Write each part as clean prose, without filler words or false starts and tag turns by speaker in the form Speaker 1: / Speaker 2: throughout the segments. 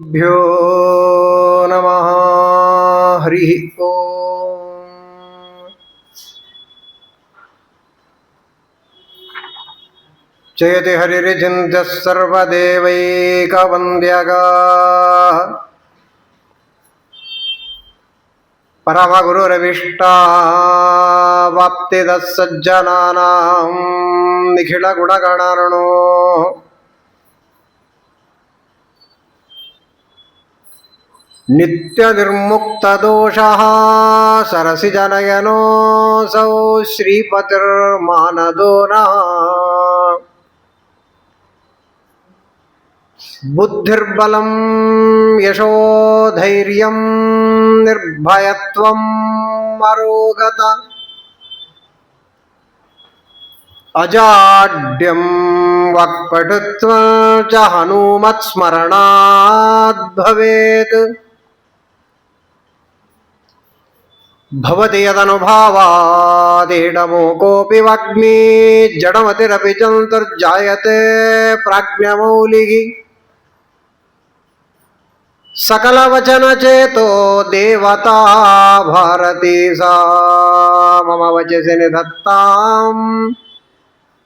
Speaker 1: भ्यो नमः। हरि ओम। जयति हरिर्चिन्त्यः सर्वदेवैकवन्द्यगाः परमगुरुरभीष्टावाप्तिदः सज्जनानां निखिलगुणगणार्णो नित्यनिर्मुक्तदोषः सरसिजनयनोऽसौ श्रीपतिर्मानदो नः। बुद्धिर्बलं यशोधैर्यं निर्भयत्वं अरोगता अजाड्यं वाक्पटुत्वं च हनुमत्स्मरणात् भवेत्। भवति यदनुभावादेडमोकोऽपि वाग्मी जडमतिरपि चन्तुर्जायते प्राज्ञमौलिः। सकलवचनचेतो देवता भारती सा मम वचसि निधत्तां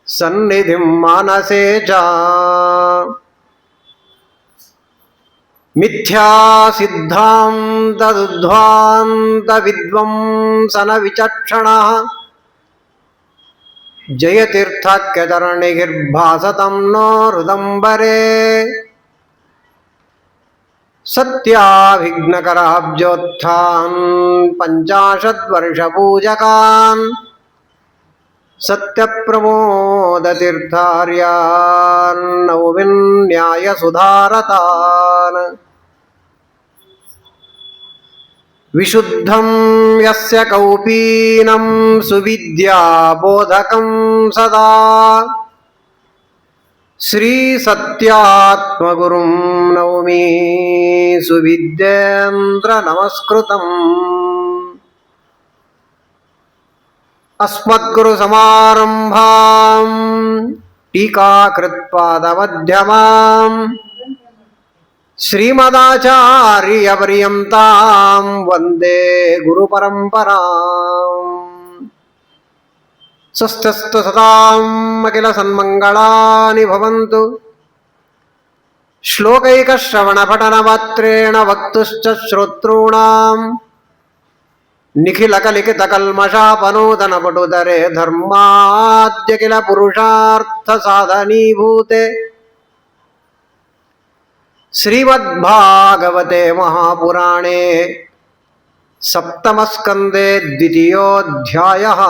Speaker 1: सन्निधिं मानसे च। मिथ्या सिद्धान्तदुद्ध्वान्त विद्वंसन विचक्षणः जयतीर्थाख्यचरणिर्भासतं नो हृदम्बरे। सत्याभिघ्नकराब्जोत्थान् पञ्चाशद्वर्षपूजकान् सत्यप्रमोदतीर्थार्यान् नौमिन्यायसुधारतान्। विशुद्धं यस्य कौपीनं सुविद्याबोधकं सदा श्रीसत्यात्मगुरुं नौमि सुविद्येन्द्रनमस्कृतम्। अस्मद्गुरुसमारम्भां टीकाकृत्पादमध्यमां श्रीमदाचार्यपर्यन्तां वन्दे गुरुपरम्पराम्। स्वस्तिस्तु सदाम् अखिलसन्मङ्गलानि भवन्तु। श्लोकैकश्रवणपठनमात्रेण वक्तुश्च श्रोतॄणाम् निखिलकलिखितकल्मषापनोदनपटुतरे धर्माद्य किल पुरुषार्थसाधनीभूते श्रीमद्भागवते महापुराणे सप्तमस्कन्धे द्वितीयोऽध्यायः।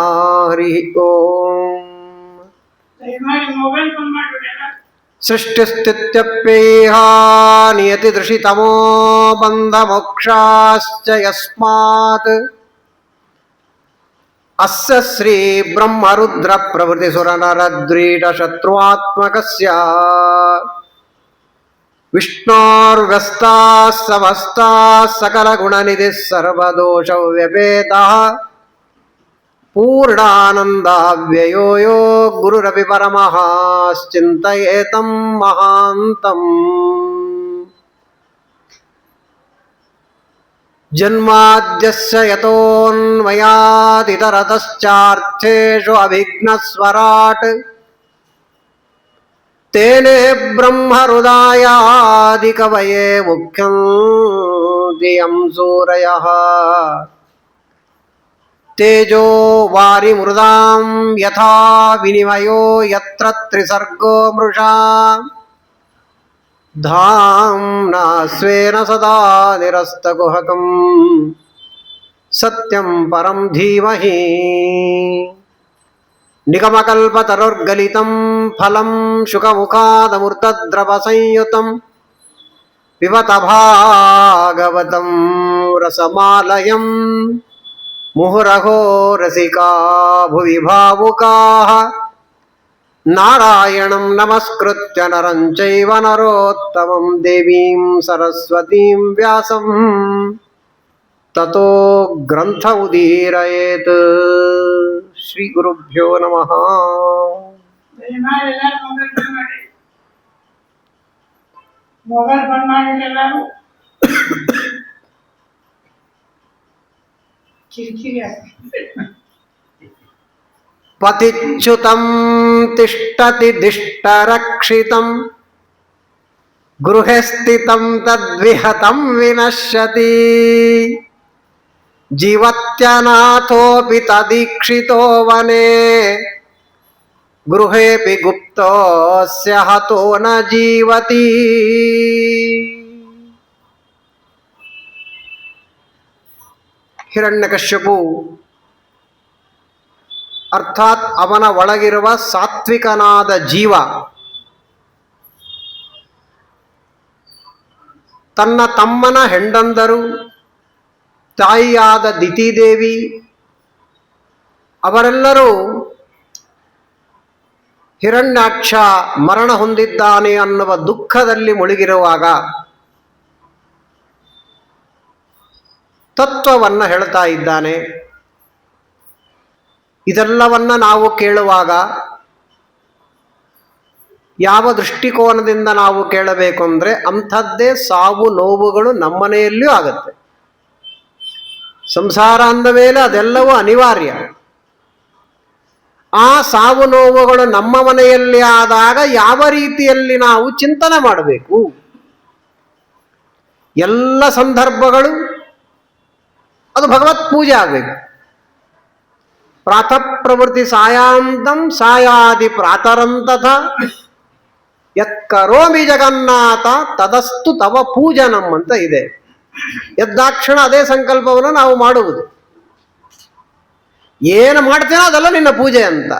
Speaker 1: हरिः ओम्। सृष्टिस्थित्यप्येह नियतिदृशितमो बन्धमोक्षाश्च यस्मात् अस्य श्रीब्रह्मरुद्रप्रभृतिसुरनरद्वीषशत्रुआत्मकस्य विष्णोर्व्यस्ताः समस्ताः सकलगुणनिधिः सर्वदोषव्यपेतः पूर्णानन्दाव्ययो यो गुरुरपि परमः चिन्तयेतं महान्तम्। जन्माद्यस्य यतोऽन्वयादितरतश्चार्थेषु अभिघ्नस्वराट् तेने ब्रह्महृदायादिकवये मुख्यं धियं सूरयः। तेजो वारिमृदां यथा विनिमयो यत्र त्रिसर्गो मृषा धाम्ना स्वेन सदा निरस्तकुहकं सत्यं परं धीमहि। निगमकल्पतरुर्गलितं फलं शुकमुखादमृतद्रवसंयुतं पिबत भागवतं रसमालयं मुहुरहो रसिका भुवि भावुकाः। नारायणं नमस्कृत्य नरं चैव नरोत्तमं देवीं सरस्वतीं व्यासं ततो ग्रंथ उदीरयेत्। श्री गुरुभ्यो नमः।
Speaker 2: ಮೊಬೈಲ್ ಬಂದ್ ಮಾಡಿರಲ್ಲ ಕಿರಿಕಿರಿ
Speaker 1: ಪತಿಚ್ಯುತಂ ತಿಷ್ಟತಿ ದಿಷ್ಟರಕ್ಷಿತಂ ಗೃಹೆ ಸ್ಥಿತಂ ತದ್ವಿಹತಂ ವಿನಶ್ಯತಿ ಜೀವತ್ಯನಾಥೋಪಿ ತದೀಕ್ಷಿತೋ ವನೆ ಗೃಹೇಪಿ ಗುಪ್ತೋಸ್ಯ ಹತೋ ನ ಜೀವತಿ. ಹಿರಣ್ಯಕಶ್ಯಪು ಅರ್ಥಾತ್ ಅವನ ಒಳಗಿರುವ ಸಾತ್ವಿಕನಾದ ಜೀವ ತನ್ನ ತಮ್ಮನ ಹೆಂಡಂದರು ತಾಯಿಯಾದ ದಿತಿದೇವಿ ಅವರೆಲ್ಲರೂ ಹಿರಣ್ಯಾಕ್ಷ ಮರಣ ಹೊಂದಿದ್ದಾನೆ ಅನ್ನುವ ದುಃಖದಲ್ಲಿ ಮುಳುಗಿರುವಾಗ ತತ್ವವನ್ನು ಹೇಳ್ತಾ ಇದ್ದಾನೆ. ಇದೆಲ್ಲವನ್ನ ನಾವು ಕೇಳುವಾಗ ಯಾವ ದೃಷ್ಟಿಕೋನದಿಂದ ನಾವು ಕೇಳಬೇಕು ಅಂದರೆ ಅಂಥದ್ದೇ ಸಾವು ನೋವುಗಳು ನಮ್ಮನೆಯಲ್ಲಿಯೂ ಆಗುತ್ತೆ. ಸಂಸಾರ ಅಂದ ಮೇಲೆ ಅದೆಲ್ಲವೂ ಅನಿವಾರ್ಯ. ಆ ಸಾವು ನೋವುಗಳು ನಮ್ಮ ಮನೆಯಲ್ಲಿ ಆದಾಗ ಯಾವ ರೀತಿಯಲ್ಲಿ ನಾವು ಚಿಂತನೆ ಮಾಡಬೇಕು. ಎಲ್ಲ ಸಂದರ್ಭಗಳು ಅದು ಭಗವತ್ ಪೂಜೆ ಆಗಬೇಕು. ಪ್ರಾತಃ ಪ್ರವೃತ್ತಿ ಸಾಯಾಂತಂ ಸಾಯಾದಿ ಪ್ರಾತರಂತಥ ಯತ್ಕರೋಮಿ ಜಗನ್ನಾಥ ತದಸ್ತು ತವ ಪೂಜನಂ ಅಂತ ಇದೆ. ಎದ್ದಾಕ್ಷಣ ಅದೇ ಸಂಕಲ್ಪವನ್ನು ನಾವು ಮಾಡುವುದು. ಏನು ಮಾಡ್ತೇನೋ ಅದೆಲ್ಲ ನಿನ್ನ ಪೂಜೆ ಅಂತ.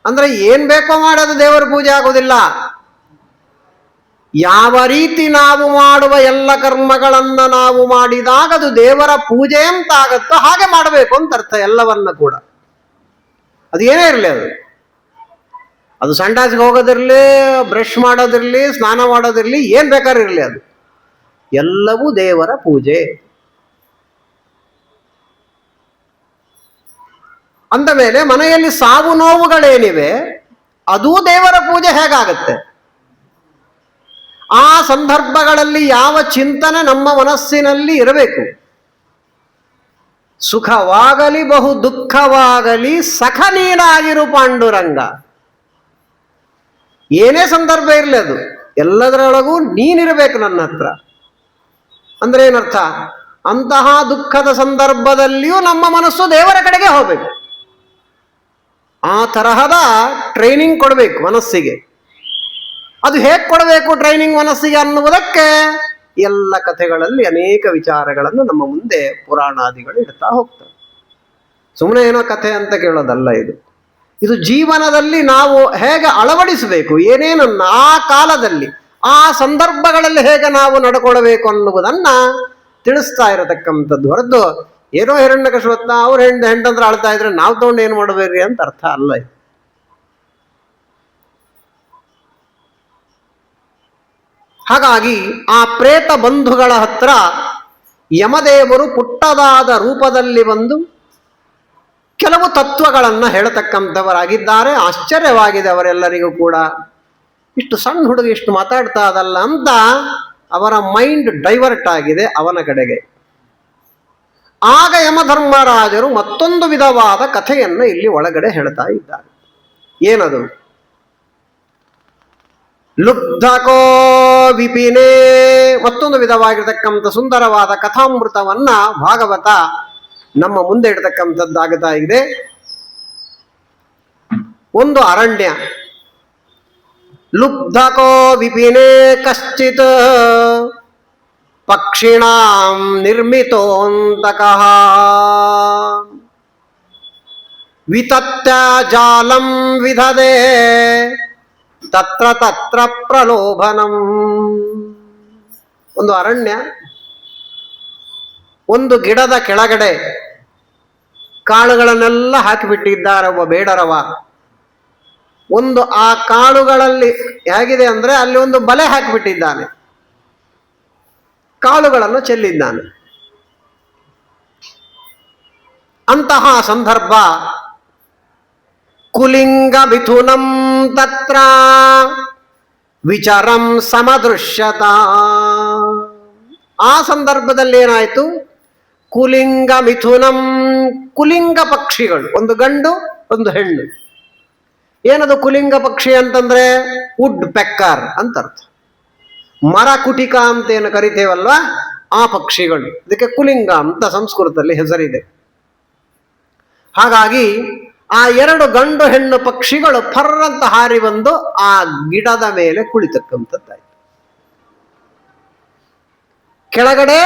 Speaker 1: ಅಂದ್ರೆ ಏನ್ ಬೇಕೋ ಮಾಡೋದು ದೇವರ ಪೂಜೆ ಆಗುವುದಿಲ್ಲ. ಯಾವ ರೀತಿ ನಾವು ಮಾಡುವ ಎಲ್ಲ ಕರ್ಮಗಳನ್ನ ನಾವು ಮಾಡಿದಾಗ ಅದು ದೇವರ ಪೂಜೆ ಅಂತ ಆಗತ್ತೋ ಹಾಗೆ ಮಾಡಬೇಕು ಅಂತ ಅರ್ಥ. ಎಲ್ಲವನ್ನ ಕೂಡ ಅದು ಏನೇ ಇರಲಿ, ಅದು ಸಂಡಾಸಿಗೆ ಹೋಗೋದಿರಲಿ, ಬ್ರಷ್ ಮಾಡೋದಿರಲಿ, ಸ್ನಾನ ಮಾಡೋದಿರಲಿ, ಏನ್ ಬೇಕಾದ್ರೂ ಇರಲಿ, ಅದು ಎಲ್ಲವೂ ದೇವರ ಪೂಜೆ. ಅಂದ ಮೇಲೆ ಮನೆಯಲ್ಲಿ ಸಾವು ನೋವುಗಳೇನಿವೆ ಅದೂ ದೇವರ ಪೂಜೆ ಹೇಗಾಗತ್ತೆ? ಆ ಸಂದರ್ಭಗಳಲ್ಲಿ ಯಾವ ಚಿಂತನೆ ನಮ್ಮ ಮನಸ್ಸಿನಲ್ಲಿ ಇರಬೇಕು? ಸುಖವಾಗಲಿ ಬಹು ದುಃಖವಾಗಲಿ ಸಖ ನೀನಾಗಿರು ಪಾಂಡುರಂಗ. ಏನೇ ಸಂದರ್ಭ ಇರಲಿ ಅದು ಎಲ್ಲದರೊಳಗೂ ನೀನಿರಬೇಕು ನನ್ನ ಹತ್ರ. ಅಂದ್ರೆ ಏನರ್ಥ? ಅಂತಹ ದುಃಖದ ಸಂದರ್ಭದಲ್ಲಿಯೂ ನಮ್ಮ ಮನಸ್ಸು ದೇವರ ಕಡೆಗೆ ಹೋಗಬೇಕು. ಆ ತರಹದ ಟ್ರೈನಿಂಗ್ ಕೊಡಬೇಕು ಮನಸ್ಸಿಗೆ. ಅದು ಹೇಗೆ ಕೊಡಬೇಕು ಟ್ರೈನಿಂಗ್ ಮನಸ್ಸಿಗೆ ಅನ್ನುವುದಕ್ಕೆ ಎಲ್ಲ ಕಥೆಗಳಲ್ಲಿ ಅನೇಕ ವಿಚಾರಗಳನ್ನು ನಮ್ಮ ಮುಂದೆ ಪುರಾಣಾದಿಗಳು ಇಡ್ತಾ ಹೋಗ್ತವೆ. ಸುಮ್ಮನೆ ಏನೋ ಕಥೆ ಅಂತ ಕೇಳೋದಲ್ಲ ಇದು. ಇದು ಜೀವನದಲ್ಲಿ ನಾವು ಹೇಗೆ ಅಳವಡಿಸಬೇಕು, ಏನೇನನ್ನ ಆ ಕಾಲದಲ್ಲಿ ಆ ಸಂದರ್ಭಗಳಲ್ಲಿ ಹೇಗೆ ನಾವು ನಡ್ಕೊಳ್ಬೇಕು ಅನ್ನುವುದನ್ನ ತಿಳಿಸ್ತಾ ಇರತಕ್ಕಂಥದ್ದು ಹೊರತು ಏನೋ ಹಿರಣ್ಯಕಶಿಪು ಅವ್ರ ಹೆಂಡಂದ್ರೆ ಆಳ್ತಾ ಇದ್ರೆ ನಾವು ತಗೊಂಡು ಏನು ಮಾಡಬೇಕ್ರಿ ಅಂತ ಅರ್ಥ ಅಲ್ಲ ಇದು. ಹಾಗಾಗಿ ಆ ಪ್ರೇತ ಬಂಧುಗಳ ಹತ್ರ ಯಮದೇವರು ಪುಟ್ಟದಾದ ರೂಪದಲ್ಲಿ ಬಂದು ಕೆಲವು ತತ್ವಗಳನ್ನು ಹೇಳತಕ್ಕಂಥವರಾಗಿದ್ದಾರೆ. ಆಶ್ಚರ್ಯವಾಗಿದೆ ಅವರೆಲ್ಲರಿಗೂ ಕೂಡ. ಇಷ್ಟು ಸಣ್ಣ ಹುಡುಗ ಇಷ್ಟು ಮಾತಾಡ್ತಾ ಅದಲ್ಲ ಅಂತ ಅವರ ಮೈಂಡ್ ಡೈವರ್ಟ್ ಆಗಿದೆ ಅವನ ಕಡೆಗೆ. ಆಗ ಯಮಧರ್ಮರಾಜರು ಮತ್ತೊಂದು ವಿಧವಾದ ಕಥೆಯನ್ನು ಇಲ್ಲಿ ಒಳಗಡೆ ಹೇಳ್ತಾ ಇದ್ದಾರೆ. ಏನದು? ಲುಬ್ಧಕೋ ವಿಪಿನೇ, ಮತ್ತೊಂದು ವಿಧವಾಗಿರ್ತಕ್ಕಂಥ ಸುಂದರವಾದ ಕಥಾಮೃತವನ್ನ ಭಾಗವತ ನಮ್ಮ ಮುಂದೆ ಇಡತಕ್ಕಂಥದ್ದಾಗ್ತಾ ಇದೆ. ಒಂದು ಅರಣ್ಯ. ಲುಬ್ಧಕೋ ವಿಪಿನೇ ಕಶ್ಚಿತ್ ಪಕ್ಷಿಣಾಂ ನಿರ್ಮಿತೋಂತಕಃ ವಿತತ್ಯ ಜಾಲಂ ವಿಧದೆ ತತ್ರ ತತ್ರ ಪ್ರಲೋಭನಂ. ಒಂದು ಅರಣ್ಯ, ಒಂದು ಗಿಡದ ಕೆಳಗಡೆ ಕಾಳುಗಳನ್ನೆಲ್ಲ ಹಾಕಿಬಿಟ್ಟಿದ್ದಾರೆ ಒಬ್ಬ ಬೇಡರವ. ಒಂದು ಆ ಕಾಳುಗಳಲ್ಲಿ ಹೇಗಿದೆ ಅಂದ್ರೆ ಅಲ್ಲಿ ಒಂದು ಬಲೆ ಹಾಕಿಬಿಟ್ಟಿದ್ದಾನೆ, ಕಾಳುಗಳನ್ನು ಚೆಲ್ಲಿದ್ದಾನೆ. ಅಂತಹ ಸಂದರ್ಭ ಕುಲಿಂಗ ಮಿಥುನಂ ತತ್ರ ವಿಚರಂ ಸಮದೃಶ್ಯತ. ಆ ಸಂದರ್ಭದಲ್ಲಿ ಏನಾಯಿತು? ಕುಲಿಂಗ ಮಿಥುನಂ, ಕುಲಿಂಗ ಪಕ್ಷಿಗಳು, ಒಂದು ಗಂಡು ಒಂದು ಹೆಣ್ಣು. ಏನದು ಕುಲಿಂಗ ಪಕ್ಷಿ ಅಂತಂದ್ರೆ ವುಡ್ ಪೆಕ್ಕರ್ ಅಂತ ಅರ್ಥ. ಮರ ಕುಟಿಕ ಅಂತ ಏನು ಕರಿತೇವಲ್ವ, ಆ ಪಕ್ಷಿಗಳು. ಇದಕ್ಕೆ ಕುಲಿಂಗ ಅಂತ ಸಂಸ್ಕೃತದಲ್ಲಿ ಹೆಸರಿದೆ. ಹಾಗಾಗಿ ಆ ಎರಡು ಗಂಡು ಹೆಣ್ಣು ಪಕ್ಷಿಗಳು ಫರ್ರಂತ ಹಾರಿ ಬಂದು ಆ ಗಿಡದ ಮೇಲೆ ಕುಳಿತಕ್ಕಂಥದ್ದಾಯ್ತು. ಕೆಳಗಡೆ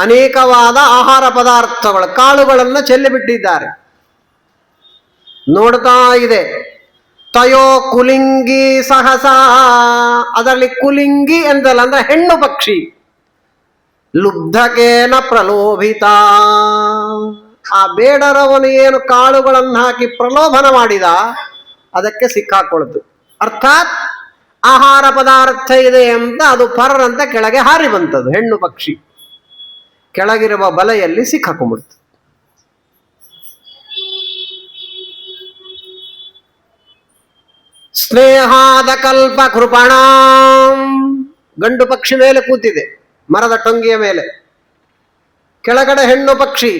Speaker 1: ಅನೇಕವಾದ ಆಹಾರ ಪದಾರ್ಥಗಳು, ಕಾಳುಗಳನ್ನು ಚೆಲ್ಲಿಬಿಟ್ಟಿದ್ದಾರೆ. ನೋಡ್ತಾ ಇದೆ. ತಯೋ ಕುಲಿಂಗಿ ಸಹಸ, ಅದರಲ್ಲಿ ಕುಲಿಂಗಿ ಎಂದಲ್ಲ, ಅಂದ್ರೆ ಹೆಣ್ಣು ಪಕ್ಷಿ. ಲುಬ್ಧಕೇನ ಪ್ರಲೋಭಿತ, ಆ ಬೇಡರವನು ಏನು ಕಾಳುಗಳನ್ನು ಹಾಕಿ ಪ್ರಲೋಭನ ಮಾಡಿದ ಅದಕ್ಕೆ ಸಿಕ್ಕಾಕೊಳ್ತು. ಅರ್ಥಾತ್ ಆಹಾರ ಪದಾರ್ಥ ಇದೆ ಅಂತ ಅದು ಪರ್ರಂತ ಕೆಳಗೆ ಹಾರಿ ಬಂತದ್ದು. ಹೆಣ್ಣು ಪಕ್ಷಿ ಕೆಳಗಿರುವ ಬಲೆಯಲ್ಲಿ ಸಿಕ್ಕಾಕೊಂಡ್ಬಿಡ್ತು. ಸ್ನೇಹಾದ ಕಲ್ಪ ಕೃಪಣ, ಗಂಡು ಪಕ್ಷಿ ಮೇಲೆ ಕೂತಿದೆ ಮರದ ಟೊಂಗಿಯ ಮೇಲೆ. ಕೆಳಗಡೆ ಹೆಣ್ಣು ಪಕ್ಷಿ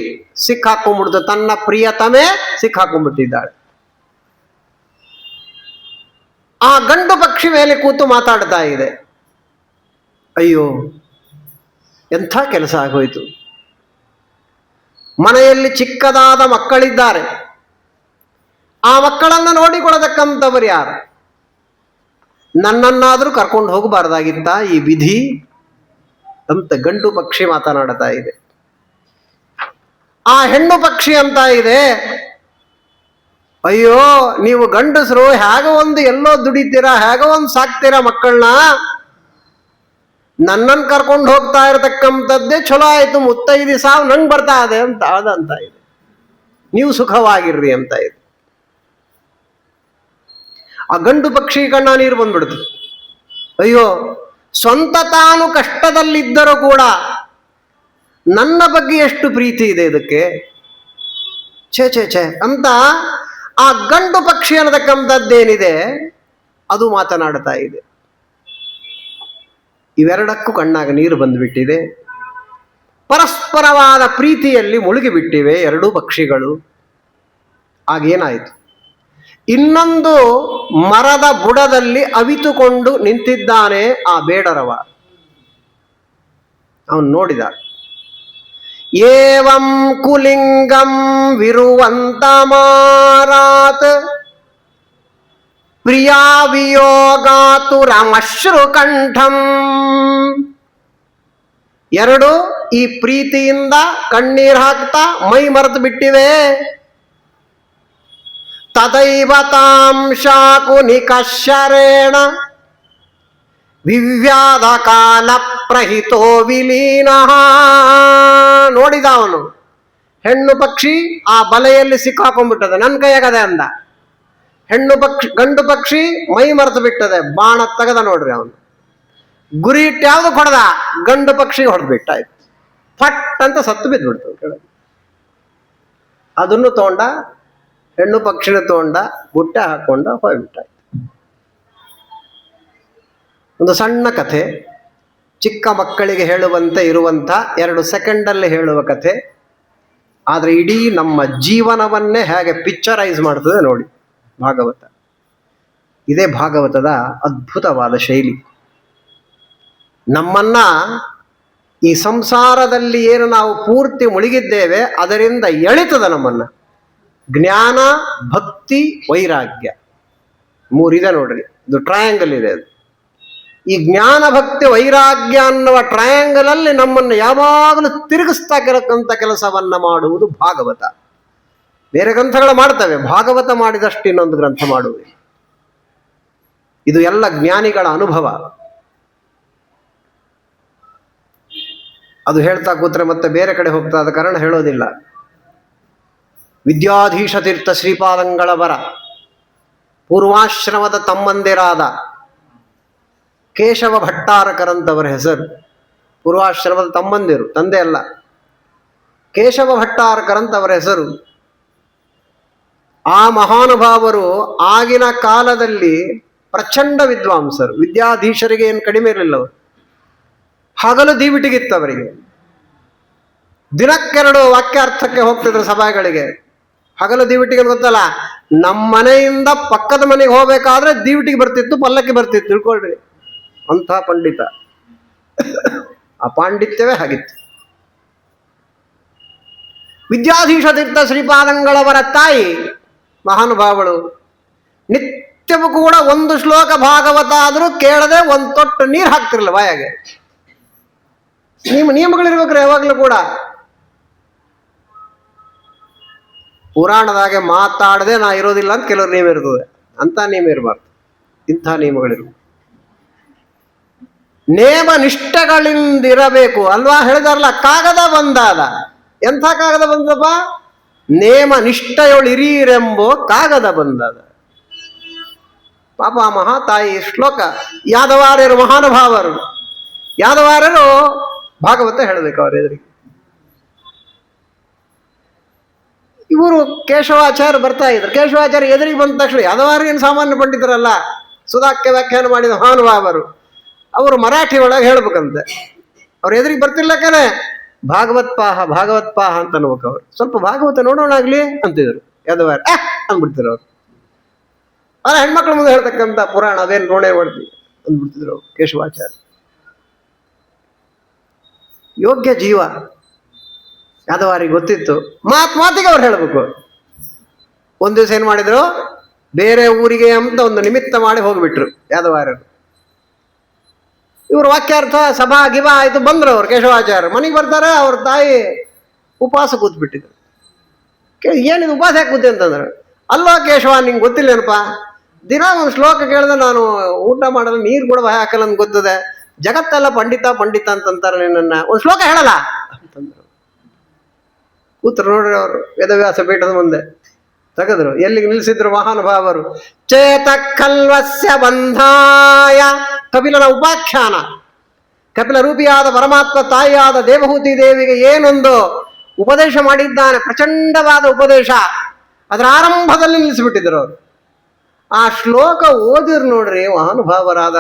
Speaker 1: ಸಿಕ್ಕಾಕೊಂಡ್ಬಿಡ್ತು, ತನ್ನ ಪ್ರಿಯತಮೆ ಸಿಕ್ಕಾಕೊಂಡ್ಬಿಟ್ಟಿದ್ದಾಳೆ. ಆ ಗಂಡು ಪಕ್ಷಿ ಮೇಲೆ ಕೂತು ಮಾತಾಡ್ತಾ ಇದೆ. ಅಯ್ಯೋ, ಎಂಥ ಕೆಲಸ ಆಗೋಯ್ತು. ಮನೆಯಲ್ಲಿ ಚಿಕ್ಕದಾದ ಮಕ್ಕಳಿದ್ದಾರೆ, ಆ ಮಕ್ಕಳನ್ನು ನೋಡಿಕೊಳ್ಳತಕ್ಕಂಥವರು ಯಾರು? ನನ್ನನ್ನಾದ್ರೂ ಕರ್ಕೊಂಡು ಹೋಗಬಾರ್ದಾಗಿತ್ತ ಈ ವಿಧಿ ಅಂತ ಗಂಡು ಪಕ್ಷಿ ಮಾತನಾಡ್ತಾ ಇದೆ. ಆ ಹೆಣ್ಣು ಪಕ್ಷಿ ಅಂತ ಇದೆ, ಅಯ್ಯೋ ನೀವು ಗಂಡಸರು ಹೇಗೋ ಒಂದು ಎಲ್ಲೋ ದುಡಿತೀರಾ, ಹೇಗೋ ಒಂದು ಸಾಕ್ತೀರಾ ಮಕ್ಕಳನ್ನ, ನನ್ನನ್ನು ಕರ್ಕೊಂಡು ಹೋಗ್ತಾ ಇರತಕ್ಕಂಥದ್ದೇ ಚಲೋ ಆಯ್ತು, ಮುತ್ತೈದು ಸಾವು ನಂಗೆ ಬರ್ತಾ ಇದೆ ಅಂತ ಅದಂತ ಇದೆ. ನೀವು ಸುಖವಾಗಿರ್ರಿ ಅಂತ ಇದೆ. ಆ ಗಂಡು ಪಕ್ಷಿ ಕಣ್ಣ ನೀರು ಬಂದ್ಬಿಡ್ತು. ಅಯ್ಯೋ, ಸ್ವಂತ ತಾನು ಕಷ್ಟದಲ್ಲಿದ್ದರೂ ಕೂಡ ನನ್ನ ಬಗ್ಗೆ ಎಷ್ಟು ಪ್ರೀತಿ ಇದೆ ಇದಕ್ಕೆ, ಛೇ ಛೇ ಛೇ ಅಂತ ಆ ಗಂಡು ಪಕ್ಷಿ ಅನ್ನತಕ್ಕಂಥದ್ದೇನಿದೆ ಅದು ಮಾತನಾಡ್ತಾ ಇದೆ. ಇವೆರಡಕ್ಕೂ ಕಣ್ಣಾಗ ನೀರು ಬಂದುಬಿಟ್ಟಿದೆ. ಪರಸ್ಪರವಾದ ಪ್ರೀತಿಯಲ್ಲಿ ಮುಳುಗಿಬಿಟ್ಟಿವೆ ಎರಡೂ ಪಕ್ಷಿಗಳು. ಆಗೇನಾಯಿತು? ಇನ್ನೊಂದು ಮರದ ಬುಡದಲ್ಲಿ ಅವಿತುಕೊಂಡು ನಿಂತಿದ್ದಾನೆ ಆ ಬೇಡರವ. ಅವನು ನೋಡಿದ. ಏವಂ ಕುಲಿಂಗಂ ವಿರುವಂತ ಮಾರಾತ್ ಪ್ರಿಯಾ ವಿಯೋಗಾತುರಮಶ್ರು ಕಂಠಂ. ಎರಡು ಈ ಪ್ರೀತಿಯಿಂದ ಕಣ್ಣೀರು ಹಾಕ್ತಾ ಮೈ ಮರೆತು ಬಿಟ್ಟಿವೆ. ತದೈವ ತಾಂ ಶಾಕುನಿಕಶರೇಣ ವಿವ್ಯಾಧ ಕಾಲ ಪ್ರಹಿತೋ ವಿಲೀನಃ. ನೋಡಿದ ಅವನು, ಹೆಣ್ಣು ಪಕ್ಷಿ ಆ ಬಲೆಯಲ್ಲಿ ಸಿಕ್ಕಾಕೊಂಡ್ಬಿಟ್ಟದೆ, ನನ್ನ ಕೈಯಾಗದೆ ಅಂದ. ಗಂಡು ಪಕ್ಷಿ ಮೈ ಮರೆತು ಬಿಟ್ಟದೆ, ಬಾಣ ತೆಗೆದ. ನೋಡ್ರಿ ಅವನು ಗುರಿ ಇಟ್ಟು ಯಾವ್ದು ಹೊಡೆದ, ಗಂಡು ಪಕ್ಷಿ ಹೊಡೆದ್ಬಿಟ್ಟಾಯ್ತು. ಫಟ್ ಅಂತ ಸತ್ತು ಬಿದ್ದುಬಿಡ್ತು ಕೆಳಗೆ. ಅದನ್ನು ತಗೊಂಡ, ಹೆಣ್ಣು ಪಕ್ಷಿನ ತಗೊಂಡ, ಬುಟ್ಟೆ ಹಾಕೊಂಡ ಹೋಗ್ಬಿಟ್ಟಾಯ್ತು. ಒಂದು ಸಣ್ಣ ಕಥೆ, ಚಿಕ್ಕ ಮಕ್ಕಳಿಗೆ ಹೇಳುವಂತೆ ಇರುವಂಥ 2 ಸೆಕೆಂಡಲ್ಲಿ ಹೇಳುವ ಕಥೆ. ಆದರೆ ಇಡೀ ನಮ್ಮ ಜೀವನವನ್ನೇ ಹೇಗೆ ಪಿಕ್ಚರೈಸ್ ಮಾಡ್ತದೆ ನೋಡಿ ಭಾಗವತ. ಇದೇ ಭಾಗವತದ ಅದ್ಭುತವಾದ ಶೈಲಿ. ನಮ್ಮನ್ನ ಈ ಸಂಸಾರದಲ್ಲಿ ಏನು ನಾವು ಪೂರ್ತಿ ಮುಳುಗಿದ್ದೇವೆ ಅದರಿಂದ ಎಳಿತದ ನಮ್ಮನ್ನ. ಜ್ಞಾನ, ಭಕ್ತಿ, ವೈರಾಗ್ಯ 3 ಇದೆ ನೋಡ್ರಿ, ಇದು ಟ್ರಯಾಂಗಲ್ ಇದೆ. ಅದು ಈ ಜ್ಞಾನ, ಭಕ್ತಿ, ವೈರಾಗ್ಯ ಅನ್ನುವ ಟ್ರಯಾಂಗಲ್ ಅಲ್ಲಿ ನಮ್ಮನ್ನು ಯಾವಾಗಲೂ ತಿರುಗಿಸ್ತಾ ಕೆಲಸವನ್ನ ಮಾಡುವುದು ಭಾಗವತ. ಬೇರೆ ಗ್ರಂಥಗಳು ಮಾಡ್ತವೆ, ಭಾಗವತ ಮಾಡಿದಷ್ಟು ಇನ್ನೊಂದು ಗ್ರಂಥ ಮಾಡುವುದು. ಇದು ಎಲ್ಲ ಜ್ಞಾನಿಗಳ ಅನುಭವ. ಅದು ಹೇಳ್ತಾ ಕೂತ್ರೆ ಮತ್ತೆ ಬೇರೆ ಕಡೆ ಹೋಗ್ತಾ ಆದ ಕಾರಣ ಹೇಳೋದಿಲ್ಲ. ವಿದ್ಯಾಧೀಶ ತೀರ್ಥ ಶ್ರೀಪಾದಂಗಳ ಬರ, ಪೂರ್ವಾಶ್ರಮದ ತಮ್ಮಂದಿರಾದ ಕೇಶವ ಭಟ್ಟಾರಕರಂತವರ ಹೆಸರು. ಪೂರ್ವಾಶ್ರಮದ ತಮ್ಮಂದಿರು, ತಂದೆ ಅಲ್ಲ, ಕೇಶವ ಭಟ್ಟಾರಕರಂತವರ ಹೆಸರು. ಆ ಮಹಾನುಭಾವರು ಆಗಿನ ಕಾಲದಲ್ಲಿ ಪ್ರಚಂಡ ವಿದ್ವಾಂಸರು, ವಿದ್ಯಾಧೀಶರಿಗೆ ಏನು ಕಡಿಮೆ ಇರಲಿಲ್ಲ ಅವರು. ಹಗಲು ದೀವಿಟಿಗಿತ್ತು ಅವರಿಗೆ. ದಿನಕ್ಕೆರಡು ವಾಕ್ಯಾರ್ಥಕ್ಕೆ ಹೋಗ್ತಿದ್ರು ಸಭೆಗಳಿಗೆ. ಹಗಲು ದೀವಿಟಿಗೆ ಗೊತ್ತಲ್ಲ, ನಮ್ಮ ಮನೆಯಿಂದ ಪಕ್ಕದ ಮನೆಗೆ ಹೋಗ್ಬೇಕಾದ್ರೆ ದೀವಿಟಿಗೆ ಬರ್ತಿತ್ತು, ಪಲ್ಲಕ್ಕಿ ಬರ್ತಿತ್ತು, ತಿಳ್ಕೊಳ್ರಿ. ಅಂಥ ಪಂಡಿತ. ಆ ಪಾಂಡಿತ್ಯವೇ ಹಾಗಿತ್ತು. ವಿದ್ಯಾಧೀಶ ತೀರ್ಥ ಶ್ರೀಪಾದಂಗಳವರ ತಾಯಿ ಮಹಾನುಭಾವಳು. ನಿತ್ಯವೂ ಕೂಡ ಒಂದು ಶ್ಲೋಕ ಭಾಗವತ ಆದರೂ ಕೇಳದೆ ಒಂದು ತೊಟ್ಟು ನೀರು ಹಾಕ್ತಿರಲಿಲ್ಲ ಬಾಯಾಗೆ. ನಿಯಮಗಳಿರ್ಬೇಕ್ರೆ ಯಾವಾಗಲೂ ಕೂಡ. ಪುರಾಣದಾಗೆ ಮಾತಾಡದೆ ನಾ ಇರೋದಿಲ್ಲ ಅಂತ ಕೆಲವರು ನಿಯಮ ಇರ್ತದೆ. ಅಂಥ ನಿಯಮ ಇರಬಾರ್ದು, ಇಂಥ ನಿಯಮಗಳಿರ್ಬೇಕು. ನೇಮ ನಿಷ್ಠೆಗಳಿಂದಿರಬೇಕು ಅಲ್ವಾ. ಹೇಳಿದಾರಲ್ಲ, ಕಾಗದ ಬಂದಾದ. ಎಂಥ ಕಾಗದ ಬಂದಪ್ಪ? ನೇಮ ನಿಷ್ಠೆಯೊಳಿರೀರೆಂಬೋ ಕಾಗದ ಬಂದದ. ಪಾಪ ಆ ಮಹಾತಾಯಿ ಶ್ಲೋಕ. ಯಾದವಾರ್ಯರು ಮಹಾನುಭಾವರು. ಯಾದವಾರ್ಯರು ಭಾಗವತ ಹೇಳಬೇಕು ಅವ್ರ ಎದುರಿಗೆ. ಇವರು ಕೇಶವಾಚಾರ್ಯ ಬರ್ತಾ ಇದ್ರು. ಕೇಶವಾಚಾರ್ಯ ಎದುರಿಗೆ ಬಂದ ತಕ್ಷಣ, ಯಾದವಾರ್ಯನು ಸಾಮಾನ್ಯ ಪಂಡಿತರಲ್ಲ, ಸುಧಾಕ್ಕೆ ವ್ಯಾಖ್ಯಾನ ಮಾಡಿದ ಮಹಾನುಭಾವರು. ಅವರು ಮರಾಠಿ ಒಳಗೆ ಹೇಳ್ಬೇಕಂತೆ. ಅವ್ರು ಎದುರಿಗೆ ಬರ್ತಿರ್ಲಕ್ಕನೆ ಭಾಗವತ್ಪಾಹ ಭಾಗವತ್ಪಾಹ ಅಂತ ಅನ್ಬೇಕು. ಅವರು ಸ್ವಲ್ಪ ಭಾಗವತ ನೋಡೋಣ ಆಗ್ಲಿ ಅಂತಿದ್ರು. ಯಾದವಾರ ಅಂದ್ಬಿಡ್ತಿದ್ರು ಅವರು. ಅಲ್ಲ, ಹೆಣ್ಮಕ್ಳ ಮುಂದೆ ಹೇಳ್ತಕ್ಕಂಥ ಪುರಾಣ ಅದೇನು ನೋಡೇ ಮಾಡ್ತೀವಿ ಅಂದ್ಬಿಡ್ತಿದ್ರು ಅವರು ಕೇಶವಾಚಾರ್ಯ. ಯೋಗ್ಯ ಜೀವ. ಯಾದವಾರಿಗೆ ಗೊತ್ತಿತ್ತು. ಮಾತಿಗೆ ಅವ್ರು ಹೇಳ್ಬೇಕು. ಒಂದು ದಿವಸ ಏನ್ ಮಾಡಿದ್ರು, ಬೇರೆ ಊರಿಗೆ ಅಂತ ಒಂದು ನಿಮಿತ್ತ ಮಾಡಿ ಹೋಗ್ಬಿಟ್ರು ಯಾದವಾರ್ಯರು. ಇವರು ವಾಕ್ಯಾರ್ಥ ಸಭಾ ಗಿಭಾ ಆಯ್ತು, ಬಂದ್ರು ಅವ್ರು ಕೇಶವಾಚಾರ್ಯ. ಮನೆಗೆ ಬರ್ತಾರೆ, ಅವ್ರ ತಾಯಿ ಉಪವಾಸ ಕೂತ್ಬಿಟ್ಟಿದ್ರು. ಏನಿದು ಉಪವಾಸ ಯಾಕೆ ಕೂತಿ ಅಂತಂದ್ರು. ಅಲ್ವಾ ಕೇಶವ, ನಿಂಗೆ ಗೊತ್ತಿಲ್ಲೇನಪ್ಪ, ದಿನ ಒಂದು ಶ್ಲೋಕ ಕೇಳಿದ್ರೆ ನಾನು ಊಟ ಮಾಡೋದು ನೀರು ಕೂಡ ಭಯ ಹಾಕಲ್ಲ ಅಂತ ಗೊತ್ತದೆ. ಜಗತ್ತೆಲ್ಲ ಪಂಡಿತ ಪಂಡಿತ ಅಂತಂತಾರೆ, ನಿನ್ನ ಒಂದು ಶ್ಲೋಕ ಹೇಳಲ್ಲ ಅಂತಂದ್ರು. ಕೂತರು ನೋಡ್ರಿ ಅವರು ವೇದವ್ಯಾಸ ಪೀಠದ ಮುಂದೆ. ತೆಗೆದ್ರು. ಎಲ್ಲಿಗೆ ನಿಲ್ಲಿಸಿದ್ರು ಮಹಾನುಭಾವರು? ಚೇತ ಕಲ್ವಸ್ಯ ಬಂಧಾಯ. ಕಪಿಲನ ಉಪಾಖ್ಯಾನ. ಕಪಿಲ ರೂಪಿಯಾದ ಪರಮಾತ್ಮ ತಾಯಿಯಾದ ದೇವಹೂತಿ ದೇವಿಗೆ ಏನೊಂದು ಉಪದೇಶ ಮಾಡಿದ್ದಾನೆ, ಪ್ರಚಂಡವಾದ ಉಪದೇಶ. ಅದರ ಆರಂಭದಲ್ಲಿ ನಿಲ್ಲಿಸಿಬಿಟ್ಟಿದ್ರು ಅವರು. ಆ ಶ್ಲೋಕ ಓದಿದ್ರು ನೋಡ್ರಿ ಮಹಾನುಭಾವರಾದ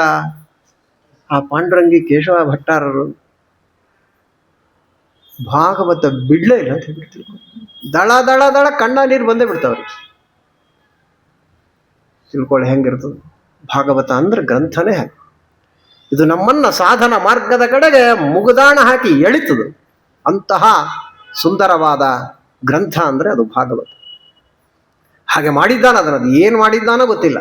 Speaker 1: ಆ ಪಾಂಡುರಂಗಿ ಕೇಶವ ಭಟ್ಟಾರರು. ಭಾಗವತ ಬಿಡ್ಲೇ ಇಲ್ಲ ಅಂತ ಹೇಳ್ಬಿಡ್ತೀವಿ. ದಳ ದಳ ದಳ ಕಣ್ಣ ನೀರು ಬಂದೇ ಬಿಡ್ತಾವ್ರಿ. ತಿಳ್ಕೊಳ್ಳಿ ಹೆಂಗಿರ್ತದೆ ಭಾಗವತ ಅಂದ್ರೆ. ಗ್ರಂಥನೇ ಹಾಗೆ. ಇದು ನಮ್ಮನ್ನ ಸಾಧನ ಮಾರ್ಗದ ಕಡೆಗೆ ಮುಗುದಾಣ ಹಾಕಿ ಎಳಿತದು. ಅಂತಹ ಸುಂದರವಾದ ಗ್ರಂಥ ಅಂದ್ರೆ ಅದು ಭಾಗವತ. ಹಾಗೆ ಮಾಡಿದ್ದಾನೆ. ಅದನ್ನದು ಏನು ಮಾಡಿದ್ದಾನೋ ಗೊತ್ತಿಲ್ಲ.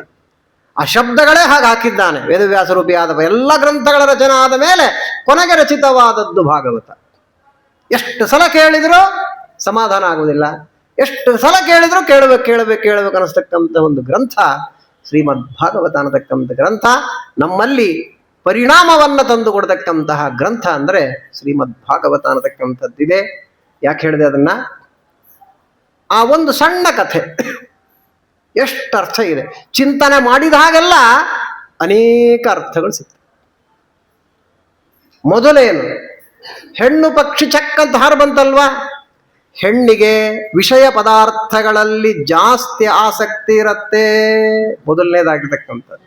Speaker 1: ಆ ಶಬ್ದಗಳೇ ಹಾಗೆ ಹಾಕಿದ್ದಾನೆ. ವೇದವ್ಯಾಸ ರೂಪಿಯಾದ ಎಲ್ಲ ಗ್ರಂಥಗಳ ರಚನೆ ಆದ ಮೇಲೆ ಕೊನೆಗೆ ರಚಿತವಾದದ್ದು ಭಾಗವತ. ಎಷ್ಟು ಸಲ ಕೇಳಿದ್ರು ಸಮಾಧಾನ ಆಗುವುದಿಲ್ಲ. ಎಷ್ಟು ಸಲ ಕೇಳಿದ್ರು ಕೇಳಬೇಕು ಅನ್ನಿಸ್ತಕ್ಕಂಥ ಒಂದು ಗ್ರಂಥ ಶ್ರೀಮದ್ ಭಾಗವತ ಅನ್ನತಕ್ಕಂಥ ಗ್ರಂಥ. ನಮ್ಮಲ್ಲಿ ಪರಿಣಾಮವನ್ನು ತಂದು ಕೊಡತಕ್ಕಂತಹ ಗ್ರಂಥ ಅಂದರೆ ಶ್ರೀಮದ್ ಭಾಗವತ ಅನ್ನತಕ್ಕಂಥದ್ದಿದೆ. ಯಾಕೆ ಹೇಳಿದೆ ಅದನ್ನ? ಆ ಒಂದು ಸಣ್ಣ ಕಥೆ ಎಷ್ಟು ಅರ್ಥ ಇದೆ. ಚಿಂತನೆ ಮಾಡಿದ ಹಾಗೆಲ್ಲ ಅನೇಕ ಅರ್ಥಗಳು ಸಿಗ್ತವೆ. ಮೊದಲೇನು, ಹೆಣ್ಣು ಪಕ್ಷಿ ಚಕ್ಕಂತ ಹಾರು ಬಂತಲ್ವಾ. ಹೆಣ್ಣಿಗೆ ವಿಷಯ ಪದಾರ್ಥಗಳಲ್ಲಿ ಜಾಸ್ತಿ ಆಸಕ್ತಿ ಇರತ್ತೆ, ಮೊದಲನೇದಾಗಿರ್ತಕ್ಕಂಥದ್ದು.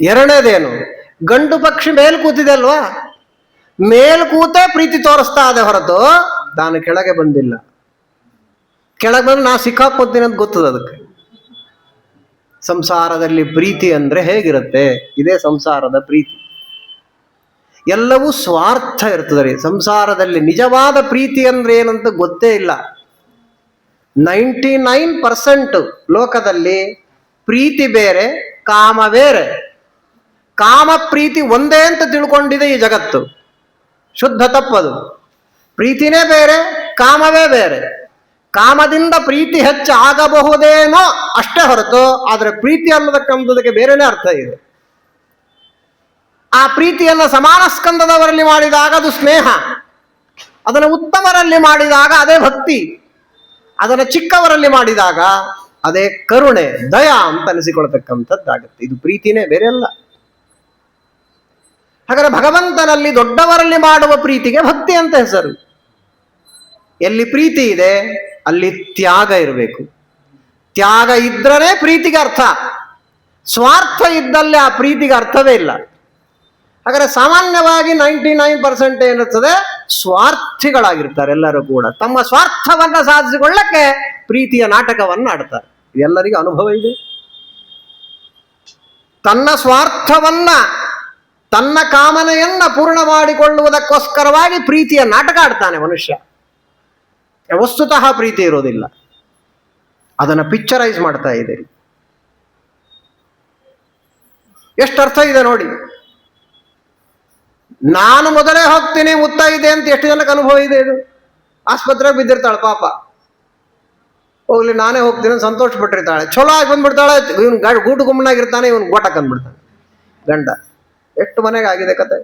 Speaker 1: ಎರಡನೇದೇನು, ಗಂಡು ಪಕ್ಷಿ ಮೇಲ್ ಕೂತಿದೆ ಅಲ್ವಾ, ಮೇಲ್ ಕೂತೇ ಪ್ರೀತಿ ತೋರಿಸ್ತಾ ಇದೆ ಹೊರತು ತಾನು ಕೆಳಗೆ ಬಂದಿಲ್ಲ. ಕೆಳಗೆ ಬಂದು ನಾ ಸಿಕ್ಕಾಕೋತೀನಿ ಅಂತ ಗೊತ್ತದ ಅದಕ್ಕೆ. ಸಂಸಾರದಲ್ಲಿ ಪ್ರೀತಿ ಅಂದ್ರೆ ಹೇಗಿರುತ್ತೆ? ಇದೇ ಸಂಸಾರದ ಪ್ರೀತಿ. ಎಲ್ಲವೂ ಸ್ವಾರ್ಥ ಇರ್ತದೆ ರೀ ಸಂಸಾರದಲ್ಲಿ. ನಿಜವಾದ ಪ್ರೀತಿ ಅಂದ್ರೆ ಏನಂತ ಗೊತ್ತೇ ಇಲ್ಲ. 99% ಲೋಕದಲ್ಲಿ ಪ್ರೀತಿ ಬೇರೆ, ಕಾಮ ಬೇರೆ. ಕಾಮ ಪ್ರೀತಿ ಒಂದೇ ಅಂತ ತಿಳ್ಕೊಂಡಿದೆ ಈ ಜಗತ್ತು. ಶುದ್ಧ ತಪ್ಪದು. ಪ್ರೀತಿನೇ ಬೇರೆ, ಕಾಮವೇ ಬೇರೆ. ಕಾಮದಿಂದ ಪ್ರೀತಿ ಹೆಚ್ಚು ಆಗಬಹುದೇನೋ ಅಷ್ಟೇ ಹೊರತು, ಆದರೆ ಪ್ರೀತಿ ಅನ್ನೋದಕ್ಕಂಥದಕ್ಕೆ ಬೇರೆನೇ ಅರ್ಥ ಇದೆ. ಆ ಪ್ರೀತಿಯನ್ನು ಸಮಾನ ಸ್ಕಂದದವರಲ್ಲಿ ಮಾಡಿದಾಗ ಅದು ಸ್ನೇಹ, ಅದನ್ನು ಉತ್ತಮರಲ್ಲಿ ಮಾಡಿದಾಗ ಅದೇ ಭಕ್ತಿ, ಅದನ್ನು ಚಿಕ್ಕವರಲ್ಲಿ ಮಾಡಿದಾಗ ಅದೇ ಕರುಣೆ, ದಯ ಅಂತ ಅನಿಸಿಕೊಳ್ತಕ್ಕಂಥದ್ದಾಗುತ್ತೆ. ಇದು ಪ್ರೀತಿನೇ, ಬೇರೆ ಅಲ್ಲ. ಹಾಗಾದರೆ ಭಗವಂತನಲ್ಲಿ ದೊಡ್ಡವರಲ್ಲಿ ಮಾಡುವ ಪ್ರೀತಿಗೆ ಭಕ್ತಿ ಅಂತ ಹೆಸರು. ಎಲ್ಲಿ ಪ್ರೀತಿ ಇದೆ ಅಲ್ಲಿ ತ್ಯಾಗ ಇರಬೇಕು. ತ್ಯಾಗ ಇದ್ರನೇ ಪ್ರೀತಿಗೆ ಅರ್ಥ. ಸ್ವಾರ್ಥ ಇದ್ದಲ್ಲಿ ಆ ಪ್ರೀತಿಗೆ ಅರ್ಥವೇ ಇಲ್ಲ. ಹಾಗಾದ್ರೆ ಸಾಮಾನ್ಯವಾಗಿ 99% ಏನಿರ್ತದೆ, ಸ್ವಾರ್ಥಿಗಳಾಗಿರ್ತಾರೆ ಎಲ್ಲರೂ ಕೂಡ. ತಮ್ಮ ಸ್ವಾರ್ಥವನ್ನ ಸಾಧಿಸಿಕೊಳ್ಳಕ್ಕೆ ಪ್ರೀತಿಯ ನಾಟಕವನ್ನು ಆಡ್ತಾರೆ. ಎಲ್ಲರಿಗೂ ಅನುಭವ ಇದೆ. ತನ್ನ ಸ್ವಾರ್ಥವನ್ನ, ತನ್ನ ಕಾಮನೆಯನ್ನ ಪೂರ್ಣ ಮಾಡಿಕೊಳ್ಳುವುದಕ್ಕೋಸ್ಕರವಾಗಿ ಪ್ರೀತಿಯ ನಾಟಕ ಆಡ್ತಾನೆ ಮನುಷ್ಯ. ವಸ್ತುತಃ ಪ್ರೀತಿ ಇರೋದಿಲ್ಲ, ಅದನ್ನು ಪಿಕ್ಚರೈಸ್ ಮಾಡ್ತಾ ಇದ್ದೀರಿ. ಎಷ್ಟು ಅರ್ಥ ಇದೆ ನೋಡಿ. ನಾನು ಮೊದಲೇ ಹೋಗ್ತೀನಿ ಮುತ್ತೈದೆ ಅಂತ ಎಷ್ಟು ಜನಕ್ಕೆ ಅನುಭವ ಇದೆ. ಇದು ಆಸ್ಪತ್ರೆಗೆ ಬಿದ್ದಿರ್ತಾಳೆ ಪಾಪ, ಹೋಗ್ಲಿ ನಾನೇ ಹೋಗ್ತೀನಿ ಸಂತೋಷ ಪಟ್ಟಿರ್ತಾಳೆ. ಚಲೋ ಆಗಿ ಬಂದ್ಬಿಡ್ತಾಳೆ, ಇವನ್ ಗೂಟು ಗುಮ್ಮನಾಗಿರ್ತಾನೆ, ಇವನ್ ಗೋಟಕ್ ಅಂದ್ಬಿಡ್ತಾನೆ ಗಂಡ. ಎಷ್ಟು ಮನೆಗೆ ಆಗಿದೆ ಕತೆ.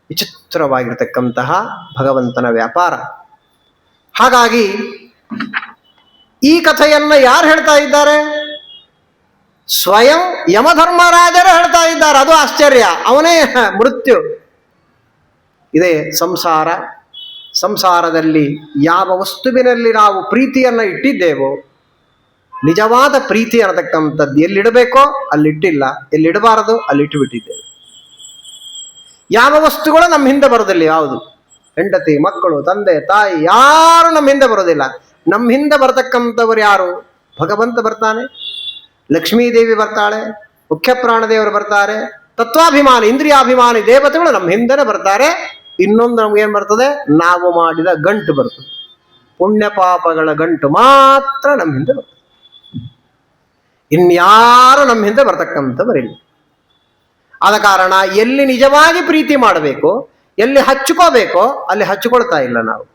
Speaker 1: ವಿಚಿತ್ರವಾಗಿರ್ತಕ್ಕಂತಹ ಭಗವಂತನ ವ್ಯಾಪಾರ. ಹಾಗಾಗಿ ಈ ಕಥೆಯನ್ನ ಯಾರು ಹೇಳ್ತಾ ಇದ್ದಾರೆ? ಸ್ವಯಂ ಯಮಧರ್ಮರಾಜರು ಹೇಳ್ತಾ ಇದ್ದಾರೆ. ಅದು ಆಶ್ಚರ್ಯ. ಅವನೇ ಮೃತ್ಯು. ಇದೇ ಸಂಸಾರ. ಸಂಸಾರದಲ್ಲಿ ಯಾವ ವಸ್ತುವಿನಲ್ಲಿ ನಾವು ಪ್ರೀತಿಯನ್ನ ಇಟ್ಟಿದ್ದೇವೋ, ನಿಜವಾದ ಪ್ರೀತಿ ಅನ್ನತಕ್ಕಂಥದ್ದು ಎಲ್ಲಿಡಬೇಕೋ ಅಲ್ಲಿಟ್ಟಿಲ್ಲ, ಎಲ್ಲಿಡಬಾರದು ಅಲ್ಲಿಟ್ಟು ಬಿಟ್ಟಿದ್ದೇವೆ. ಯಾವ ವಸ್ತುಗಳು ನಮ್ಮ ಹಿಂದೆ ಬರೋದಿಲ್ಲ. ಯಾವುದು? ಹೆಂಡತಿ, ಮಕ್ಕಳು, ತಂದೆ, ತಾಯಿ, ಯಾರು ನಮ್ಮ ಹಿಂದೆ ಬರೋದಿಲ್ಲ. ನಮ್ಮ ಹಿಂದೆ ಬರತಕ್ಕಂಥವ್ರು ಯಾರು? ಭಗವಂತ ಬರ್ತಾನೆ, ಲಕ್ಷ್ಮೀದೇವಿ ಬರ್ತಾಳೆ, ಮುಖ್ಯ ಪ್ರಾಣದೇವರು ಬರ್ತಾರೆ, ತತ್ವಾಭಿಮಾನಿ ಇಂದ್ರಿಯಾಭಿಮಾನಿ ದೇವತೆಗಳು ನಮ್ಮ ಹಿಂದೆನೆ ಬರ್ತಾರೆ. ಇನ್ನೊಂದು ನಮ್ಗೇನು ಬರ್ತದೆ? ನಾವು ಮಾಡಿದ ಗಂಟು ಬರ್ತದೆ. ಪುಣ್ಯ ಪಾಪಗಳ ಗಂಟು ಮಾತ್ರ ನಮ್ಮ ಹಿಂದೆ ಬರ್ತದೆ. ಇನ್ಯಾರು ನಮ್ಮ ಹಿಂದೆ ಬರ್ತಕ್ಕಂಥವರಿಲ್ಲ. ಆದ ಕಾರಣ ಎಲ್ಲಿ ನಿಜವಾಗಿ ಪ್ರೀತಿ ಮಾಡಬೇಕು, ಎಲ್ಲಿ ಹಚ್ಕೋಬೇಕೋ ಅಲ್ಲಿ ಹಚ್ಕೊಳ್ತಾ ಇಲ್ಲ ನಾವು.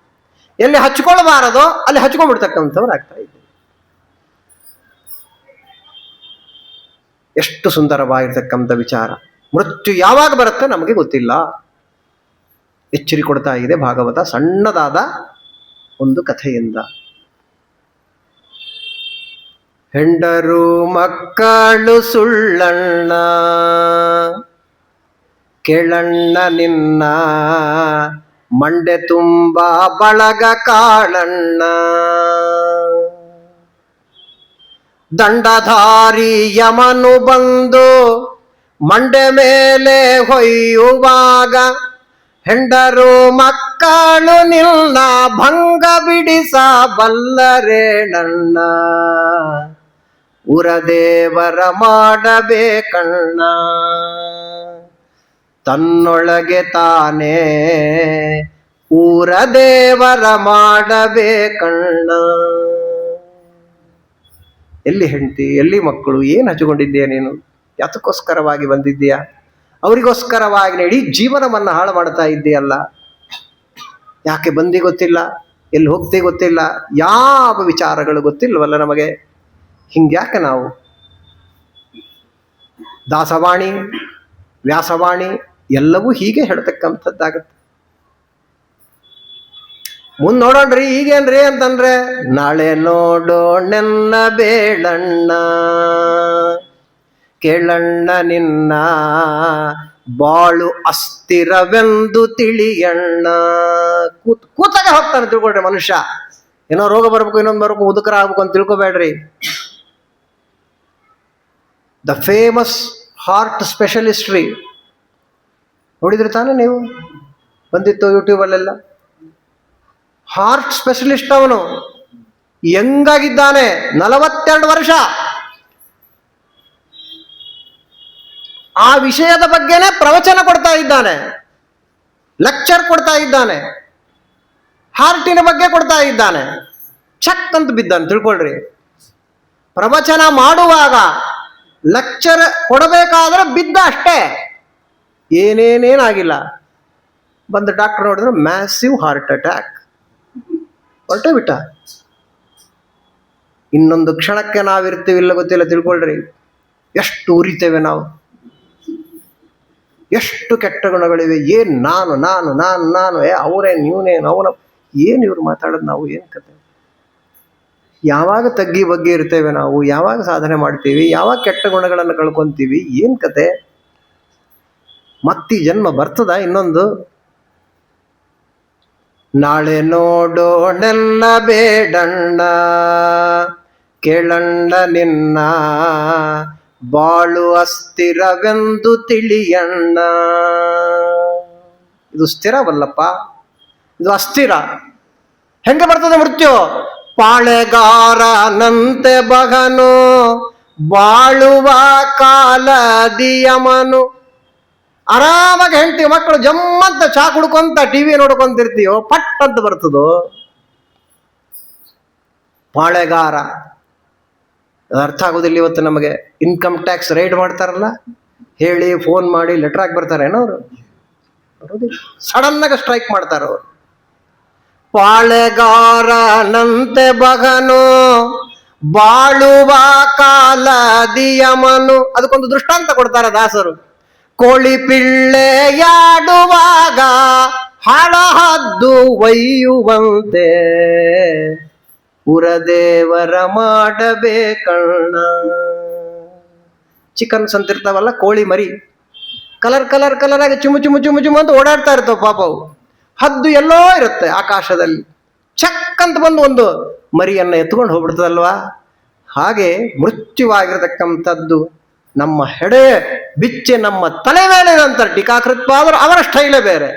Speaker 1: ಎಲ್ಲಿ ಹಚ್ಕೊಳ್ಬಾರದೋ ಅಲ್ಲಿ ಹಚ್ಕೊಂಡ್ಬಿಡ್ತಕ್ಕಂಥವ್ರು ಆಗ್ತಾ ಇದ್ದೀವಿ. ಎಷ್ಟು ಸುಂದರವಾಗಿರ್ತಕ್ಕಂಥ ವಿಚಾರ. ಮೃತ್ಯು ಯಾವಾಗ ಬರುತ್ತೆ ನಮಗೆ ಗೊತ್ತಿಲ್ಲ. ಎಚ್ಚರಿ ಕೊಡ್ತಾ ಇದೆ ಭಾಗವತ ಸಣ್ಣದಾದ ಒಂದು ಕಥೆಯಿಂದ. ಹೆಂಡರು ಮಕ್ಕಳು ಸುಳ್ಳಣ್ಣ, ಕೆಳಣ್ಣ ನಿನ್ನ ಮಂಡೆ ತುಂಬ ಬಳಗ ಕಾಳಣ್ಣ. ದಂಡಧಾರಿ ಯಮನು ಬಂದು ಮಂಡೆ ಮೇಲೆ ಹೊಯ್ಯುವಾಗ, ಹೆಂಡರು ಮಕ್ಕಳು ನಿನ್ನ ಭಂಗ ಬಿಡಿಸ ಬಲ್ಲರೇಣಣ್ಣ. ಉರದೇವರ ಮಾಡಬೇಕಣ್ಣ, ತನ್ನೊಳಗೆ ತಾನೇ ಊರದೇವರ ಮಾಡಬೇಕಣ್ಣ. ಎಲ್ಲಿ ಹೆಂಡತಿ, ಎಲ್ಲಿ ಮಕ್ಕಳು, ಏನು ಹಚ್ಚಿಕೊಂಡಿದ್ದೀಯ ನೀನು? ಯಾತಕ್ಕೋಸ್ಕರವಾಗಿ ಬಂದಿದ್ದೀಯಾ? ಅವರಿಗೋಸ್ಕರವಾಗಿ ಇಡೀ ಜೀವನವನ್ನು ಹಾಳು ಮಾಡ್ತಾ ಇದ್ದೀಯಲ್ಲ. ಯಾಕೆ ಬಂದಿ ಗೊತ್ತಿಲ್ಲ, ಎಲ್ಲಿ ಹೋಗ್ತಿ ಗೊತ್ತಿಲ್ಲ, ಯಾವ ವಿಚಾರಗಳು ಗೊತ್ತಿಲ್ವಲ್ಲ ನಮಗೆ. ಹಿಂಗ್ಯಾಕೆ ನಾವು? ದಾಸವಾಣಿ, ವ್ಯಾಸವಾಣಿ ಎಲ್ಲವೂ ಹೀಗೆ ಹೇಳ್ತಕ್ಕಂಥದ್ದಾಗತ್ತೆ. ಮುಂದೆ ನೋಡೋಣ್ರಿ. ಈಗೇನ್ರಿ ಅಂತಂದ್ರೆ, ನಾಳೆ ನೋಡೋಣೆನ್ನ ಬೇಳಣ್ಣ, ಕೇಳಣ್ಣ ನಿನ್ನ ಬಾಳು ಅಸ್ಥಿರವೆಂದು ತಿಳಿಯಣ್ಣ. ಕೂತಾಗ ಹೋಗ್ತಾನೆ ತಿಳ್ಕೊಳ್ರಿ ಮನುಷ್ಯ. ಏನೋ ರೋಗ ಬರ್ಬೇಕು, ಇನ್ನೊಂದು ಬರ್ಬೇಕು, ಮುದುಕರ ಆಗ್ಬೇಕು ಅಂತ ತಿಳ್ಕೊಬೇಡ್ರಿ. ದ ಫೇಮಸ್ ಹಾರ್ಟ್ ಸ್ಪೆಷಲಿಸ್ಟ್ರಿ ನೋಡಿದ್ರಿ ತಾನೇ ನೀವು? ಬಂದಿತ್ತು ಯೂಟ್ಯೂಬಲ್ಲೆಲ್ಲ. ಹಾರ್ಟ್ ಸ್ಪೆಷಲಿಸ್ಟ್ ಅವನು. ಯಂಗಾಗಿದ್ದಾನೆ, 42 ವರ್ಷ. ಆ ವಿಷಯದ ಬಗ್ಗೆನೇ ಪ್ರವಚನ ಕೊಡ್ತಾ ಇದ್ದಾನೆ, ಲೆಕ್ಚರ್ ಕೊಡ್ತಾ ಇದ್ದಾನೆ, ಹಾರ್ಟಿನ ಬಗ್ಗೆ ಕೊಡ್ತಾ ಇದ್ದಾನೆ. ಚಕ್ ಅಂತ ಬಿದ್ದಾನೆ ತಿಳ್ಕೊಳ್ರಿ. ಪ್ರವಚನ ಮಾಡುವಾಗ ಲೆಕ್ಚರ್ ಕೊಡಬೇಕಾದ್ರೆ ಬಿದ್ದ ಅಷ್ಟೇ, ಏನೇನೇನಾಗಿಲ್ಲ. ಬಂದು ಡಾಕ್ಟರ್ ನೋಡಿದ್ರೆ ಮ್ಯಾಸಿವ್ ಹಾರ್ಟ್ ಅಟ್ಯಾಕ್, ಹೊರಟೇ ಬಿಟ್ಟ. ಇನ್ನೊಂದು ಕ್ಷಣಕ್ಕೆ ನಾವಿರ್ತೀವಿ ಇಲ್ಲ ಗೊತ್ತಿಲ್ಲ ತಿಳ್ಕೊಳ್ರಿ. ಎಷ್ಟು ಉರಿತೇವೆ ನಾವು, ಎಷ್ಟು ಕೆಟ್ಟ ಗುಣಗಳಿವೆ. ಏನು ನಾನು ನಾನು ನಾನು ನಾನು ಅವರೇನು ಇವನೇನು ಅವನ ಏನು ಇವ್ರು ಮಾತಾಡೋದು, ನಾವು ಏನು ಕತೆ? ಯಾವಾಗ ತಗ್ಗಿ ಬಗ್ಗೆ ಇರ್ತೇವೆ ನಾವು, ಯಾವಾಗ ಸಾಧನೆ ಮಾಡ್ತೀವಿ, ಯಾವಾಗ ಕೆಟ್ಟ ಗುಣಗಳನ್ನು ಕಳ್ಕೊಂತೀವಿ, ಏನು ಕತೆ? ಮತ್ತೀ ಜನ್ಮ ಬರ್ತದ ಇನ್ನೊಂದು? ನಾಳೆ ನೋಡೋಣೆನ್ನ ಬೇಡಣ್ಣ, ಕೇಳಣ್ಣ ನಿನ್ನ ಬಾಳು ಅಸ್ಥಿರವೆಂದು ತಿಳಿಯಣ್ಣ. ಇದು ಸ್ಥಿರವಲ್ಲಪ್ಪ, ಇದು ಅಸ್ಥಿರ. ಹೆಂಗೆ ಬರ್ತದೆ ಮೃತ್ಯು? ಪಾಳೆಗಾರನಂತೆ ಬಗನು ಬಾಳುವ ಕಾಲದಿಯಮನು. ಆರಾಮಾಗಿ ಹೆಂಡತಿ ಮಕ್ಕಳು ಜಮ್ಮಂತ ಚಾ ಕುಡ್ಕೊಂತ ಟಿವಿ ನೋಡ್ಕೊಂತಿರ್ತೀಯೋ, ಪಟ್ ಅಂತ ಬರ್ತದೋ. ಪಾಳೆಗಾರ ಅದು ಅರ್ಥ ಆಗೋದಿಲ್ಲ ಇವತ್ತು ನಮಗೆ. ಇನ್ಕಮ್ ಟ್ಯಾಕ್ಸ್ ರೈಡ್ ಮಾಡ್ತಾರಲ್ಲ, ಹೇಳಿ ಫೋನ್ ಮಾಡಿ ಲೆಟರ್ ಹಾಕಿ ಬರ್ತಾರೇನೋ ಅವರು, ಸಡನ್ ಆಗಿ ಸ್ಟ್ರೈಕ್ ಮಾಡ್ತಾರ ಅವರು. ಪಾಳೆಗಾರನಂತೆ ಬಗನು ಬಾಳುವ ಕಾಲದಿಯಮನು. ಅದಕ್ಕೊಂದು ದೃಷ್ಟಾಂತ ಕೊಡ್ತಾರೆ ದಾಸರು. ಕೋಳಿ ಪಿಳ್ಳೆಯಾಡುವಾಗ ಹಾಳಹದ್ದು ಒಯ್ಯುವಂತೆ ಉರದೇವರ ಮಾಡಬೇಕಣ್ಣ. ಚಿಕನ್ಸ್ ಅಂತಿರ್ತಾವಲ್ಲ, ಕೋಳಿ ಮರಿ ಕಲರ್ ಕಲರ್ ಕಲರ್ ಆಗಿ ಚುಮು ಚುಮು ಚುಮು ಚುಮು ಅಂತ ಓಡಾಡ್ತಾ ಇರ್ತಾವ ಪಾಪ ಅವು. ಹದ್ದು ಎಲ್ಲೋ ಇರುತ್ತೆ ಆಕಾಶದಲ್ಲಿ, ಚಕ್ ಅಂತ ಬಂದು ಒಂದು ಮರಿಯನ್ನ ಎತ್ಕೊಂಡು ಹೋಗ್ಬಿಡ್ತದಲ್ವಾ. ಹಾಗೆ ಮೃತ್ಯುವಾಗಿರತಕ್ಕಂಥದ್ದು ನಮ್ಮ ಹೆಡೆ ಬಿಚ್ಚೆ ನಮ್ಮ ತಲೆ ಮೇಲೆ ಅಂತಾರೆ ಟೀಕಾಕೃತ್ವಾದರು. ಅವರ ಸ್ಟೈಲೇ ಬೇರೆ.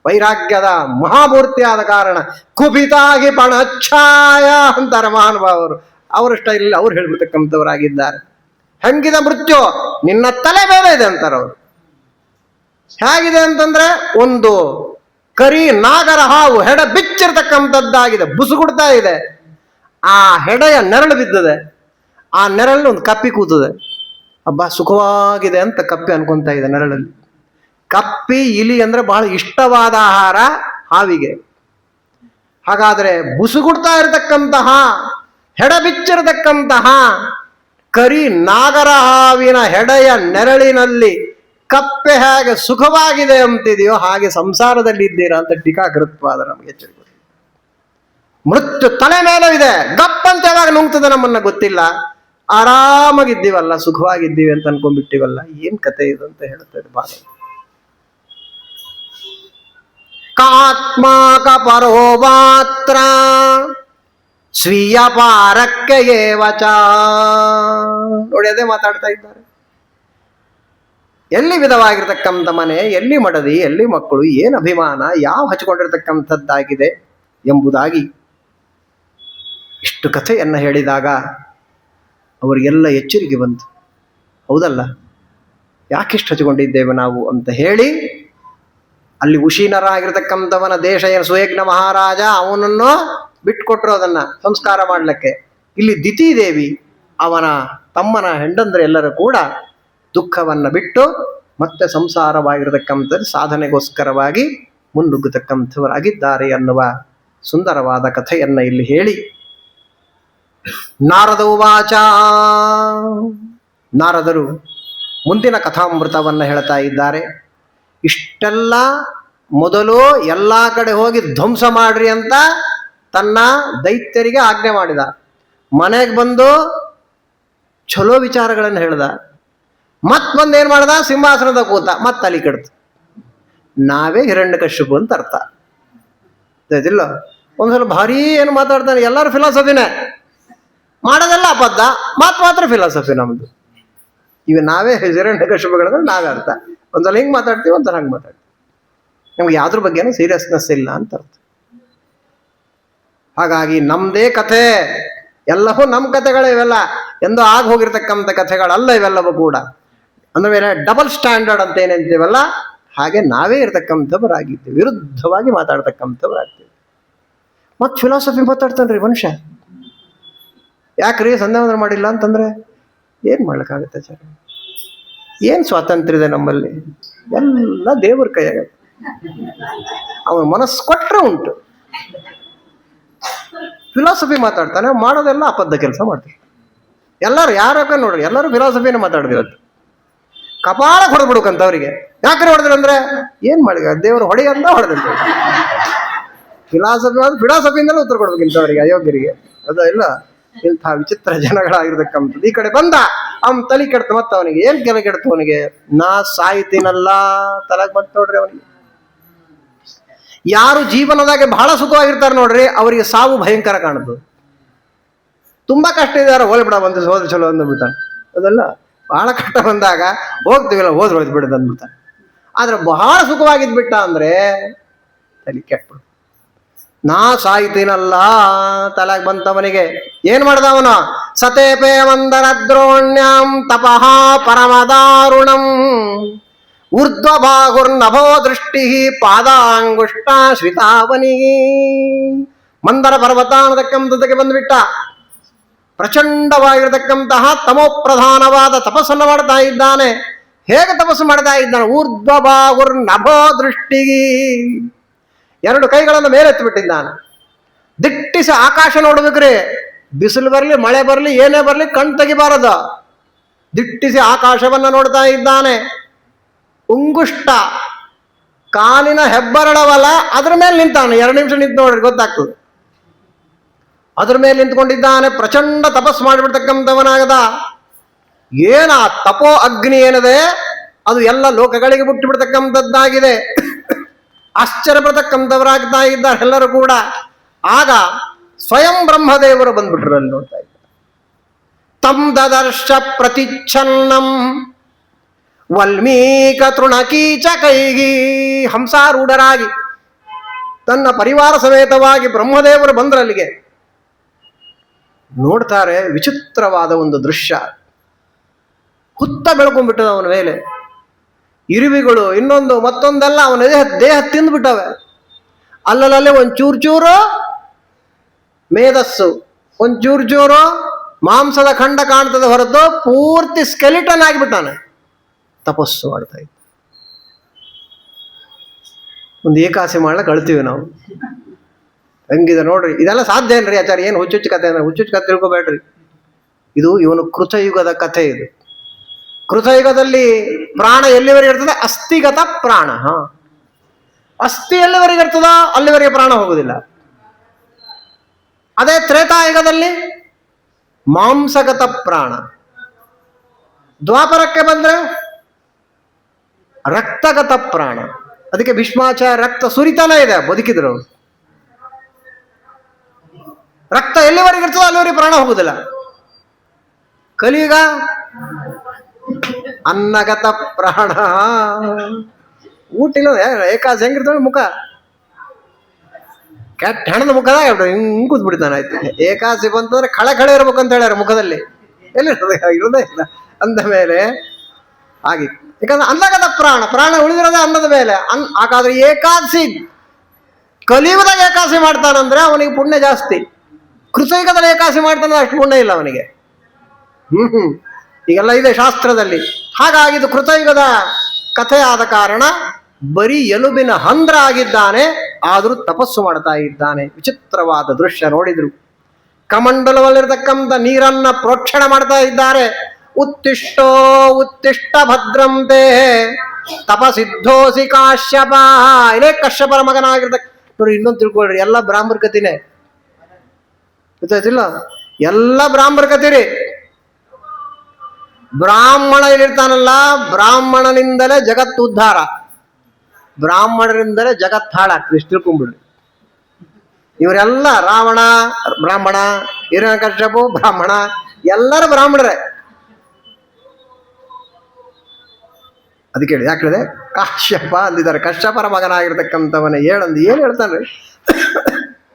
Speaker 1: ವೈರಾಗ್ಯದ ಮಹಾಮೂರ್ತಿ ಆದ ಕಾರಣ ಕುಪಿತಾಗಿ ಪಣಚ್ಛಾಯ ಅಂತಾರೆ ಮಹಾನುಭಾವರು. ಅವರ ಸ್ಟೈಲ್ ಅವ್ರು ಹೇಳ್ಬಿಡ್ತಕ್ಕಂಥವರಾಗಿದ್ದಾರೆ. ಹೆಂಗಿದೆ ಮೃತ್ಯು? ನಿನ್ನ ತಲೆ ಮೇಲೆ ಇದೆ ಅಂತಾರೆ ಅವರು. ಹೇಗಿದೆ ಅಂತಂದ್ರೆ ಒಂದು ಕರಿ ನಾಗರ ಹಾವು ಹೆಡೆ ಬಿಚ್ಚಿರ್ತಕ್ಕಂಥದ್ದಾಗಿದೆ, ಬುಸುಗುಡ್ತಾ ಇದೆ. ಆ ಹೆಡೆಯ ನೆರಳು ಬಿದ್ದದೆ, ಆ ನೆರಳಲ್ಲಿ ಒಂದು ಕಪ್ಪಿ ಕೂತದೆ. ಹಬ್ಬ ಸುಖವಾಗಿದೆ ಅಂತ ಕಪ್ಪಿ ಅನ್ಕೊಂತ ಇದೆ ನೆರಳಲ್ಲಿ. ಕಪ್ಪಿ ಇಲಿ ಅಂದ್ರೆ ಬಹಳ ಇಷ್ಟವಾದ ಆಹಾರ ಹಾವಿಗೆ. ಹಾಗಾದ್ರೆ ಬುಸುಗುಡ್ತಾ ಇರತಕ್ಕಂತಹ ಹೆಡೆ ಬಿಚ್ಚಿರತಕ್ಕಂತಹ ಕರಿ ನಾಗರ ಹಾವಿನ ಹೆಡೆಯ ನೆರಳಿನಲ್ಲಿ ಕಪ್ಪೆ ಹೇಗೆ ಸುಖವಾಗಿದೆ ಅಂತಿದೆಯೋ ಹಾಗೆ ಸಂಸಾರದಲ್ಲಿ ಇದ್ದೀರಾ ಅಂತ ಟೀಕಾಕೃತ್ವಾದ ನಮಗೆ ಎಚ್ಚರಿಕೆ. ಮೃತ್ಯು ತಲೆ ಮೇಲೆ ಇದೆ, ಗಪ್ಪಂತ ಯಾವಾಗ ನುಂಗ್ತದೆ ನಮ್ಮನ್ನ ಗೊತ್ತಿಲ್ಲ. ಆರಾಮಾಗಿದ್ದೀವಲ್ಲ, ಸುಖವಾಗಿದ್ದೀವಿ ಅಂತ ಅನ್ಕೊಂಡ್ಬಿಟ್ಟಿವಲ್ಲ, ಏನ್ ಕತೆ ಇದು ಅಂತ ಹೇಳ್ತಾರೆ ಬಾಲ. ಕಾತ್ಮಾಕ ಪರೋ ಮಾತ್ರ ಸ್ವೀಯ ಪಾರಕ್ಕೆ ಏವಚ. ನೋಡಿ ಅದೇ ಮಾತಾಡ್ತಾ ಇದ್ದಾರೆ. ಎಲ್ಲಿ ವಿಧವಾಗಿರ್ತಕ್ಕಂಥ ಮನೆ, ಎಲ್ಲಿ ಮಡದಿ, ಎಲ್ಲಿ ಮಕ್ಕಳು, ಏನು ಅಭಿಮಾನ, ಯಾವ ಹಚ್ಕೊಂಡಿರ್ತಕ್ಕಂಥದ್ದಾಗಿದೆ ಎಂಬುದಾಗಿ ಇಷ್ಟು ಕಥೆಯನ್ನು ಹೇಳಿದಾಗ ಅವರಿಗೆಲ್ಲ ಎಚ್ಚರಿಕೆ ಬಂತು. ಹೌದಲ್ಲ, ಯಾಕಿಷ್ಟು ಹಚ್ಕೊಂಡಿದ್ದೇವೆ ನಾವು ಅಂತ ಹೇಳಿ ಅಲ್ಲಿ ಉಶೀನರಾಗಿರ್ತಕ್ಕಂಥವನ ದೇಶ ಏನು ಸುಯಜ್ಞ ಮಹಾರಾಜ, ಅವನನ್ನು ಬಿಟ್ಕೊಟ್ರು ಅದನ್ನ ಸಂಸ್ಕಾರ ಮಾಡಲಿಕ್ಕೆ. ಇಲ್ಲಿ ದಿತಿದೇವಿ ಅವನ ತಮ್ಮನ ಹೆಂಡಂದ್ರೆ ಎಲ್ಲರೂ ಕೂಡ ದುಃಖವನ್ನು ಬಿಟ್ಟು ಮತ್ತೆ ಸಂಸಾರವಾಗಿರತಕ್ಕಂಥದ್ದು ಸಾಧನೆಗೋಸ್ಕರವಾಗಿ ಮುನ್ನುಗ್ಗತಕ್ಕಂಥವರಾಗಿದ್ದಾರೆ ಅನ್ನುವ ಸುಂದರವಾದ ಕಥೆಯನ್ನು ಇಲ್ಲಿ ಹೇಳಿ ನಾರದ ಉವಾಚ, ನಾರದರು ಮುಂದಿನ ಕಥಾಮೃತವನ್ನು ಹೇಳ್ತಾ ಇದ್ದಾರೆ. ಇಷ್ಟೆಲ್ಲ ಮೊದಲು ಎಲ್ಲ ಕಡೆ ಹೋಗಿ ಧ್ವಂಸ ಮಾಡ್ರಿ ಅಂತ ತನ್ನ ದೈತ್ಯರಿಗೆ ಆಜ್ಞೆ ಮಾಡಿದ. ಮನೆಗೆ ಬಂದು ಚಲೋ ವಿಚಾರಗಳನ್ನು ಹೇಳ್ದ. ಮತ್ ಬಂದು ಏನ್ ಮಾಡ್ದ? ಸಿಂಹಾಸನದ ಕೂತ, ಮತ್ ತಲೆ ಕೆಡ್ತು. ನಾವೇ ಹಿರಣ್ಯಕಶ್ಯಪು ಅಂತ ಅರ್ಥ ಗೊತ್ತಿಲ್ಲ. ಒಂದ್ಸಲ ಭಾರಿ ಏನು ಮಾತಾಡ್ತಾನೆ, ಎಲ್ಲರೂ ಫಿಲಾಸಫಿನೇ, ಮಾಡೋದೆಲ್ಲ ಅಬದ್ಧ, ಮಾತ್ರ ಫಿಲಾಸಫಿ ನಮ್ದು. ಇವ ನಾವೇ ಹಿರಣ್ಯಕಶ್ಯಪುಗಳಂದ್ರೆ ನಾವೇ ಅರ್ಥ. ಒಂದ್ಸಲ ಹಿಂಗೆ ಮಾತಾಡ್ತೀವಿ, ಒಂದ್ಸಲ ಹಂಗೆ ಮಾತಾಡ್ತೀವಿ. ನಮ್ಗೆ ಯಾವ್ದ್ರ ಬಗ್ಗೆನೂ ಸೀರಿಯಸ್ನೆಸ್ ಇಲ್ಲ ಅಂತ ಅರ್ಥ. ಹಾಗಾಗಿ ನಮ್ದೇ ಕಥೆ, ಎಲ್ಲವೂ ನಮ್ಮ ಕಥೆಗಳೇ ಇವೆಲ್ಲ, ಎಂದೋ ಆಗ ಹೋಗಿರ್ತಕ್ಕಂಥ ಕಥೆಗಳಲ್ಲ ಇವೆಲ್ಲವೂ ಕೂಡ. ಅಂದ ಮೇಲೆ ಡಬಲ್ ಸ್ಟ್ಯಾಂಡರ್ಡ್ ಅಂತ ಏನಂತೀವಲ್ಲ ಹಾಗೆ ನಾವೇ ಇರ್ತಕ್ಕಂಥವರಾಗಿದ್ದೀವಿ, ವಿರುದ್ಧವಾಗಿ ಮಾತಾಡ್ತಕ್ಕಂಥವರಾಗ್ತೀವಿ. ಮತ್ತು ಫಿಲಾಸಫಿ ಮಾತಾಡ್ತಾನ್ರಿ ಮನುಷ್ಯ. ಯಾಕ್ರಿ ಸಂಧ್ಯಾವಂದನ ಮಾಡಿಲ್ಲ ಅಂತಂದ್ರೆ ಏನು ಮಾಡ್ಲಿಕ್ಕಾಗತ್ತೆ ಸರ್? ಏನು ಸ್ವಾತಂತ್ರ್ಯ ಇದೆ ನಮ್ಮಲ್ಲಿ? ಎಲ್ಲ ದೇವ್ರ ಕೈಯಾಗ. ಅವನ ಮನಸ್ಸು ಕೊಟ್ಟರೆ ಉಂಟು. ಫಿಲಾಸಫಿ ಮಾತಾಡ್ತಾನೆ, ಮಾಡೋದೆಲ್ಲ ಅಬದ್ಧ ಕೆಲಸ ಮಾಡ್ತಾರೆ. ಎಲ್ಲರೂ ಯಾರಕ್ಕ ನೋಡ್ರಿ, ಎಲ್ಲರೂ ಫಿಲಾಸಫಿನೇ ಮಾತಾಡ್ದಿವತ್ತು. ಕಪಾಳ ಹೊಡೆದ್ಬಿಡ್ಬೇಕಂತ ಅವರಿಗೆ. ಯಾಕ್ರೆ ಹೊಡೆದ್ರಂದ್ರೆ ಏನು ಮಾಡಿ ದೇವರು ಹೊಡೆಯಂದ ಹೊಡೆದಂತ. ಫಿಲಾಸಫಿಯಿಂದಲೇ ಉತ್ತರ ಕೊಡ್ಬೇಕಿಂತವರಿಗೆ, ಅಯೋಗ್ಯರಿಗೆ. ಅದು ಇಲ್ಲ, ಇಂಥ ವಿಚಿತ್ರ ಜನಗಳಾಗಿರ್ತಕ್ಕಂಥದ್ದು. ಈ ಕಡೆ ಬಂದ ಅವನ್ ತಲೆ ಕೆಡ್ತು, ಮತ್ತ ಅವನಿಗೆ ಏನ್ ಕೆಲ ಕೆಡ್ತು? ಅವನಿಗೆ ನಾ ಸಾಯ್ತೀನಲ್ಲ ತಲೆಗೆ ಬಂತು ನೋಡ್ರಿ ಅವನಿಗೆ. ಯಾರು ಜೀವನದಾಗೆ ಬಹಳ ಸುಖವಾಗಿರ್ತಾರೆ ನೋಡ್ರಿ, ಅವರಿಗೆ ಸಾವು ಭಯಂಕರ ಕಾಣುದು. ತುಂಬಾ ಕಷ್ಟ ಇದ್ದಾರೆ, ಹೋಲ್ಬಿಡ ಒಂದು ಹೋದ್ರೆ ಚಲೋ ಅಂದ್ಬಿಡ್ತಾನೆ. ಅದಲ್ಲ, ಬಹಳ ಕಷ್ಟ ಬಂದಾಗ ಹೋಗ್ತೀವಿಲ್ಲ, ಹೋದ್ರೆ ಹೋಯ್ತು ಬಿಡೋದು ಅಂದ್ಬಿಡ್ತಾನೆ. ಆದ್ರೆ ಬಹಳ ಸುಖವಾಗಿದ್ಬಿಟ್ಟ ಅಂದ್ರೆ ತಲೆ ಕೆಟ್ಬಿಡು. ನಾ ಸಾಯ್ತೀನಲ್ಲ ತಲೆಗೆ ಬಂತವನಿಗೆ. ಏನ್ ಮಾಡ್ದವನ? ಸತೇಪೇ ಮಂದರ ದ್ರೋಣ್ಯಂ ತಪಃ ಪರಮದಾರುಣಂ ಊರ್ಧ್ವಭಾಗುರ್ನಭೋ ದೃಷ್ಟಿ ಪಾದಾಂಗುಷ್ಟ ಶ್ರಿತಾವನಿ. ಮಂದರ ಪರ್ವತ ಅನ್ನತಕ್ಕಂಥದ್ದಕ್ಕೆ ಬಂದ್ಬಿಟ್ಟ. ಪ್ರಚಂಡವಾಗಿರತಕ್ಕಂತಹ ತಮೋಪ್ರಧಾನವಾದ ತಪಸ್ಸನ್ನು ಮಾಡ್ತಾ ಇದ್ದಾನೆ. ಹೇಗೆ ತಪಸ್ಸು ಮಾಡ್ತಾ ಇದ್ದಾನೆ? ಊರ್ಧ್ವಭಾಗುರ್ನಭೋ ದೃಷ್ಟಿ, ಎರಡು ಕೈಗಳನ್ನು ಮೇಲೆತ್ತಿಬಿಟ್ಟಿದ್ದಾನೆ. ದಿಟ್ಟಿಸಿ ಆಕಾಶ ನೋಡ್ಬೇಕ್ರಿ. ಬಿಸಿಲು ಬರಲಿ ಮಳೆ ಬರಲಿ ಏನೇ ಬರಲಿ ಕಣ್ ತೆಗಿಬಾರದು. ದಿಟ್ಟಿಸಿ ಆಕಾಶವನ್ನ ನೋಡ್ತಾ ಇದ್ದಾನೆ. ಉಂಗುಷ್ಟ ಕಾಲಿನ ಹೆಬ್ಬರಳವಲ್ಲ, ಅದ್ರ ಮೇಲೆ ನಿಂತಾನೆ. 2 ನಿಮಿಷ ನಿಂತು ನೋಡ್ರಿ ಗೊತ್ತಾಗ್ತದೆ. ಅದ್ರ ಮೇಲೆ ನಿಂತ್ಕೊಂಡಿದ್ದಾನೆ. ಪ್ರಚಂಡ ತಪಸ್ಸು ಮಾಡಿಬಿಡ್ತಕ್ಕಂಥವನಾಗದ. ಏನ ತಪೋ ಅಗ್ನಿ ಏನಿದೆ ಅದು ಎಲ್ಲ ಲೋಕಗಳಿಗೆ ಬಿಟ್ಟು ಬಿಡ್ತಕ್ಕಂಥದ್ದಾಗಿದೆ. ಆಶ್ಚರ್ಯಪಡ್ತಕ್ಕಂಥವರಾಗ್ತಾ ಇದ್ದಾರೆ ಎಲ್ಲರೂ ಕೂಡ. ಆಗ ಸ್ವಯಂ ಬ್ರಹ್ಮದೇವರು ಬಂದ್ಬಿಟ್ರು ಅಲ್ಲಿ ನೋಡ್ತಾ ಇದ್ದಾರೆ. ತಂ ದದರ್ಶ ಪ್ರತಿಚ್ಛನ್ನಂ ವಲ್ಮೀಕ ತೃಣಕೀಚ ಕೈಗಿ. ಹಂಸಾರೂಢರಾಗಿ ತನ್ನ ಪರಿವಾರ ಸಮೇತವಾಗಿ ಬ್ರಹ್ಮದೇವರು ಬಂದ್ರಲ್ಲಿಗೆ. ನೋಡ್ತಾರೆ, ವಿಚಿತ್ರವಾದ ಒಂದು ದೃಶ್ಯ. ಹುತ್ತ ಬೆಳ್ಕೊಂಡ್ಬಿಟ್ಟದ ಅವನ ಮೇಲೆ. ಇರುವಿಗಳು ಇನ್ನೊಂದು ಮತ್ತೊಂದೆಲ್ಲ ಅವನ ದೇಹ ತಿಂದ್ಬಿಟ್ಟವೆ. ಅಲ್ಲಲ್ಲೇ ಒಂದು ಚೂರು ಮೇಧಸ್ಸು, ಒಂದು ಚೂರು ಮಾಂಸದ ಖಂಡ ಕಾಣ್ತದೆ ಹೊರತು ಪೂರ್ತಿ ಸ್ಕೆಲಿಟನ್ ಆಗಿಬಿಟ್ಟಾನೆ. ತಪಸ್ಸು ಮಾಡ್ತಾ ಇದ್ದ. ಒಂದು ಏಕಾಸಿ ಮಾಡ್ಲಿಕ್ಕೆ ಅಳ್ತೀವಿ ನಾವು. ಹಂಗಿದೆ ನೋಡ್ರಿ. ಇದೆಲ್ಲ ಸಾಧ್ಯ ಏನ್ರಿ ಆಚಾರ್ಯ? ಏನು ಹುಚ್ಚುಚ್ಚು ಕಥೆ ಅಂದ್ರೆ ಹುಚ್ಚುಚ್ಚು ಕಥೆ ತಿಳ್ಕೊಬೇಡ್ರಿ. ಇದು ಇವನು ಕೃತಯುಗದ ಕಥೆ. ಇದು ಕೃತಯುಗದಲ್ಲಿ ಪ್ರಾಣ ಎಲ್ಲಿವರೆಗೆ ಇರ್ತದೆ? ಅಸ್ಥಿಗತ ಪ್ರಾಣ. ಅಸ್ಥಿ ಎಲ್ಲಿವರೆಗೆ ಇರ್ತದ ಅಲ್ಲಿವರೆಗೆ ಪ್ರಾಣ ಹೋಗುದಿಲ್ಲ. ಅದೇ ತ್ರೇತಾಯುಗದಲ್ಲಿ ಮಾಂಸಗತ ಪ್ರಾಣ. ದ್ವಾಪರಕ್ಕೆ ಬಂದ್ರೆ ರಕ್ತಗತ ಪ್ರಾಣ. ಅದಕ್ಕೆ ಭೀಷ್ಮಾಚಾರ್ಯ ರಕ್ತ ಸುರಿತಾನೆ ಇದೆ ಬದುಕಿದ್ರು. ರಕ್ತ ಎಲ್ಲಿವರೆಗೆ ಇರ್ತದೋ ಅಲ್ಲಿವರೆಗೆ ಪ್ರಾಣ ಹೋಗುದಿಲ್ಲ. ಕಲಿಯುಗ ಅನ್ನಗತ ಪ್ರಾಣ. ಊಟಿಲ್ಲ ಏಕಾಸಿ ಹೆಂಗಿರ್ತಾಳೆ ಮುಖ, ಕೆಟ್ಟ ಹೆಣದ ಮುಖದ ಹಿಂಗ್ ಕೂತ್ಬಿಡ್ತಾನೆ. ಆಯ್ತು, ಏಕಾಸಿ ಬಂತಂದ್ರೆ ಖಳೆ ಇರ್ಬೇಕಂತ ಹೇಳ್ಯಾರ ಮುಖದಲ್ಲಿ. ಎಲ್ಲಿರ್ತದೆ? ಇರೋದೇ ಇಲ್ಲ. ಅಂದ ಮೇಲೆ ಆಗಿ, ಯಾಕಂದ್ರೆ ಅನ್ನಗತ ಪ್ರಾಣ ಉಳಿದಿರೋದೇ ಅನ್ನದ ಮೇಲೆ. ಹಾಗಾದ್ರೆ ಏಕಾದಶಿ ಕಲಿಯುಗದಾಗ ಏಕಾಸಿ ಮಾಡ್ತಾನಂದ್ರೆ ಅವನಿಗೆ ಪುಣ್ಯ ಜಾಸ್ತಿ. ಕೃತಯುಗದಲ್ಲಿ ಏಕಾಸಿ ಮಾಡ್ತಾನೆ ಅಷ್ಟು ಪುಣ್ಯ ಇಲ್ಲ ಅವನಿಗೆ. ಈಗೆಲ್ಲ ಇದೆ ಶಾಸ್ತ್ರದಲ್ಲಿ. ಹಾಗಾಗಿ ಇದು ಕೃತಯುಗದ ಕಥೆ ಆದ ಕಾರಣ ಬರೀ ಎಲುಬಿನ ಹಂದ್ರ ಆಗಿದ್ದಾನೆ, ಆದರೂ ತಪಸ್ಸು ಮಾಡ್ತಾ ಇದ್ದಾನೆ. ವಿಚಿತ್ರವಾದ ದೃಶ್ಯ ನೋಡಿದ್ರು. ಕಮಂಡಲದಲ್ಲಿರ್ತಕ್ಕಂಥ ನೀರನ್ನ ಪ್ರೋಕ್ಷಣ ಮಾಡ್ತಾ ಇದ್ದಾರೆ. ಉತ್ತಿಷ್ಟ ಭದ್ರಂತೆ ತಪಸಿದ್ಧೋಸಿ ಕಾಶ್ಯಪ. ಇದೇ ಕಶ್ಯಪರ ಮಗನಾಗಿರ್ತಕ್ಕ ನೋಡಿ. ಇನ್ನೊಂದು ತಿಳ್ಕೊಳ್ರಿ, ಎಲ್ಲ ಬ್ರಾಹ್ಮರ ಕಥೆನೇ ಗೊತ್ತಾಯ್ತಿಲ್ಲ? ಎಲ್ಲ ಬ್ರಾಹ್ಮರ ಕಥೆರಿ. ಬ್ರಾಹ್ಮಣ ಏನಿರ್ತಾನಲ್ಲ, ಬ್ರಾಹ್ಮಣನಿಂದಲೇ ಜಗತ್ತು ಉದ್ಧಾರ, ಬ್ರಾಹ್ಮಣರಿಂದಲೇ ಜಗತ್ತು ಹಾಳಾಗ್ತದೆ. ಇಷ್ಟು ತಿಳ್ಕೊಂಡ್ಬಿಡ್ರಿ. ಇವರೆಲ್ಲ ರಾವಣ ಬ್ರಾಹ್ಮಣ, ಹಿರಣ್ಯಕಶ್ಯಪು ಬ್ರಾಹ್ಮಣ, ಎಲ್ಲರೂ ಬ್ರಾಹ್ಮಣರೇ. ಅದಕ್ಕೆ ಹೇಳಿ, ಯಾಕೆ ಹೇಳಿದೆ ಕಾಶ್ಯಪ ಅಂದಿದ್ದಾರೆ. ಕಶ್ಯಪರ ಮಗನಾಗಿರ್ತಕ್ಕಂಥವನೇ ಏನು ಹೇಳ್ತಾನೆ?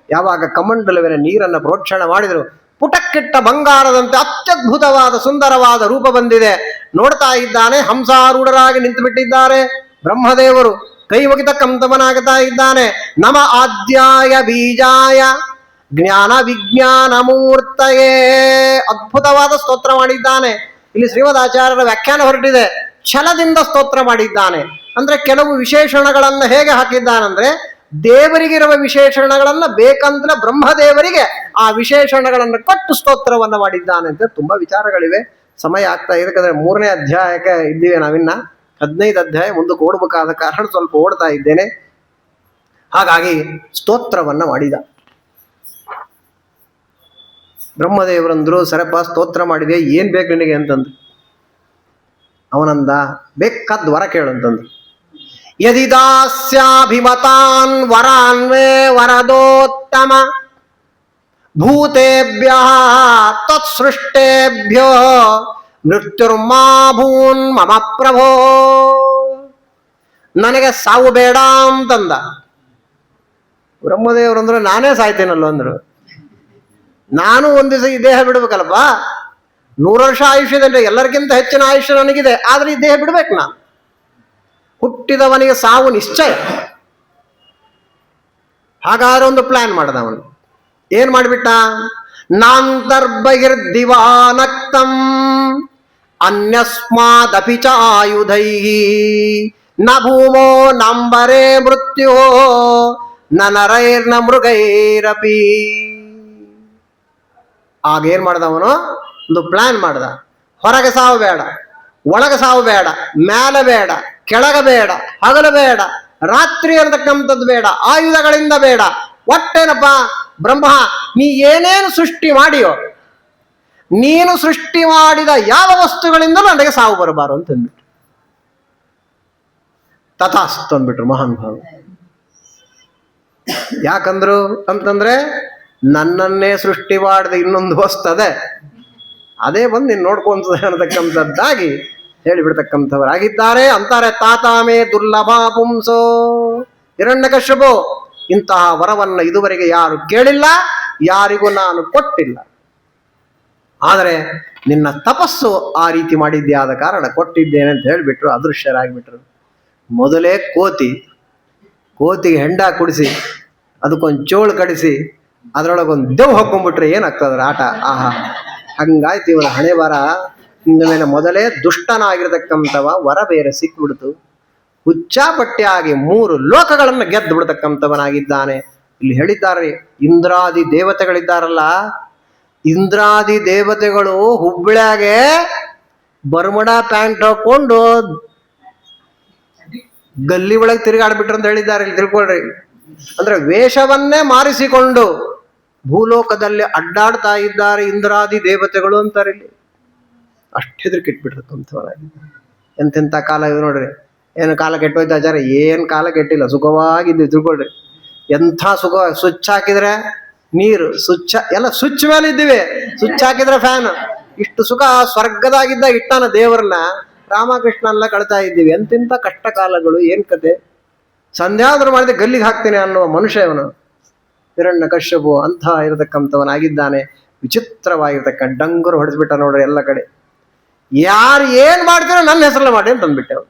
Speaker 1: ಯಾವಾಗ ಕಮಂಡಲವಿನ ನೀರನ್ನು ಪ್ರೋಕ್ಷಣ ಮಾಡಿದ್ರು, ಪುಟಕ್ಕಿಟ್ಟ ಬಂಗಾರದಂತೆ ಅತ್ಯದ್ಭುತವಾದ ಸುಂದರವಾದ ರೂಪ ಬಂದಿದೆ. ನೋಡ್ತಾ ಇದ್ದಾನೆ. ಹಂಸಾರೂಢರಾಗಿ ನಿಂತು ಬಿಟ್ಟಿದ್ದಾರೆ ಬ್ರಹ್ಮದೇವರು. ಕೈ ಮುಗಿತಕ್ಕಂಥವನಾಗ್ತಾ ಇದ್ದಾನೆ. ನಮ ಆದ್ಯಾಯ ಬೀಜಾಯ ಜ್ಞಾನ ವಿಜ್ಞಾನ ಮೂರ್ತಯೇ. ಅದ್ಭುತವಾದ ಸ್ತೋತ್ರ ಮಾಡಿದ್ದಾನೆ. ಇಲ್ಲಿ ಶ್ರೀಮದಾಚಾರ್ಯರ ವ್ಯಾಖ್ಯಾನ ಹೊರಟಿದೆ. ಛಲದಿಂದ ಸ್ತೋತ್ರ ಮಾಡಿದ್ದಾನೆ ಅಂದ್ರೆ ಕೆಲವು ವಿಶೇಷಣಗಳನ್ನು ಹೇಗೆ ಹಾಕಿದ್ದಾನಂದ್ರೆ, ದೇವರಿಗಿರುವ ವಿಶೇಷಣಗಳನ್ನ ಬೇಕಂದ್ರೆ ಬ್ರಹ್ಮದೇವರಿಗೆ ಆ ವಿಶೇಷಣಗಳನ್ನು ಕೊಟ್ಟು ಸ್ತೋತ್ರವನ್ನ ಮಾಡಿದ್ದಾನೆ ಅಂತ ತುಂಬಾ ವಿಚಾರಗಳಿವೆ. ಸಮಯ ಆಗ್ತಾ ಇದೆ, ಯಾಕಂದ್ರೆ 3ನೇ ಅಧ್ಯಾಯಕ್ಕೆ ಇದ್ದೀವಿ ನಾವಿನ್ನ. 15 ಅಧ್ಯಾಯ ಮುಂದಕ್ಕೆ ಓಡಬೇಕಾದ ಕಾರಣ ಸ್ವಲ್ಪ ಓಡ್ತಾ ಇದ್ದೇನೆ. ಹಾಗಾಗಿ ಸ್ತೋತ್ರವನ್ನ ಮಾಡಿದ. ಬ್ರಹ್ಮದೇವರಂದ್ರು, ಸರಪ ಸ್ತೋತ್ರ ಮಾಡಿದೆ, ಏನ್ ಬೇಕು ನಿನಗೆ ಅಂತಂದ್ರು. ಅವನಂದ, ಬೇಕಾದ ವರ ಕೇಳಂತಂದ್ರು. ಯದಿದಾಸ್ಯಾಭಿಮತಾನ್ ವರಾನ್ವೇ ವರದೋತ್ತಮ ಭೂತೇಭ್ಯ ತತ್ಸೃಷ್ಟೇಭ್ಯೋ ಮೃತ್ಯುರ್ಮಾ ಭೂನ್ ಮಮ ಪ್ರಭೋ. ನನಗೆ ಸಾವು ಬೇಡ ಅಂತಂದ. ಬ್ರಹ್ಮದೇವರು ಅಂದ್ರು ನಾನೇ ಸಾಯ್ತೇನಲ್ಲೋ ಅಂದ್ರು. ನಾನು ಒಂದು ದಿವಸ ಈ ದೇಹ ಬಿಡ್ಬೇಕಲ್ಲಪ್ಪ. 100 ವರ್ಷ ಆಯುಷ್ಯದಲ್ಲಿ ಎಲ್ಲರಿಗಿಂತ ಹೆಚ್ಚಿನ ಆಯುಷ್ಯ ನನಗಿದೆ, ಆದ್ರೆ ಈ ದೇಹ ಬಿಡ್ಬೇಕು ನಾನು. ಹುಟ್ಟಿದವನಿಗೆ ಸಾವು ನಿಶ್ಚಯ. ಹಾಗಾದ್ರೆ ಒಂದು ಪ್ಲಾನ್ ಮಾಡ್ದ ಅವನು. ಏನ್ ಮಾಡಿಬಿಟ್ಟ? ನಾಂತರ್ಬಹಿರ್ದಿವಾನಕ್ತಂ ಅನ್ಯಸ್ಮಾದಪಿ ಚ ಆಯುಧೈ ನ ಭೂಮೋ ನಂಬರೇ ಮೃತ್ಯು ನ ನರೈರ್ನ ಮೃಗೈರಪಿ. ಆಗೇನ್ ಮಾಡ್ದ ಅವನು? ಒಂದು ಪ್ಲಾನ್ ಮಾಡ್ದ. ಹೊರಗೆ ಸಾವು ಬೇಡ, ಒಳಗೆ ಸಾವು ಬೇಡ, ಮೇಲೆ ಬೇಡ, ಕೆಳಗೆ ಬೇಡ, ಹಗಲು ಬೇಡ, ರಾತ್ರಿ ಇರತಕ್ಕಂಥದ್ದು ಬೇಡ, ಆಯುಧಗಳಿಂದ ಬೇಡ. ಒಟ್ಟೇನಪ್ಪ ಬ್ರಹ್ಮ, ನೀ ಏನೇನು ಸೃಷ್ಟಿ ಮಾಡಿಯೋ, ನೀನು ಸೃಷ್ಟಿ ಮಾಡಿದ ಯಾವ ವಸ್ತುಗಳಿಂದ ನನಗೆ ಸಾವು ಬರಬಾರು ಅಂತಂದ್ಬಿಟ್ರು. ತಥಾಸ್ತು ಅಂದ್ಬಿಟ್ರು ಮಹಾನುಭಾವ. ಯಾಕಂದ್ರು ಅಂತಂದ್ರೆ, ನನ್ನನ್ನೇ ಸೃಷ್ಟಿ ಮಾಡಿದ ಇನ್ನೊಂದು ವಸ್ತದೆ, ಅದೇ ಬಂದು ನೀನು ನೋಡ್ಕೊಂತದೆ ಅನ್ನತಕ್ಕಂಥದ್ದಾಗಿ ಹೇಳಿಬಿಡ್ತಕ್ಕಂಥವರಾಗಿದ್ದಾರೆ. ಅಂತಾರೆ ತಾತಾಮೇ ದುರ್ಲಭ ಪುಂಸೋ ಹಿರಣ್ಯಕಶ್ಯಪೋ. ಇಂತಹ ವರವನ್ನ ಇದುವರೆಗೆ ಯಾರು ಕೇಳಿಲ್ಲ, ಯಾರಿಗೂ ನಾನು ಕೊಟ್ಟಿಲ್ಲ. ಆದರೆ ನಿನ್ನ ತಪಸ್ಸು ಆ ರೀತಿ ಮಾಡಿದ್ದೆ, ಆದ ಕಾರಣ ಕೊಟ್ಟಿದ್ದೇನೆ ಅಂತ ಹೇಳಿಬಿಟ್ರು. ಅದೃಶ್ಯರಾಗಿಬಿಟ್ರು. ಮೊದಲೇ ಕೋತಿಗೆ ಹೆಂಡ ಕುಡಿಸಿ ಅದಕ್ಕೊಂದು ಚೋಳು ಕಡಿಸಿ ಅದರೊಳಗೊಂದು ದೆವ್ ಹಾಕೊಂಡ್ಬಿಟ್ರೆ ಏನಾಗ್ತದ್ರ ಆಟ. ಆಹಾ, ಹಂಗಾಯ್ತು ಇವನ ಹಣೆ ಬರ. ಇನ್ನು ಮೇಲೆ ಮೊದಲೇ ದುಷ್ಟನಾಗಿರ್ತಕ್ಕಂಥವ ವರ ಬೇರೆ ಸಿಕ್ಬಿಡ್ತು. ಹುಚ್ಚಾಪಟ್ಟಿಯಾಗಿ 3 ಲೋಕಗಳನ್ನು ಗೆದ್ದು ಬಿಡ್ತಕ್ಕಂಥವನಾಗಿದ್ದಾನೆ. ಇಲ್ಲಿ ಹೇಳಿದ್ದಾರೆ, ಇಂದ್ರಾದಿ ದೇವತೆಗಳಿದ್ದಾರಲ್ಲ, ಇಂದ್ರಾದಿ ದೇವತೆಗಳು ಹುಬ್ಬಳ್ಳಿಯಾಗೆ ಬರ್ಮುಡ ಪ್ಯಾಂಟ್ ಹಾಕೊಂಡು ಗಲ್ಲಿ ಒಳಗೆ ತಿರುಗಾಡ್ಬಿಟ್ರು ಅಂತ ಹೇಳಿದ್ದಾರೆ. ಇಲ್ಲಿ ತಿಳ್ಕೊಳ್ರಿ. ಅಂದ್ರೆ ವೇಷವನ್ನೇ ಮಾರಿಸಿಕೊಂಡು ಭೂಲೋಕದಲ್ಲಿ ಅಡ್ಡಾಡ್ತಾ ಇದ್ದಾರೆ ಇಂದ್ರಾದಿ ದೇವತೆಗಳು ಅಂತಾರೆ ಇಲ್ಲಿ. ಅಷ್ಟು ಹೆದರಿಕಿಟ್ಬಿಟ್ಟಿರ್ತಕ್ಕಂಥವರಾಗಿದ್ದಾರೆ. ಎಂತೆಂಥ ಕಾಲ ಇದು ನೋಡ್ರಿ. ಏನು ಕಾಲ ಕೆಟ್ಟೋಯ್ತು ಆಚಾರ? ಏನು ಕಾಲ ಕೆಟ್ಟಿಲ್ಲ, ಸುಖವಾಗಿದ್ದು ತಿಳ್ಕೊಳ್ರಿ. ಎಂಥ ಸುಖ. ಸ್ವಿಚ್ ಹಾಕಿದ್ರೆ ನೀರು, ಸ್ವಿಚ್ ಎಲ್ಲ ಸ್ವಿಚ್ ಮೇಲೆ ಇದ್ದೀವಿ, ಸ್ವಿಚ್ ಹಾಕಿದ್ರೆ ಫ್ಯಾನ್. ಇಷ್ಟು ಸುಖ ಸ್ವರ್ಗದಾಗಿದ್ದ ಇಟ್ಟಾನ ದೇವರನ್ನ, ರಾಮಕೃಷ್ಣ ಎಲ್ಲ ಕಳ್ತಾ ಇದ್ದೀವಿ. ಎಂತೆಂಥ ಕಷ್ಟ ಕಾಲಗಳು, ಏನ್ ಕತೆ. ಸಂಧ್ಯಾದ್ರು ಮಾಡಿದ್ರೆ ಗಲ್ಲಿಗೆ ಹಾಕ್ತೇನೆ ಅನ್ನುವ ಮನುಷ್ಯ ಇವನು ಹಿರಣ್ಯಕಶ್ಯಪು. ಅಂಥ ಇರತಕ್ಕಂಥವನಾಗಿದ್ದಾನೆ. ವಿಚಿತ್ರವಾಗಿರ್ತಕ್ಕಂಥ ಡಂಗರು ಹೊಡೆದ್ಬಿಟ್ಟ ನೋಡ್ರಿ ಎಲ್ಲ ಕಡೆ. ಯಾರು ಏನ್ ಮಾಡ್ತೀರೋ ನನ್ನ ಹೆಸರಲ್ಲ ಮಾಡಿ ಅಂತ ಅಂದ್ಬಿಟ್ಟೆ ಅವ್ರು.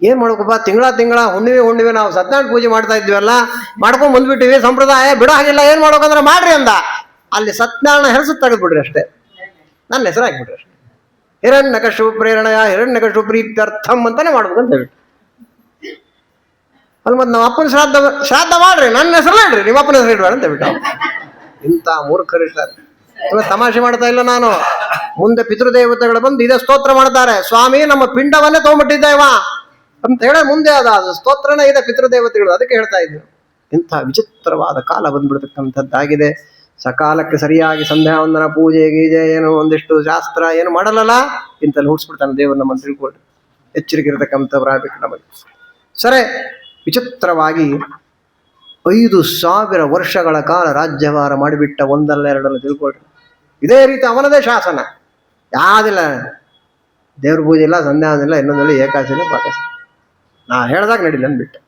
Speaker 1: ಏನ್ ಮಾಡ್ಬೇಕಪ್ಪ, ತಿಂಗಳ ಹುಣ್ಣಿಮೆ ನಾವು ಸತ್ಯನಾರಾಯಣ ಪೂಜೆ ಮಾಡ್ತಾ ಇದ್ವಲ್ಲ, ಮಾಡ್ಕೊಂಡ್ ಬಂದ್ಬಿಟ್ಟಿವಿ, ಸಂಪ್ರದಾಯ ಬಿಡೋ ಹಾಗಿಲ್ಲ, ಏನ್ ಮಾಡ್ಬೇಕಂದ್ರೆ ಮಾಡ್ರಿ ಅಂದ. ಅಲ್ಲಿ ಸತ್ಯನಾರಾಯಣ ಹೆಸರು ತೆಗೆದ್ಬಿಡ್ರಿ ಅಷ್ಟೇ, ನನ್ನ ಹೆಸರು ಹಾಕ್ಬಿಡ್ರಿ ಅಷ್ಟೇ. ಹಿರಣ್ಯಕಶ್ಯಪ ಪ್ರೇರಣೆಯ ಹಿರಣ್ಯಕಶ್ಯಪ ಪ್ರೀತ್ಯರ್ಥಂ ಅಂತಾನೆ ಮಾಡ್ಬೇಕಂತ ಹೇಳ್ಬಿಟ್ಟು. ಅಲ್ಲಿ ಮತ್ತೆ ನಮ್ಮ ಅಪ್ಪನ ಶ್ರಾದ್ದ ಮಾಡ್ರಿ, ನನ್ನ ಹೆಸರಲ್ಲ ಇಡ್ರಿ, ನಿಮ್ಮ ಅಪ್ಪನ ಹೆಸರು ಇಡ್ಬೇಡ ಅಂತ ಬಿಟ್ಟ. ಇಂಥ ಮೂರ್ಖರಿರ್ತಾರೆ. ಇವಾಗ ತಮಾಷೆ ಮಾಡ್ತಾ ಇಲ್ಲ ನಾನು. ಮುಂದೆ ಪಿತೃದೇವತೆಗಳು ಬಂದು ಇದೇ ಸ್ತೋತ್ರ ಮಾಡ್ತಾರೆ, ಸ್ವಾಮಿ ನಮ್ಮ ಪಿಂಡವನ್ನೇ ತಗೊಂಡ್ಬಿಟ್ಟಿದ್ದೇವ ಅಂತ ಹೇಳಿ ಮುಂದೆ ಅದು ಸ್ತೋತ್ರನೇ ಇದೆ ಪಿತೃದೇವತೆಗಳು. ಅದಕ್ಕೆ ಹೇಳ್ತಾ ಇದ್ರು. ಇಂಥ ವಿಚಿತ್ರವಾದ ಕಾಲ ಬಂದ್ಬಿಡ್ತಕ್ಕಂಥದ್ದಾಗಿದೆ. ಸಕಾಲಕ್ಕೆ ಸರಿಯಾಗಿ ಸಂಧ್ಯಾ ವಂದನ ಪೂಜೆ ಗೀಜೆ ಏನು ಒಂದಿಷ್ಟು ಶಾಸ್ತ್ರ ಏನು ಮಾಡಲ್ಲ, ಇಂಥಲ್ಲಿ ಹುಡ್ಸ್ಬಿಡ್ತಾನೆ ದೇವರು. ನಮ್ಮನ್ನು ತಿಳ್ಕೊಳ್ರಿ, ಎಚ್ಚರಿಕೆ ಇರತಕ್ಕಂಥವ್ರಾಗಬೇಕು ನಮಗೆ. ಸರಿ, ವಿಚಿತ್ರವಾಗಿ 5,000 ವರ್ಷಗಳ ಕಾಲ ರಾಜ್ಯಭಾರ ಮಾಡಿಬಿಟ್ಟ. ಒಂದಲ್ಲ ಎರಡಲ್ಲ ತಿಳ್ಕೊಳ್ರಿ. ಇದೇ ರೀತಿ ಅವನದೇ ಶಾಸನ. ಯಾವ್ದಿಲ್ಲ, ದೇವ್ರ ಪೂಜೆ ಇಲ್ಲ, ಸಂಧ್ಯಾ ಇಲ್ಲ, ಇನ್ನೊಂದಿಲ್ಲ, ಏಕಾದಶಿ ಇಲ್ಲ, ಪಾಠಶಾಲೆ. ನಾ ಹೇಳ್ದಾಗ ನಡಿಲ್ಲ ಅಂದ್ಬಿಟ್ಟೆ.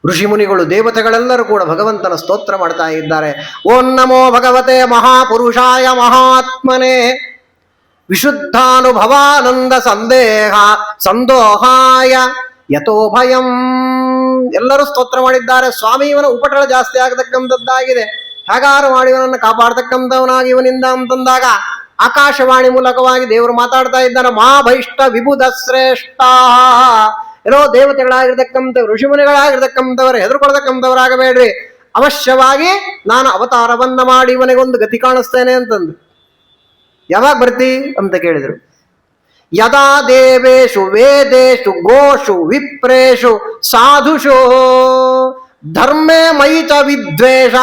Speaker 1: ಋಷಿ ಮುನಿಗಳು ದೇವತೆಗಳೆಲ್ಲರೂ ಕೂಡ ಭಗವಂತನ ಸ್ತೋತ್ರ ಮಾಡ್ತಾ ಇದ್ದಾರೆ. ಓಂ ನಮೋ ಭಗವತೆ ಮಹಾಪುರುಷಾಯ ಮಹಾತ್ಮನೆ ವಿಶುದ್ಧಾನುಭವಾನಂದ ಸಂದೋಹಾಯ ಯಥೋ ಭಯಂ. ಎಲ್ಲರೂ ಸ್ತೋತ್ರ ಮಾಡಿದ್ದಾರೆ. ಸ್ವಾಮಿ ಇವನ ಉಪಟಳ ಜಾಸ್ತಿ ಆಗತಕ್ಕಂಥದ್ದಾಗಿದೆ, ಹೇಗಾರು ಮಾಡಿ ಇವನನ್ನು ಕಾಪಾಡ್ತಕ್ಕಂಥವನಾಗಿ ಇವನಿಂದ ಅಂತಂದಾಗ ಆಕಾಶವಾಣಿ ಮೂಲಕವಾಗಿ ದೇವರು ಮಾತಾಡ್ತಾ ಇದ್ದಾನೆ. ಮಾ ಭೈಷ್ಟ ವಿಭುಧ ಶ್ರೇಷ್ಠ. ಏನೋ ದೇವತೆಗಳಾಗಿರ್ತಕ್ಕಂಥವ್ರು, ಋಷಿಮುನಿಗಳಾಗಿರ್ತಕ್ಕಂಥವ್ರು ಹೆದರ್ಕೊಳ್ತಕ್ಕಂಥವ್ರಾಗಬೇಡ್ರಿ. ಅವಶ್ಯವಾಗಿ ನಾನು ಅವತಾರವನ್ನ ಮಾಡಿ ಇವನಿಗೊಂದು ಗತಿ ಕಾಣಿಸ್ತೇನೆ ಅಂತಂದು. ಯಾವಾಗ ಬರ್ತಿ ಅಂತ ಕೇಳಿದ್ರು. ಯದಾ ದೇವೇಶು ವೇದೇಶು ಗೋಷು ವಿಪ್ರೇಶು ಸಾಧುಷು ಧರ್ಮೇ ಮಯಿ ಚ ವಿದ್ವೇಷ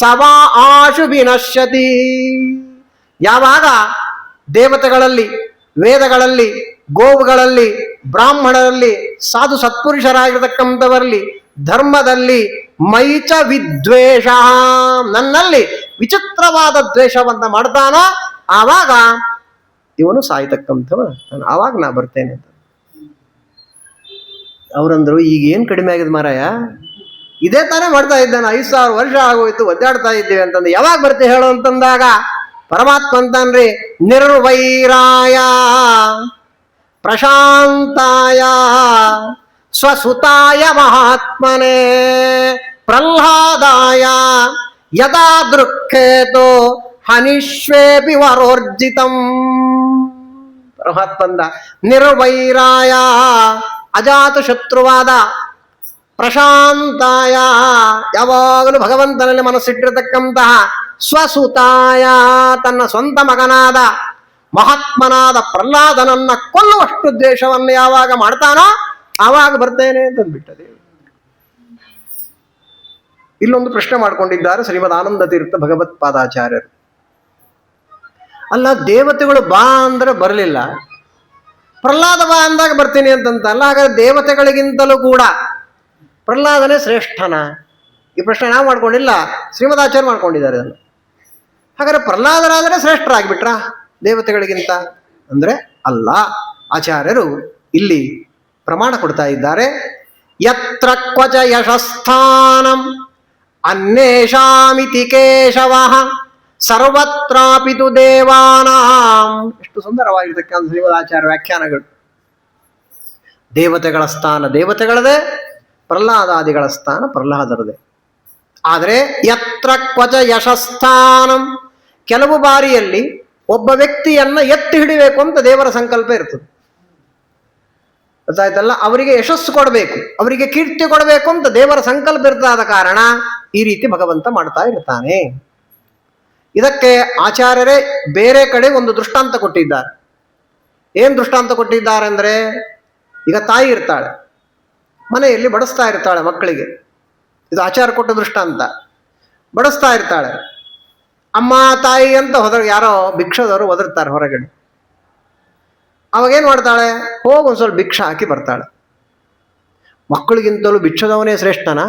Speaker 1: ಸವಾ ಆಶು ವಿನಶ್ಯತಿ. ಯಾವಾಗ ದೇವತೆಗಳಲ್ಲಿ, ವೇದಗಳಲ್ಲಿ, ಗೋವುಗಳಲ್ಲಿ, ಬ್ರಾಹ್ಮಣರಲ್ಲಿ, ಸಾಧು ಸತ್ಪುರುಷರಾಗಿರ್ತಕ್ಕಂಥವರಲ್ಲಿ ಧರ್ಮದಲ್ಲಿ ಮೈಚ ವಿದ್ವೇಷ, ನನ್ನಲ್ಲಿ ವಿಚಿತ್ರವಾದ ದ್ವೇಷವಂತ ಮಾಡ್ತಾನೋ ಆವಾಗ ಇವನು ಸಾಯ್ತಕ್ಕಂಥವ, ನಾನು ಆವಾಗ ನಾ ಬರ್ತೇನೆ ಅಂತ. ಅವರಂದ್ರು ಈಗ ಏನ್ ಕಡಿಮೆ ಆಗಿದೆ ಮಾರಾಯ, ಇದೇ ತಾನೇ ಮಾಡ್ತಾ ಇದ್ದಾನೆ, 5,000 ವರ್ಷ ಆಗೋಯ್ತು ಒದ್ದಾಡ್ತಾ ಇದ್ದೇವೆ ಅಂತಂದು, ಯಾವಾಗ ಬರ್ತೀವಿ ಹೇಳು ಅಂತಂದಾಗ ಪರಮಾತ್ಮ ಅಂತಾನ್ರಿ, ನಿರ್ವೈರಾಯ ಪ್ರಶಾಂತಾಯ ಸ್ವಸುತಾಯ ಮಹಾತ್ಮನೇ ಪ್ರಹ್ಲಾದಾಯ ಯದಾ ದೃಕ್ಕೇತೋ ಹನಿಷ್ವೇಪಿ ವರೋರ್ಜಿತಂ. ಪರಮಾತ್ಮಂದ ನಿರ್ವೈರಾಯ ಅಜಾತ ಶತ್ರುವಾದ, ಪ್ರಶಾಂತಾಯ ಯಾವಾಗಲೂ ಭಗವಂತನಲ್ಲಿ ಮನಸ್ಸಿಟ್ಟಿರತಕ್ಕಂತಹ, ಸ್ವಸುತಾಯ ತನ್ನ ಸ್ವಂತ ಮಗನಾದ ಮಹಾತ್ಮನಾದ ಪ್ರಹ್ಲಾದನನ್ನ ಕೊಲ್ಲುವಷ್ಟು ದ್ವೇಷವನ್ನು ಯಾವಾಗ ಮಾಡ್ತಾನೋ ಆವಾಗ ಬರ್ತೇನೆ ಅಂತಂದ್ಬಿಟ್ಟದೆ. ಇಲ್ಲೊಂದು ಪ್ರಶ್ನೆ ಮಾಡ್ಕೊಂಡಿದ್ದಾರೆ ಶ್ರೀಮದ್ ಆನಂದ ತೀರ್ಥ ಭಗವತ್ಪಾದಾಚಾರ್ಯರು. ಅಲ್ಲ, ದೇವತೆಗಳು ಬಾ ಅಂದ್ರೆ ಬರಲಿಲ್ಲ, ಪ್ರಹ್ಲಾದ ಬಾ ಅಂದಾಗ ಬರ್ತೀನಿ ಅಂತಂತಲ್ಲ, ಹಾಗಾದ್ರೆ ದೇವತೆಗಳಿಗಿಂತಲೂ ಕೂಡ ಪ್ರಹ್ಲಾದನೇ ಶ್ರೇಷ್ಠನ? ಈ ಪ್ರಶ್ನೆ ನಾವು ಮಾಡ್ಕೊಂಡಿಲ್ಲ, ಶ್ರೀಮದಾಚಾರ್ಯ ಮಾಡ್ಕೊಂಡಿದ್ದಾರೆ ಅದನ್ನು. ಹಾಗಾದ್ರೆ ಪ್ರಹ್ಲಾದರಾದರೆ ಶ್ರೇಷ್ಠರಾಗ್ಬಿಟ್ರ ದೇವತೆಗಳಿಗಿಂತ ಅಂದ್ರೆ ಅಲ್ಲ. ಆಚಾರ್ಯರು ಇಲ್ಲಿ ಪ್ರಮಾಣ ಕೊಡ್ತಾ ಇದ್ದಾರೆ. ಯತ್ರ ಕ್ವಚ ಯಶಸ್ಥಾನಂ ಅನ್ಯೇಷಾಮಿತಿ ಕೇಶವಃ ಸರ್ವತ್ರಾಪಿತು ದೇವಾನಾಂ. ಎಷ್ಟು ಸುಂದರವಾಗಿರ್ತಕ್ಕಂಥ ಶ್ರೀಮದಾಚಾರ್ಯ ವ್ಯಾಖ್ಯಾನಗಳು. ದೇವತೆಗಳ ಸ್ಥಾನ ದೇವತೆಗಳದೇ, ಪ್ರಹ್ಲಾದಾದಿಗಳ ಸ್ಥಾನ ಪ್ರಹ್ಲಾದರದೇ. ಆದರೆ ಯತ್ರ ಕ್ವಚ ಯಶಸ್ಥಾನಂ, ಕೆಲವು ಬಾರಿಯಲ್ಲಿ ಒಬ್ಬ ವ್ಯಕ್ತಿಯನ್ನ ಎತ್ತಿ ಹಿಡಿಬೇಕು ಅಂತ ದೇವರ ಸಂಕಲ್ಪ ಇರ್ತದೆ, ಗೊತ್ತಾಯ್ತಲ್ಲ. ಅವರಿಗೆ ಯಶಸ್ಸು ಕೊಡಬೇಕು, ಅವರಿಗೆ ಕೀರ್ತಿ ಕೊಡಬೇಕು ಅಂತ ದೇವರ ಸಂಕಲ್ಪ ಇರ್ತಾದ ಕಾರಣ ಈ ರೀತಿ ಭಗವಂತ ಮಾಡ್ತಾ ಇರ್ತಾನೆ. ಇದಕ್ಕೆ ಆಚಾರ್ಯರೇ ಬೇರೆ ಕಡೆ ಒಂದು ದೃಷ್ಟಾಂತ ಕೊಟ್ಟಿದ್ದಾರೆ. ಏನ್ ದೃಷ್ಟಾಂತ ಕೊಟ್ಟಿದ್ದಾರೆ ಅಂದ್ರೆ, ಈಗ ತಾಯಿ ಇರ್ತಾಳೆ, ಮನೆಯಲ್ಲಿ ಬಡಿಸ್ತಾ ಇರ್ತಾಳೆ ಮಕ್ಕಳಿಗೆ, ಇದು ಆಚಾರ್ಯ ಕೊಟ್ಟ ದೃಷ್ಟಾಂತ. ಬಡಿಸ್ತಾ ಇರ್ತಾಳೆ, ಅಮ್ಮ ತಾಯಿ ಅಂತ ಯಾರೋ ಭಿಕ್ಷದವರು ಒದರ್ತಾರೆ ಹೊರಗಡೆ. ಅವಾಗೇನು ಮಾಡ್ತಾಳೆ, ಹೋಗಿ ಒಂದು ಸ್ವಲ್ಪ ಭಿಕ್ಷೆ ಹಾಕಿ ಬರ್ತಾಳೆ. ಮಕ್ಕಳಿಗಿಂತಲೂ ಭಿಕ್ಷದವನೇ ಶ್ರೇಷ್ಠನಾ?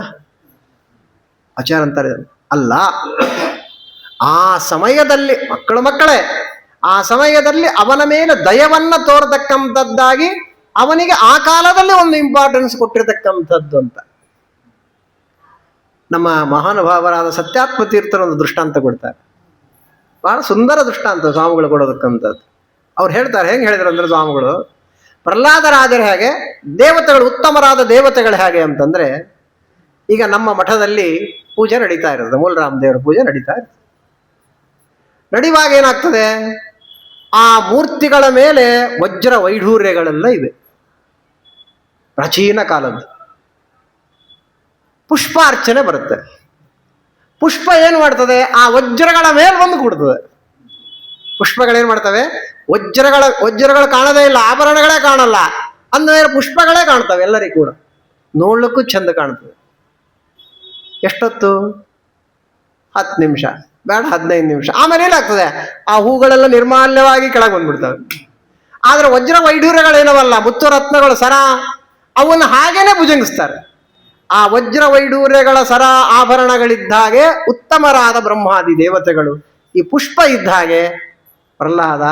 Speaker 1: ಆಚಾರ್ಯ ಅಂತಾರೆ ಅಲ್ಲ. ಆ ಸಮಯದಲ್ಲಿ ಮಕ್ಕಳೇ ಆ ಸಮಯದಲ್ಲಿ ಅವನ ಮೇಲೆ ದಯವನ್ನ ತೋರತಕ್ಕಂಥದ್ದಾಗಿ ಅವನಿಗೆ ಆ ಕಾಲದಲ್ಲಿ ಒಂದು ಇಂಪಾರ್ಟೆನ್ಸ್ ಕೊಟ್ಟಿರತಕ್ಕಂಥದ್ದು ಅಂತ. ನಮ್ಮ ಮಹಾನುಭಾವರಾದ ಸತ್ಯಾತ್ಮ ತೀರ್ಥರ ಒಂದು ದೃಷ್ಟಾಂತ ಕೊಡ್ತಾರೆ, ಬಹಳ ಸುಂದರ ದೃಷ್ಟಾಂತ ಸ್ವಾಮಿಗಳು ಕೊಡೋದಕ್ಕಂಥದ್ದು. ಅವ್ರು ಹೇಳ್ತಾರೆ, ಹೆಂಗೆ ಹೇಳಿದ್ರು ಅಂದ್ರೆ ಸ್ವಾಮಿಗಳು, ಪ್ರಹ್ಲಾದರಾಜರು ಹೇಗೆ, ದೇವತೆಗಳು ಉತ್ತಮರಾದ ದೇವತೆಗಳು ಹೇಗೆ ಅಂತಂದ್ರೆ, ಈಗ ನಮ್ಮ ಮಠದಲ್ಲಿ ಪೂಜೆ ನಡೀತಾ ಇರೋದು, ಮೂಲರಾಮ ದೇವರ ಪೂಜೆ ನಡೀತಾ ಇರ್ತದೆ. ನಡೆಯುವಾಗ ಏನಾಗ್ತದೆ, ಆ ಮೂರ್ತಿಗಳ ಮೇಲೆ ವಜ್ರ ವೈಢೂರ್ಯಗಳೆಲ್ಲ ಇವೆ, ಪ್ರಾಚೀನ ಕಾಲದ್ದು. ಪುಷ್ಪಾರ್ಚನೆ ಬರುತ್ತೆ. ಪುಷ್ಪ ಏನು ಮಾಡ್ತದೆ, ಆ ವಜ್ರಗಳ ಮೇಲೆ ಬಂದು ಕೂಡ್ತದೆ. ಪುಷ್ಪಗಳೇನು ಮಾಡ್ತವೆ, ವಜ್ರಗಳು ಕಾಣದೇ ಇಲ್ಲ, ಆಭರಣಗಳೇ ಕಾಣಲ್ಲ, ಅಂದಮೇಲೆ ಪುಷ್ಪಗಳೇ ಕಾಣ್ತವೆ ಎಲ್ಲರಿಗೂ ಕೂಡ, ನೋಡ್ಲಿಕ್ಕೂ ಚಂದ ಕಾಣ್ತದೆ. ಎಷ್ಟೊತ್ತು? 10 ನಿಮಿಷ, ಬೇಡ 15 ನಿಮಿಷ. ಆಮೇಲೆ ಏನಾಗ್ತದೆ, ಆ ಹೂಗಳೆಲ್ಲ ನಿರ್ಮಾಲ್ಯವಾಗಿ ಕೆಳಗೆ ಬಂದ್ಬಿಡ್ತವೆ. ಆದ್ರೆ ವಜ್ರ ವೈಢೂರ್ಯಗಳೇನವಲ್ಲ, ಮುತ್ತು ರತ್ನಗಳು, ಸರ, ಅವನ್ನ ಹಾಗೇನೆ ಭುಜಂಗಿಸ್ತಾರೆ. ಆ ವಜ್ರ ವೈಢೂರ್ಯಗಳ ಸರ ಆಭರಣಗಳಿದ್ದ ಹಾಗೆ ಉತ್ತಮರಾದ ಬ್ರಹ್ಮಾದಿ ದೇವತೆಗಳು, ಈ ಪುಷ್ಪ ಇದ್ದ ಹಾಗೆ ಪ್ರಹ್ಲಾದ,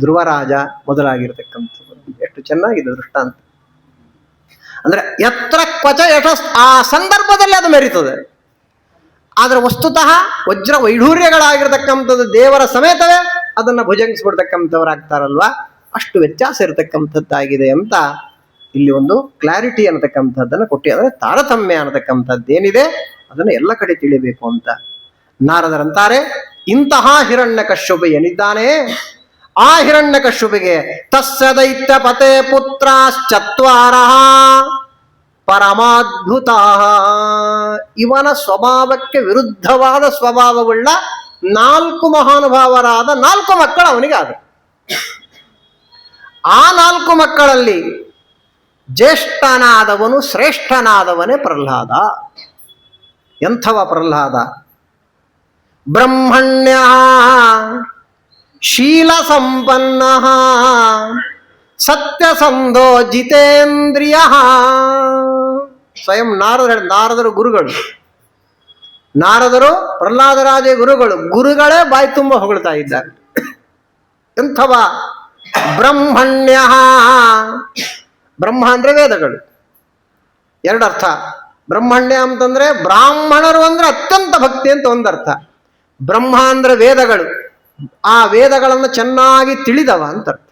Speaker 1: ಧ್ರುವರಾಜ ಮೊದಲಾಗಿರ್ತಕ್ಕಂಥದ್ದು. ಎಷ್ಟು ಚೆನ್ನಾಗಿದೆ ದೃಷ್ಟಾಂತ ಅಂದ್ರೆ, ಯತ್ರ ಕ್ವಚ ಯಶಸ್, ಆ ಸಂದರ್ಭದಲ್ಲಿ ಅದು ಮೆರೀತದೆ. ಆದ್ರೆ ವಸ್ತುತಃ ವಜ್ರ ವೈಢೂರ್ಯಗಳಾಗಿರ್ತಕ್ಕಂಥದ್ದು ದೇವರ ಸಮೇತವೇ ಅದನ್ನ ಭುಜಂಗಿಸ್ಬಿಡ್ತಕ್ಕಂಥವ್ರಾಗ್ತಾರಲ್ವಾ, ಅಷ್ಟು ವ್ಯತ್ಯಾಸ ಇರತಕ್ಕಂಥದ್ದಾಗಿದೆ ಅಂತ ಇಲ್ಲಿ ಒಂದು ಕ್ಲಾರಿಟಿ ಅನ್ನತಕ್ಕಂಥದ್ದನ್ನು ಕೊಟ್ಟಿ. ಅಂದರೆ ತಾರತಮ್ಯ ಅನ್ನತಕ್ಕಂಥದ್ದು ಏನಿದೆ ಅದನ್ನು ಎಲ್ಲ ಕಡೆ ತಿಳಿಬೇಕು ಅಂತ ನಾರದರಂತಾರೆ. ಇಂತಹ ಹಿರಣ್ಯಕಶ್ಯಪ ಏನಿದ್ದಾನೆ, ಆ ಹಿರಣ್ಯಕಶ್ಯಪಿಗೆ ತಸ್ಯ ದೈತ್ಯ ಪತೆ ಪುತ್ರಾಶ್ಚತ್ವಾರ ಪರಮಾದ್ಭುತ, ಇವನ ಸ್ವಭಾವಕ್ಕೆ ವಿರುದ್ಧವಾದ ಸ್ವಭಾವವುಳ್ಳ 4 ಮಹಾನುಭಾವರಾದ 4 ಮಕ್ಕಳು ಅವನಿಗೆ ಆದ. ಆ 4 ಮಕ್ಕಳಲ್ಲಿ ಜ್ಯೇಷ್ಠನಾದವನು ಶ್ರೇಷ್ಠನಾದವನೇ ಪ್ರಹ್ಲಾದ. ಎಂಥವ ಪ್ರಹ್ಲಾದ? ಬ್ರಹ್ಮಣ್ಯ ಶೀಲ ಸಂಪನ್ನ ಸತ್ಯಸಂಧೋ ಜಿತೇಂದ್ರಿಯ. ಸ್ವಯಂ ನಾರದರು ಗುರುಗಳು. ನಾರದರು ಪ್ರಹ್ಲಾದರಾಜ ಗುರುಗಳೇ ಬಾಯಿ ತುಂಬ ಹೊಗಳ್ತಾ ಇದ್ದಾರೆ. ಎಂಥವ ಬ್ರಹ್ಮಣ್ಯ. ಬ್ರಹ್ಮ ಅಂದ್ರೆ ವೇದಗಳು. ಎರಡರ್ಥ. ಬ್ರಹ್ಮಣ್ಯ ಅಂತಂದ್ರೆ ಬ್ರಾಹ್ಮಣರು ಅಂದ್ರೆ ಅತ್ಯಂತ ಭಕ್ತಿ ಅಂತ ಒಂದರ್ಥ. ಬ್ರಹ್ಮ ಅಂದ್ರೆ ವೇದಗಳು, ಆ ವೇದಗಳನ್ನು ಚೆನ್ನಾಗಿ ತಿಳಿದವ ಅಂತ ಅರ್ಥ.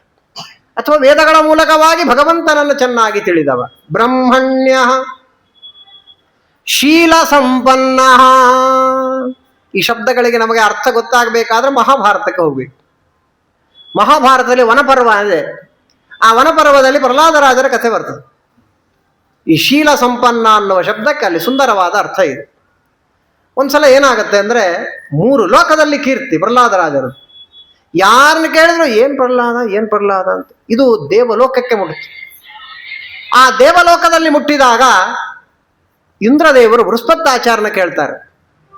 Speaker 1: ಅಥವಾ ವೇದಗಳ ಮೂಲಕವಾಗಿ ಭಗವಂತನನ್ನು ಚೆನ್ನಾಗಿ ತಿಳಿದವ. ಬ್ರಹ್ಮಣ್ಯ ಶೀಲ ಸಂಪನ್ನ. ಈ ಶಬ್ದಗಳಿಗೆ ನಮಗೆ ಅರ್ಥ ಗೊತ್ತಾಗಬೇಕಾದ್ರೆ ಮಹಾಭಾರತಕ್ಕೆ ಹೋಗ್ಬೇಕು. ಮಹಾಭಾರತದಲ್ಲಿ ವನಪರ್ವ ಇದೆ. ಆ ವನಪರ್ವದಲ್ಲಿ ಪ್ರಹ್ಲಾದರಾಜರ ಕಥೆ ಬರ್ತದೆ. ಈ ಶೀಲ ಸಂಪನ್ನ ಅನ್ನುವ ಶಬ್ದಕ್ಕೆ ಅಲ್ಲಿ ಸುಂದರವಾದ ಅರ್ಥ ಇದೆ. ಒಂದ್ಸಲ ಏನಾಗುತ್ತೆ ಅಂದ್ರೆ 3 ಲೋಕದಲ್ಲಿ ಕೀರ್ತಿ ಪ್ರಹ್ಲಾದರಾಜರು. ಯಾರನ್ನ ಕೇಳಿದ್ರು ಏನ್ ಪ್ರಹ್ಲಾದ ಅಂತ. ಇದು ದೇವಲೋಕಕ್ಕೆ ಮುಟ್ಟಿತು. ಆ ದೇವಲೋಕದಲ್ಲಿ ಮುಟ್ಟಿದಾಗ ಇಂದ್ರದೇವರು ಬೃಹಸ್ಪತ್ಯಾಚಾರ್ಯನ ಕೇಳ್ತಾರೆ,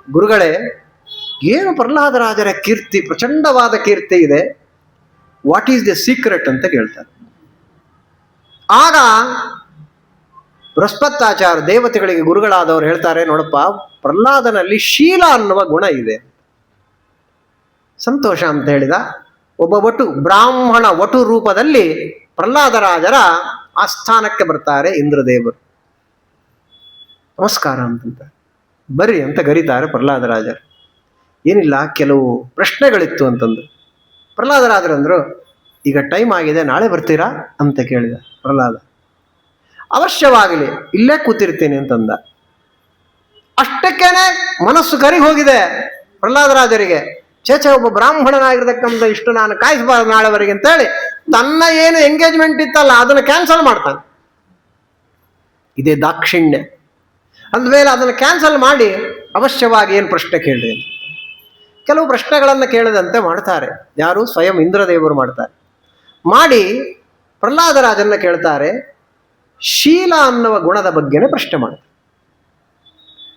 Speaker 1: ಗುರುಗಳೇ ಏನು ಪ್ರಹ್ಲಾದರಾಜರ ಕೀರ್ತಿ, ಪ್ರಚಂಡವಾದ ಕೀರ್ತಿ ಇದೆ, ವಾಟ್ ಈಸ್ ದ ಸೀಕ್ರೆಟ್ ಅಂತ ಕೇಳ್ತಾರೆ. ಆಗ ಬೃಹಸ್ಪತ್ಯಾಚಾರ್ಯ ದೇವತೆಗಳಿಗೆ ಗುರುಗಳಾದವರು ಹೇಳ್ತಾರೆ, ನೋಡಪ್ಪ ಪ್ರಹ್ಲಾದನಲ್ಲಿ ಶೀಲ ಅನ್ನುವ ಗುಣ ಇದೆ. ಸಂತೋಷ ಅಂತ ಹೇಳಿದ. ಒಬ್ಬ ವಟು, ಬ್ರಾಹ್ಮಣ ವಟು ರೂಪದಲ್ಲಿ ಪ್ರಹ್ಲಾದರಾಜರ ಆಸ್ಥಾನಕ್ಕೆ ಬರ್ತಾರೆ ಇಂದ್ರದೇವರು. ನಮಸ್ಕಾರ ಅಂತಂತ ಬರ್ರಿ ಅಂತ ಕರೀತಾರೆ ಪ್ರಹ್ಲಾದರಾಜರು. ಏನಿಲ್ಲ, ಕೆಲವು ಪ್ರಶ್ನೆಗಳಿತ್ತು ಅಂತಂದ್ರು. ಪ್ರಹ್ಲಾದರಾಜರಂದ್ರು, ಈಗ ಟೈಮ್ ಆಗಿದೆ, ನಾಳೆ ಬರ್ತೀರಾ ಅಂತ ಕೇಳಿದ ಪ್ರಹ್ಲಾದ. ಅವಶ್ಯವಾಗಲಿ, ಇಲ್ಲೇ ಕೂತಿರ್ತೀನಿ ಅಂತಂದ. ಅಷ್ಟಕ್ಕೇನೆ ಮನಸ್ಸು ಕರಿ ಹೋಗಿದೆ ಪ್ರಹ್ಲಾದರಾಜರಿಗೆ. ಚೇಚೆ, ಒಬ್ಬ ಬ್ರಾಹ್ಮಣನಾಗಿರ್ತಕ್ಕಂಥ ಇಷ್ಟು ನಾನು ಕಾಯಿಸಬಾರ್ದು ನಾಳೆವರೆಗೆ ಅಂತೇಳಿ ತನ್ನ ಏನು ಎಂಗೇಜ್ಮೆಂಟ್ ಇತ್ತಲ್ಲ ಅದನ್ನು ಕ್ಯಾನ್ಸಲ್ ಮಾಡ್ತಾನೆ. ಇದೇ ದಾಕ್ಷಿಣ್ಯ. ಅಂದಮೇಲೆ ಅದನ್ನು ಕ್ಯಾನ್ಸಲ್ ಮಾಡಿ ಅವಶ್ಯವಾಗಿ ಏನು ಪ್ರಶ್ನೆ ಕೇಳ್ರಿ ಅಂತ ಕೆಲವು ಪ್ರಶ್ನೆಗಳನ್ನು ಕೇಳದಂತೆ ಮಾಡ್ತಾರೆ. ಯಾರು? ಸ್ವಯಂ ಇಂದ್ರದೇವರು ಮಾಡ್ತಾರೆ. ಮಾಡಿ ಪ್ರಹ್ಲಾದರಾಜನ್ನ ಕೇಳ್ತಾರೆ, ಶೀಲ ಅನ್ನುವ ಗುಣದ ಬಗ್ಗೆನೇ ಪ್ರಶ್ನೆ ಮಾಡ್ತಾರೆ.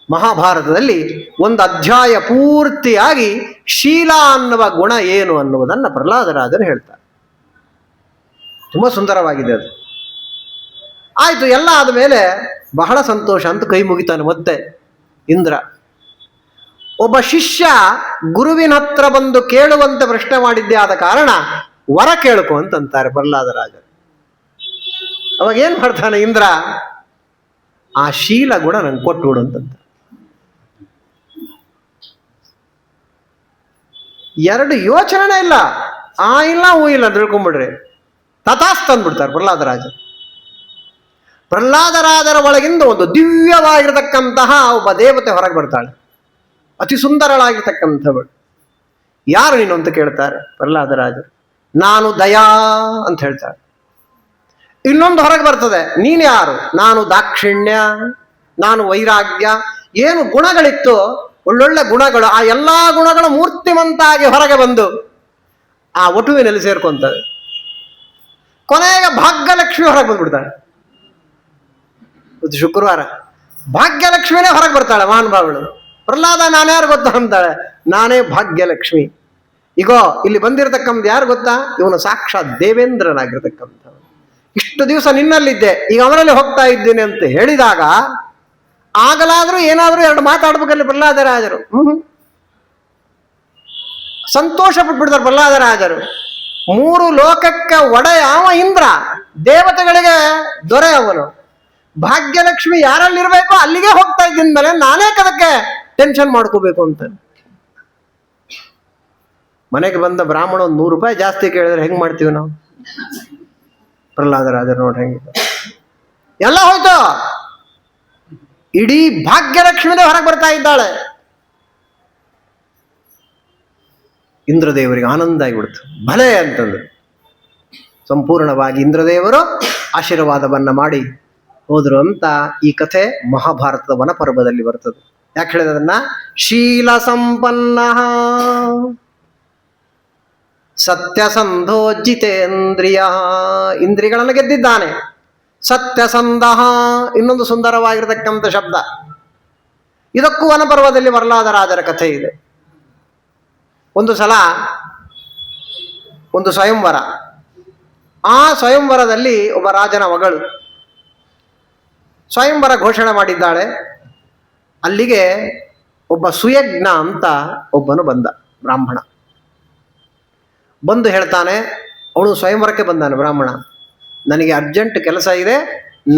Speaker 1: ಮಹಾಭಾರತದಲ್ಲಿ ಒಂದು ಅಧ್ಯಾಯ ಪೂರ್ತಿಯಾಗಿ ಶೀಲ ಅನ್ನುವ ಗುಣ ಏನು ಅನ್ನುವುದನ್ನು ಪ್ರಹ್ಲಾದರಾಜರು ಹೇಳ್ತಾರೆ. ತುಂಬ ಸುಂದರವಾಗಿದೆ ಅದು. ಆಯಿತು, ಎಲ್ಲ ಆದಮೇಲೆ ಬಹಳ ಸಂತೋಷ ಅಂತ ಕೈ ಮುಗಿತಾನೆ ಮತ್ತೆ ಇಂದ್ರ. ಒಬ್ಬ ಶಿಷ್ಯ ಗುರುವಿನ ಹತ್ರ ಬಂದು ಕೇಳುವಂತೆ ಪ್ರಶ್ನೆ ಮಾಡಿದ್ದೇ ಆದ ಕಾರಣ ವರ ಕೇಳ್ಕೊ ಅಂತಂತಾರೆ ಪ್ರಹ್ಲಾದರಾಜರು. ಅವಾಗ ಏನ್ ಮಾಡ್ತಾನೆ ಇಂದ್ರ? ಆ ಶೀಲ ಗುಣ ನಂಗೆ ಕೊಟ್ಟುಬಿಡು ಅಂತಂತ. 2 ಯೋಚನೆ ಇಲ್ಲ, ಆ ಇಲ್ಲ ಹೂ ಇಲ್ಲ ತಿಳ್ಕೊಂಬಿಡ್ರಿ, ತಥಾಸ್ತ್ ಅಂದ್ಬಿಡ್ತಾರೆ ಪ್ರಹ್ಲಾದರಾಜರು. ಪ್ರಹ್ಲಾದರಾಜರ ಒಳಗಿಂದ ಒಂದು ದಿವ್ಯವಾಗಿರತಕ್ಕಂತಹ ಒಬ್ಬ ದೇವತೆ ಹೊರಗೆ ಬರ್ತಾಳೆ, ಅತಿ ಸುಂದರಳಾಗಿರ್ತಕ್ಕಂಥವಳು. ಯಾರು ನೀನು ಅಂತ ಕೇಳ್ತಾರೆ ಪ್ರಹ್ಲಾದರಾಜರು. ನಾನು ದಯಾ ಅಂತ ಹೇಳ್ತಾಳೆ. ಇನ್ನೊಂದು ಹೊರಗೆ ಬರ್ತದೆ, ನೀನು ಯಾರು? ನಾನು ದಾಕ್ಷಿಣ್ಯ, ನಾನು ವೈರಾಗ್ಯ. ಏನು ಗುಣಗಳಿತ್ತು, ಒಳ್ಳೊಳ್ಳೆ ಗುಣಗಳು, ಆ ಎಲ್ಲಾ ಗುಣಗಳು ಮೂರ್ತಿಮಂತಾಗಿ ಹೊರಗೆ ಬಂದು ಆ ವಟುವಿನಲ್ಲಿ ಸೇರ್ಕೊಂತವೆ. ಕೊನೆಗೆ ಭಾಗ್ಯಲಕ್ಷ್ಮಿ ಹೊರಗೆ ಬಂದ್ಬಿಡ್ತಾಳೆ. ಶುಕ್ರವಾರ ಭಾಗ್ಯಲಕ್ಷ್ಮಿನೇ ಹೊರಗೆ ಬರ್ತಾಳೆ ಮಹಾನುಭಾವಳು. ಪ್ರಹ್ಲಾದ ನಾನ್ಯಾರು ಗೊತ್ತಾ ಅಂತಾಳೆ, ನಾನೇ ಭಾಗ್ಯಲಕ್ಷ್ಮಿ. ಈಗೋ ಇಲ್ಲಿ ಬಂದಿರತಕ್ಕಂಥ ಯಾರು ಗೊತ್ತಾ? ಇವನು ಸಾಕ್ಷಾತ್ ದೇವೇಂದ್ರನಾಗಿರ್ತಕ್ಕಂಥ. ಇಷ್ಟು ದಿವಸ ನಿನ್ನಲ್ಲಿದ್ದೆ, ಈಗ ಅವರಲ್ಲಿ ಹೋಗ್ತಾ ಇದ್ದೀನಿ ಅಂತ ಹೇಳಿದಾಗ ಆಗಲಾದ್ರೂ ಏನಾದ್ರೂ 2 ಮಾತಾಡ್ಬೇಕಲ್ಲಿ ಪ್ರಹ್ಲಾದರಾಜರು. ಸಂತೋಷ ಪಟ್ಬಿಡ್ತಾರೆ ಪ್ರಹ್ಲಾದರಾಜರು. 3 ಲೋಕಕ್ಕೆ ಒಡೆಯ ಅವ ಇಂದ್ರ, ದೇವತೆಗಳಿಗೆ ದೊರೆ ಅವನು. ಭಾಗ್ಯಲಕ್ಷ್ಮಿ ಯಾರಲ್ಲಿರ್ಬೇಕೋ ಅಲ್ಲಿಗೆ ಹೋಗ್ತಾ ಇದ್ದಿನ ಮೇಲೆ ನಾನೇ ಕದಕ್ಕೆ ಟೆನ್ಷನ್ ಮಾಡ್ಕೋಬೇಕು ಅಂತ. ಮನೆಗೆ ಬಂದ ಬ್ರಾಹ್ಮಣ 100 ರೂಪಾಯಿ ಜಾಸ್ತಿ ಕೇಳಿದ್ರೆ ಹೆಂಗ್ ಮಾಡ್ತೀವಿ ನಾವು? ಪ್ರಹ್ಲಾದರಾಜರು ನೋಡಿ ಹೆಂಗಿದೆ, ಎಲ್ಲ ಹೋಯ್ತು. ಇಡೀ ಭಾಗ್ಯಲಕ್ಷ್ಮಿನೇ ಹೊರಗೆ ಬರ್ತಾ ಇದ್ದಾಳೆ. ಇಂದ್ರದೇವರಿಗೆ ಆನಂದ ಆಗಿಬಿಡ್ತು. ಭಲೆ ಅಂತಂದ್ರು. ಸಂಪೂರ್ಣವಾಗಿ ಇಂದ್ರದೇವರು ಆಶೀರ್ವಾದವನ್ನ ಮಾಡಿ ಹೋದ್ರು ಅಂತ ಈ ಕಥೆ ಮಹಾಭಾರತದ ವನಪರ್ವದಲ್ಲಿ ಬರ್ತದೆ. ಯಾಕೆ ಹೇಳಿದನ್ನ? ಶೀಲ ಸಂಪನ್ನ ಸತ್ಯಸಂಧೋ ಜಿತೇಂದ್ರಿಯ, ಇಂದ್ರಿಯಗಳನ್ನು ಗೆದ್ದಿದ್ದಾನೆ. ಸತ್ಯಸಂಧ, ಇನ್ನೊಂದು ಸುಂದರವಾಗಿರತಕ್ಕಂಥ ಶಬ್ದ. ಇದಕ್ಕೂ ವನಪರ್ವದಲ್ಲಿ ಪ್ರಹ್ಲಾದರಾಜರ ಕಥೆ ಇದೆ. ಒಂದು ಸಲ ಒಂದು ಸ್ವಯಂವರ. ಆ ಸ್ವಯಂವರದಲ್ಲಿ ಒಬ್ಬ ರಾಜನ ಮಗಳು ಸ್ವಯಂವರ ಘೋಷಣೆ ಮಾಡಿದ್ದಾಳೆ. ಅಲ್ಲಿಗೆ ಒಬ್ಬ ಸುಯಜ್ಞ ಅಂತ ಒಬ್ಬನು ಬಂದ, ಬ್ರಾಹ್ಮಣ ಬಂದು ಹೇಳ್ತಾನೆ, ಅವನು ಸ್ವಯಂವರಕ್ಕೆ ಬಂದಾನೆ ಬ್ರಾಹ್ಮಣ, ನನಗೆ ಅರ್ಜೆಂಟ್ ಕೆಲಸ ಇದೆ,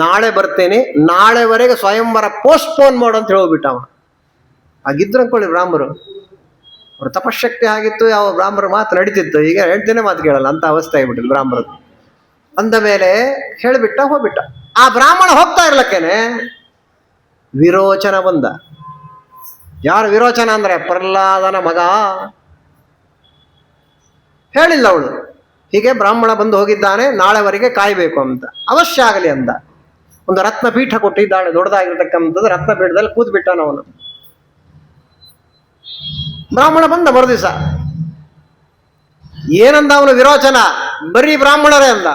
Speaker 1: ನಾಳೆ ಬರ್ತೇನೆ, ನಾಳೆವರೆಗೆ ಸ್ವಯಂವರ ಪೋಸ್ಟ್ಪೋನ್ ಮಾಡು ಅಂತ ಹೇಳೋಗ್ಬಿಟ್ಟವ. ಹಾಗಿದ್ರು ಅಂದ್ಕೊಳ್ಳಿ ಬ್ರಾಹ್ಮರು, ಅವ್ರ ತಪಶಕ್ತಿ ಆಗಿತ್ತು, ಯಾವ ಬ್ರಾಹ್ಮರ ಮಾತು ನಡೀತಿತ್ತು. ಈಗ ಹೇಳ್ತೇನೆ ಮಾತು ಕೇಳಲ್ಲ ಅಂತ ಅವಸ್ಥೆ ಆಗಿಬಿಟ್ಟಿಲ್ಲ ಬ್ರಾಹ್ಮರದ್ದು. ಅಂದ ಮೇಲೆ ಹೇಳಿಬಿಟ್ಟ, ಹೋಗ್ಬಿಟ್ಟ. ಆ ಬ್ರಾಹ್ಮಣ ಹೋಗ್ತಾ ಇರ್ಲಕ್ಕೇನೆ ವಿರೋಚನ ಬಂದ. ಯಾರು ವಿರೋಚನ ಅಂದ್ರೆ ಪ್ರಹ್ಲಾದನ ಮಗ. ಹೇಳಿಲ್ಲ ಅವಳು, ಹೀಗೆ ಬ್ರಾಹ್ಮಣ ಬಂದು ಹೋಗಿದ್ದಾನೆ, ನಾಳೆವರೆಗೆ ಕಾಯಬೇಕು ಅಂತ. ಅವಶ್ಯ ಆಗಲಿ ಅಂದ. ಒಂದು ರತ್ನಪೀಠ ಕೊಟ್ಟಿದ್ದಾಳೆ, ದೊಡ್ಡದಾಗಿರ್ತಕ್ಕಂಥದ್ದು. ರತ್ನಪೀಠದಲ್ಲಿ ಕೂತ್ಬಿಟ್ಟಾನ ಅವನು. ಬ್ರಾಹ್ಮಣ ಬಂದ ಮರುದಿವಸ. ಏನಂದ ಅವನು ವಿರೋಚನ? ಬರೀ ಬ್ರಾಹ್ಮಣರೇ ಅಂದ.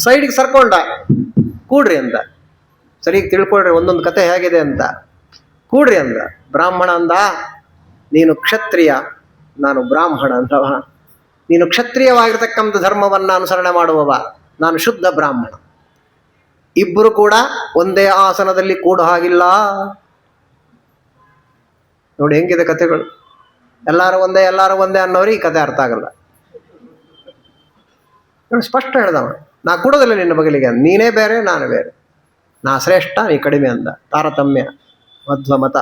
Speaker 1: ಸೈಡ್ಗೆ ಸರ್ಕೊಂಡ, ಕೂಡ್ರಿ ಅಂದ. ಸರಿಗೆ ತಿಳ್ಕೊಳ್ರಿ ಒಂದೊಂದು ಕತೆ ಹೇಗಿದೆ ಅಂತ. ಕೂಡ್ರಿ ಅಂದ. ಬ್ರಾಹ್ಮಣ ಅಂದ, ನೀನು ಕ್ಷತ್ರಿಯ, ನಾನು ಬ್ರಾಹ್ಮಣ ಅಂತವ. ನೀನು ಕ್ಷತ್ರಿಯವಾಗಿರ್ತಕ್ಕಂಥ ಧರ್ಮವನ್ನು ಅನುಸರಣೆ ಮಾಡುವವ, ನಾನು ಶುದ್ಧ ಬ್ರಾಹ್ಮಣ. ಇಬ್ಬರು ಕೂಡ ಒಂದೇ ಆಸನದಲ್ಲಿ ಕೂಡ ಹಾಗಿಲ್ಲ. ನೋಡಿ ಹೆಂಗಿದೆ ಕಥೆಗಳು. ಎಲ್ಲರೂ ಒಂದೇ ಅನ್ನೋರಿಗೆ ಈ ಕತೆ ಅರ್ಥ ಆಗಲ್ಲ. ನೋಡಿ ಸ್ಪಷ್ಟ ಹೇಳ್ದವ, ನಾ ಕೂಡೋದಿಲ್ಲ ನಿನ್ನ ಬಗಲಿಗೆ, ನೀನೇ ಬೇರೆ ನಾನು ಬೇರೆ, ನಾ ಶ್ರೇಷ್ಠ ನೀ ಕಡಿಮೆ ಅಂದ. ತಾರತಮ್ಯ, ಮಧ್ವ ಮತ,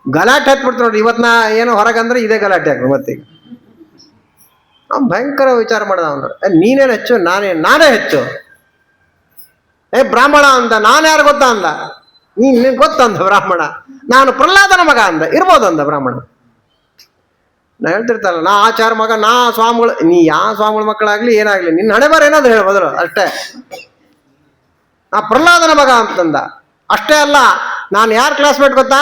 Speaker 1: ಗಲಾಟೆ ಹತ್ಬಿಡ್ತು ನೋಡ್ರಿ. ಇವತ್ತು ನಾ ಏನೋ ಹೊರಗಂದ್ರೆ ಇದೇ ಗಲಾಟೆ ಆಗ್ತದೆ ಮತ್ತೀಗ. ಭಯಂಕರ ವಿಚಾರ ಮಾಡ್ದ ಅವನು. ನೀನೇನು ಹೆಚ್ಚು, ನಾನೇ ಹೆಚ್ಚು. ಬ್ರಾಹ್ಮಣ ಅಂದ, ನಾನು ಯಾರು ಗೊತ್ತಾ ಅಂದ. ನಿನ್ಗೆ ಗೊತ್ತಂದ ಬ್ರಾಹ್ಮಣ, ನಾನು ಪ್ರಹ್ಲಾದನ ಮಗ ಅಂದ. ಇರ್ಬೋದಂದ ಬ್ರಾಹ್ಮಣ. ನಾ ಹೇಳ್ತಿರ್ತಲ್ಲ, ನಾ ಆಚಾರ ಮಗ, ನಾ ಸ್ವಾಮಿಗಳು. ನೀ ಯಾವ ಸ್ವಾಮಿಗಳ ಮಕ್ಕಳಾಗ್ಲಿ ಏನಾಗ್ಲಿ, ನಿನ್ನ ಹಣೆ ಬಾರ ಏನಾದ್ರು ಹೇಳ್ಬೋದ್ರು ಅಷ್ಟೇ. ನಾ ಪ್ರಹ್ಲಾದನ ಮಗ ಅಂತಂದ. ಅಷ್ಟೇ ಅಲ್ಲ, ನಾನು ಯಾರ ಕ್ಲಾಸ್ಮೇಟ್ ಗೊತ್ತಾ?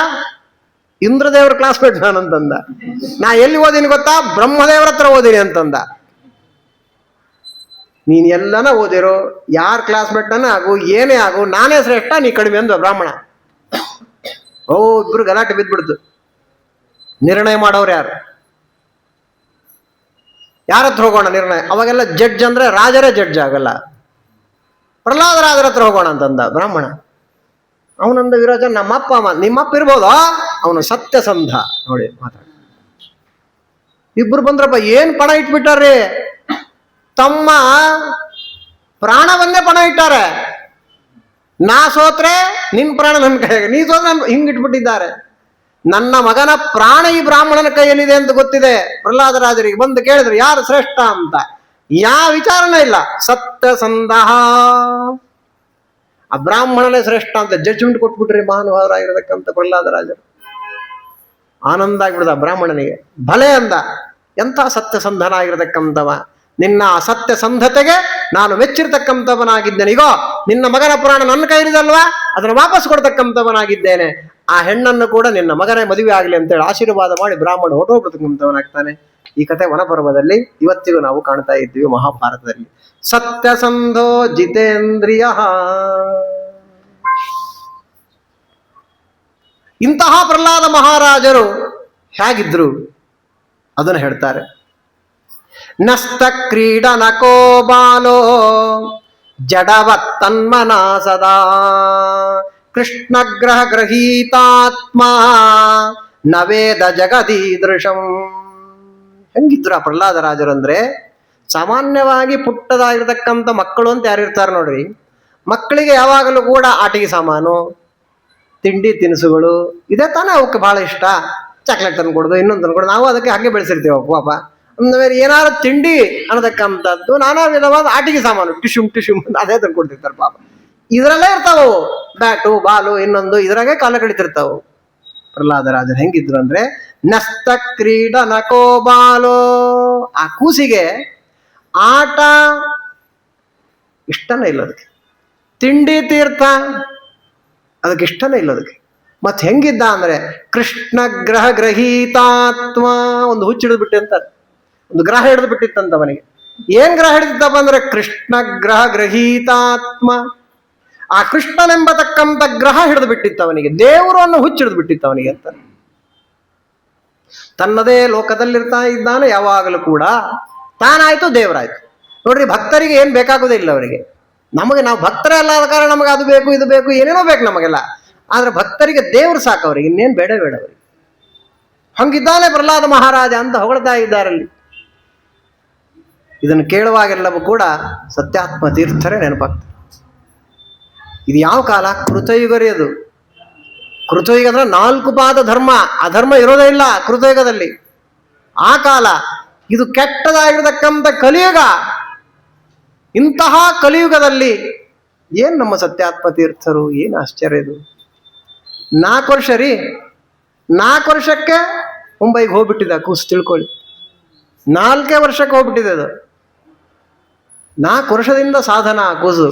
Speaker 1: ಇಂದ್ರದೇವ್ರ ಕ್ಲಾಸ್ಮೇಟ್ ನಾನಂತಂದ. ನಾ ಎಲ್ಲಿ ಓದಿನಿ ಗೊತ್ತಾ? ಬ್ರಹ್ಮದೇವ್ರ ಹತ್ರ ಓದಿನಿ ಅಂತಂದ. ನೀನ್ ಎಲ್ಲನ ಓದಿರೋ, ಯಾರ ಕ್ಲಾಸ್ಮೇಟ್ನ ಆಗು, ಏನೇ ಆಗು, ನಾನೇ ಶ್ರೇಷ್ಠ ನೀ ಕಡಿಮೆ ಅಂದ ಬ್ರಾಹ್ಮಣ. ಇಬ್ರು ಗಲಾಟೆ ಬಿದ್ದ್ಬಿಡ್ತು. ನಿರ್ಣಯ ಮಾಡೋರು ಯಾರು? ಯಾರ ಹತ್ರ ಹೋಗೋಣ ನಿರ್ಣಯ? ಅವಾಗೆಲ್ಲ ಜಡ್ಜ್ ಅಂದ್ರೆ ರಾಜರೇ ಜಡ್ಜ್ ಆಗಲ್ಲ. ಪ್ರಹ್ಲಾದ ರಾಜರ ಹತ್ರ ಹೋಗೋಣ ಅಂತಂದ ಬ್ರಾಹ್ಮಣ. ಅವನಂದ ವಿರೋಚನ, ನಮ್ಮಪ್ಪ ನಿಮ್ಮಪ್ಪ ಇರ್ಬೋದಾ? ಅವನು ಸತ್ಯಸಂಧ. ನೋಡಿ ಮಾತಾಡ. ಇಬ್ರು ಬಂದ್ರಪ್ಪ, ಏನ್ ಪಣ ಇಟ್ಬಿಟ್ಟಾರ್ರಿ. ತಮ್ಮ ಪ್ರಾಣವನ್ನೇ ಪಣ ಇಟ್ಟಾರೆ. ನಾ ಸೋತ್ರೆ ನಿನ್ ಪ್ರಾಣ ನನ್ನ ಕೈಯಾಗ, ನೀ ಸೋತ್ರೆ ಹಿಂಗಿಟ್ಬಿಟ್ಟಿದ್ದಾರೆ. ನನ್ನ ಮಗನ ಪ್ರಾಣ ಈ ಬ್ರಾಹ್ಮಣನ ಕೈಯಲ್ಲಿದೆ ಅಂತ ಗೊತ್ತಿದೆ. ಪ್ರಹ್ಲಾದ ರಾಜರಿಗೆ ಬಂದು ಕೇಳಿದ್ರು, ಯಾರು ಶ್ರೇಷ್ಠ ಅಂತ. ಯಾವ ವಿಚಾರನೇ ಇಲ್ಲ, ಸತ್ಯಸಂಧಃ, ಆ ಬ್ರಾಹ್ಮಣನೇ ಶ್ರೇಷ್ಠ ಅಂತ ಜಡ್ಜ್ಮೆಂಟ್ ಕೊಟ್ಬಿಟ್ರಿ ಮಹಾನುಭಾವರಾಗಿರತಕ್ಕಂಥ ಪ್ರಹ್ಲಾದ ರಾಜರು. ಆನಂದ ಆಗ್ಬಿಡ್ದ ಬ್ರಾಹ್ಮಣನಿಗೆ. ಭಲೆ ಅಂದ, ಎಂಥ ಸತ್ಯಸಂಧನಾಗಿರತಕ್ಕಂಥವ. ನಿನ್ನ ಸತ್ಯಸಂಧತೆಗೆ ನಾನು ಮೆಚ್ಚಿರ್ತಕ್ಕಂಥವನಾಗಿದ್ದೇನೆ. ಈಗ ನಿನ್ನ ಮಗನ ಪ್ರಾಣ ನನ್ನ ಕೈಲಿದಲ್ವಾ, ಅದನ್ನು ವಾಪಸ್ ಕೊಡ್ತಕ್ಕಂಥವನಾಗಿದ್ದೇನೆ. ಆ ಹೆಣ್ಣನ್ನು ಕೂಡ ನಿನ್ನ ಮಗನೇ ಮದುವೆ ಆಗಲಿ ಅಂತೇಳಿ ಆಶೀರ್ವಾದ ಮಾಡಿ ಬ್ರಾಹ್ಮಣ ಹೊರಟೋಗ್ಬಿಡ್ತಕ್ಕಂಥವನಾಗ್ತಾನೆ. ಈ ಕಥೆ ವನಪರ್ವದಲ್ಲಿ ಇವತ್ತಿಗೂ ನಾವು ಕಾಣ್ತಾ ಇದ್ದೀವಿ. ಮಹಾಭಾರತದಲ್ಲಿ ಸತ್ಯಸಂಧೋ ಜಿತೇಂದ್ರಿಯ. ಇಂತಹ ಪ್ರಹ್ಲಾದ ಮಹಾರಾಜರು ಹೇಗಿದ್ರು ಅದನ್ನು ಹೇಳ್ತಾರೆ. ನಸ್ತ ಕ್ರೀಡನಕೋ ಬಾಲೋ ಜಡವತ್ತನ್ಮನಾ ಸದಾ ಕೃಷ್ಣಗ್ರಹ ಗ್ರಹೀತಾತ್ಮ ನವೇದ ಜಗದೀದೃಶಂ. ಹೆಂಗಿದ್ರು ಆ ಪ್ರಹ್ಲಾದ ರಾಜರು ಅಂದ್ರೆ, ಸಾಮಾನ್ಯವಾಗಿ ಪುಟ್ಟದಾಗಿರ್ತಕ್ಕಂಥ ಮಕ್ಕಳು ಅಂತ ಯಾರಿರ್ತಾರೆ ನೋಡ್ರಿ, ಮಕ್ಕಳಿಗೆ ಯಾವಾಗಲೂ ಕೂಡ ಆಟಿಕೆ ಸಾಮಾನು, ತಿಂಡಿ ತಿನಿಸುಗಳು ಇದೇ ತಾನೇ ಅವಕ್ಕೆ ಬಹಳ ಇಷ್ಟ. ಚಾಕ್ಲೇಟ್ ತಂದು ಕೊಡೋದು, ಇನ್ನೊಂದು ತಂದು ಕೊಡೋದು. ನಾವು ಅದಕ್ಕೆ ಹಾಗೆ ಬೆಳೆಸಿರ್ತೀವಿ ಪಾಪ. ಅಂದಮೇಲೆ ಏನಾದ್ರು ತಿಂಡಿ ಅನ್ನತಕ್ಕಂಥದ್ದು, ನಾನಾ ವಿಧವಾದ ಆಟಿಕೆ ಸಾಮಾನು, ಟಿಶುಮ್ ಅದೇ ತಂದು ಕೊಡ್ತಿರ್ತಾರೆ ಪಾಪ. ಇದರಲ್ಲೇ ಇರ್ತಾವು, ಬ್ಯಾಟು ಬಾಲು ಇನ್ನೊಂದು, ಇದ್ರಾಗೆ ಕಾಲ ಕಳಿತಿರ್ತಾವು. ಪ್ರಹ್ಲಾದ ರಾಜರು ಹೆಂಗಿದ್ರು ಅಂದ್ರೆ, ನಸ್ತ ಕ್ರೀಡ ನಕೋ ಬಾಲೋ. ಆ ಕೂಸಿಗೆ ಆಟ ಇಷ್ಟನೇ ಇಲ್ಲ, ಅದಕ್ಕೆ ತಿಂಡಿ ತೀರ್ಥ ಅದಕ್ಕೆ ಇಷ್ಟನೇ ಇಲ್ಲ ಅದಕ್ಕೆ. ಮತ್ತೆ ಹೆಂಗಿದ್ದ ಅಂದ್ರೆ, ಕೃಷ್ಣ ಗ್ರಹ ಗ್ರಹೀತಾತ್ಮ. ಒಂದು ಹುಚ್ಚಿಡಿದು ಬಿಟ್ಟೆ ಅಂತ, ಒಂದು ಗ್ರಹ ಹಿಡಿದು ಬಿಟ್ಟಿತ್ತಂತ ಅವನಿಗೆ. ಏನ್ ಗ್ರಹ ಹಿಡಿದಿತ್ತಪ್ಪ ಅಂದ್ರೆ, ಕೃಷ್ಣ ಗ್ರಹ ಗ್ರಹೀತಾತ್ಮ. ಆ ಕೃಷ್ಣನೆಂಬತಕ್ಕಂಥ ಗ್ರಹ ಹಿಡಿದು ಬಿಟ್ಟಿತ್ತು ಅವನಿಗೆ, ದೇವರು ಅನ್ನೋ ಹುಚ್ಚಿಡಿದು ಬಿಟ್ಟಿತ್ತು ಅವನಿಗೆ ಅಂತ. ತನ್ನದೇ ಲೋಕದಲ್ಲಿರ್ತಾ ಇದ್ದಾನೆ ಯಾವಾಗಲೂ ಕೂಡ. ತಾನಾಯ್ತು ದೇವರಾಯ್ತು. ನೋಡ್ರಿ, ಭಕ್ತರಿಗೆ ಏನ್ ಬೇಕಾಗುದೇ ಇಲ್ಲ ಅವರಿಗೆ. ನಮಗೆ ನಾವು ಭಕ್ತರೇ ಅಲ್ಲ ಆದ ಕಾರಣ ನಮಗೆ ಅದು ಬೇಕು ಇದು ಬೇಕು ಏನೇನೋ ಬೇಕು ನಮಗೆಲ್ಲ. ಆದ್ರೆ ಭಕ್ತರಿಗೆ ದೇವರು ಸಾಕು, ಅವ್ರಿಗೆ ಇನ್ನೇನು ಬೇಡ ಅವ್ರಿಗೆ. ಹಂಗಿದ್ದಾನೆ ಪ್ರಹ್ಲಾದ ಮಹಾರಾಜ ಅಂತ ಹೊಗಳ್ತಾ ಇದ್ದಾರಲ್ಲಿ. ಇದನ್ನು ಕೇಳುವಾಗೆಲ್ಲವೂ ಕೂಡ ಸತ್ಯಾತ್ಮ ತೀರ್ಥರೇ ನೆನಪಾಗ್ತದೆ. ಇದು ಯಾವ ಕಾಲ? ಕೃತಯುಗರಿ. ಅದು ಕೃತಯುಗ ಅಂದ್ರೆ 4 ಪಾದ ಧರ್ಮ, ಅಧರ್ಮ ಇರೋದೇ ಇಲ್ಲ ಕೃತಯುಗದಲ್ಲಿ. ಆ ಕಾಲ ಇದು ಕೆಟ್ಟದಾಗಿರ್ತಕ್ಕಂಥ ಕಲಿಯುಗ. ಇಂತಹ ಕಲಿಯುಗದಲ್ಲಿ ಏನು ನಮ್ಮ ಸತ್ಯಾತ್ಮ ತೀರ್ಥರು, ಏನು ಆಶ್ಚರ್ಯ ಇದು. 4 ವರ್ಷ ರೀ, 4 ವರ್ಷಕ್ಕೆ ಮುಂಬೈಗೆ ಹೋಗ್ಬಿಟ್ಟಿದ್ದ ಕೂಸು, ತಿಳ್ಕೊಳ್ಳಿ. 4 ವರ್ಷಕ್ಕೆ ಹೋಗ್ಬಿಟ್ಟಿದೆ ಅದು. 4 ವರ್ಷದಿಂದ ಸಾಧನ ಕೂಸು.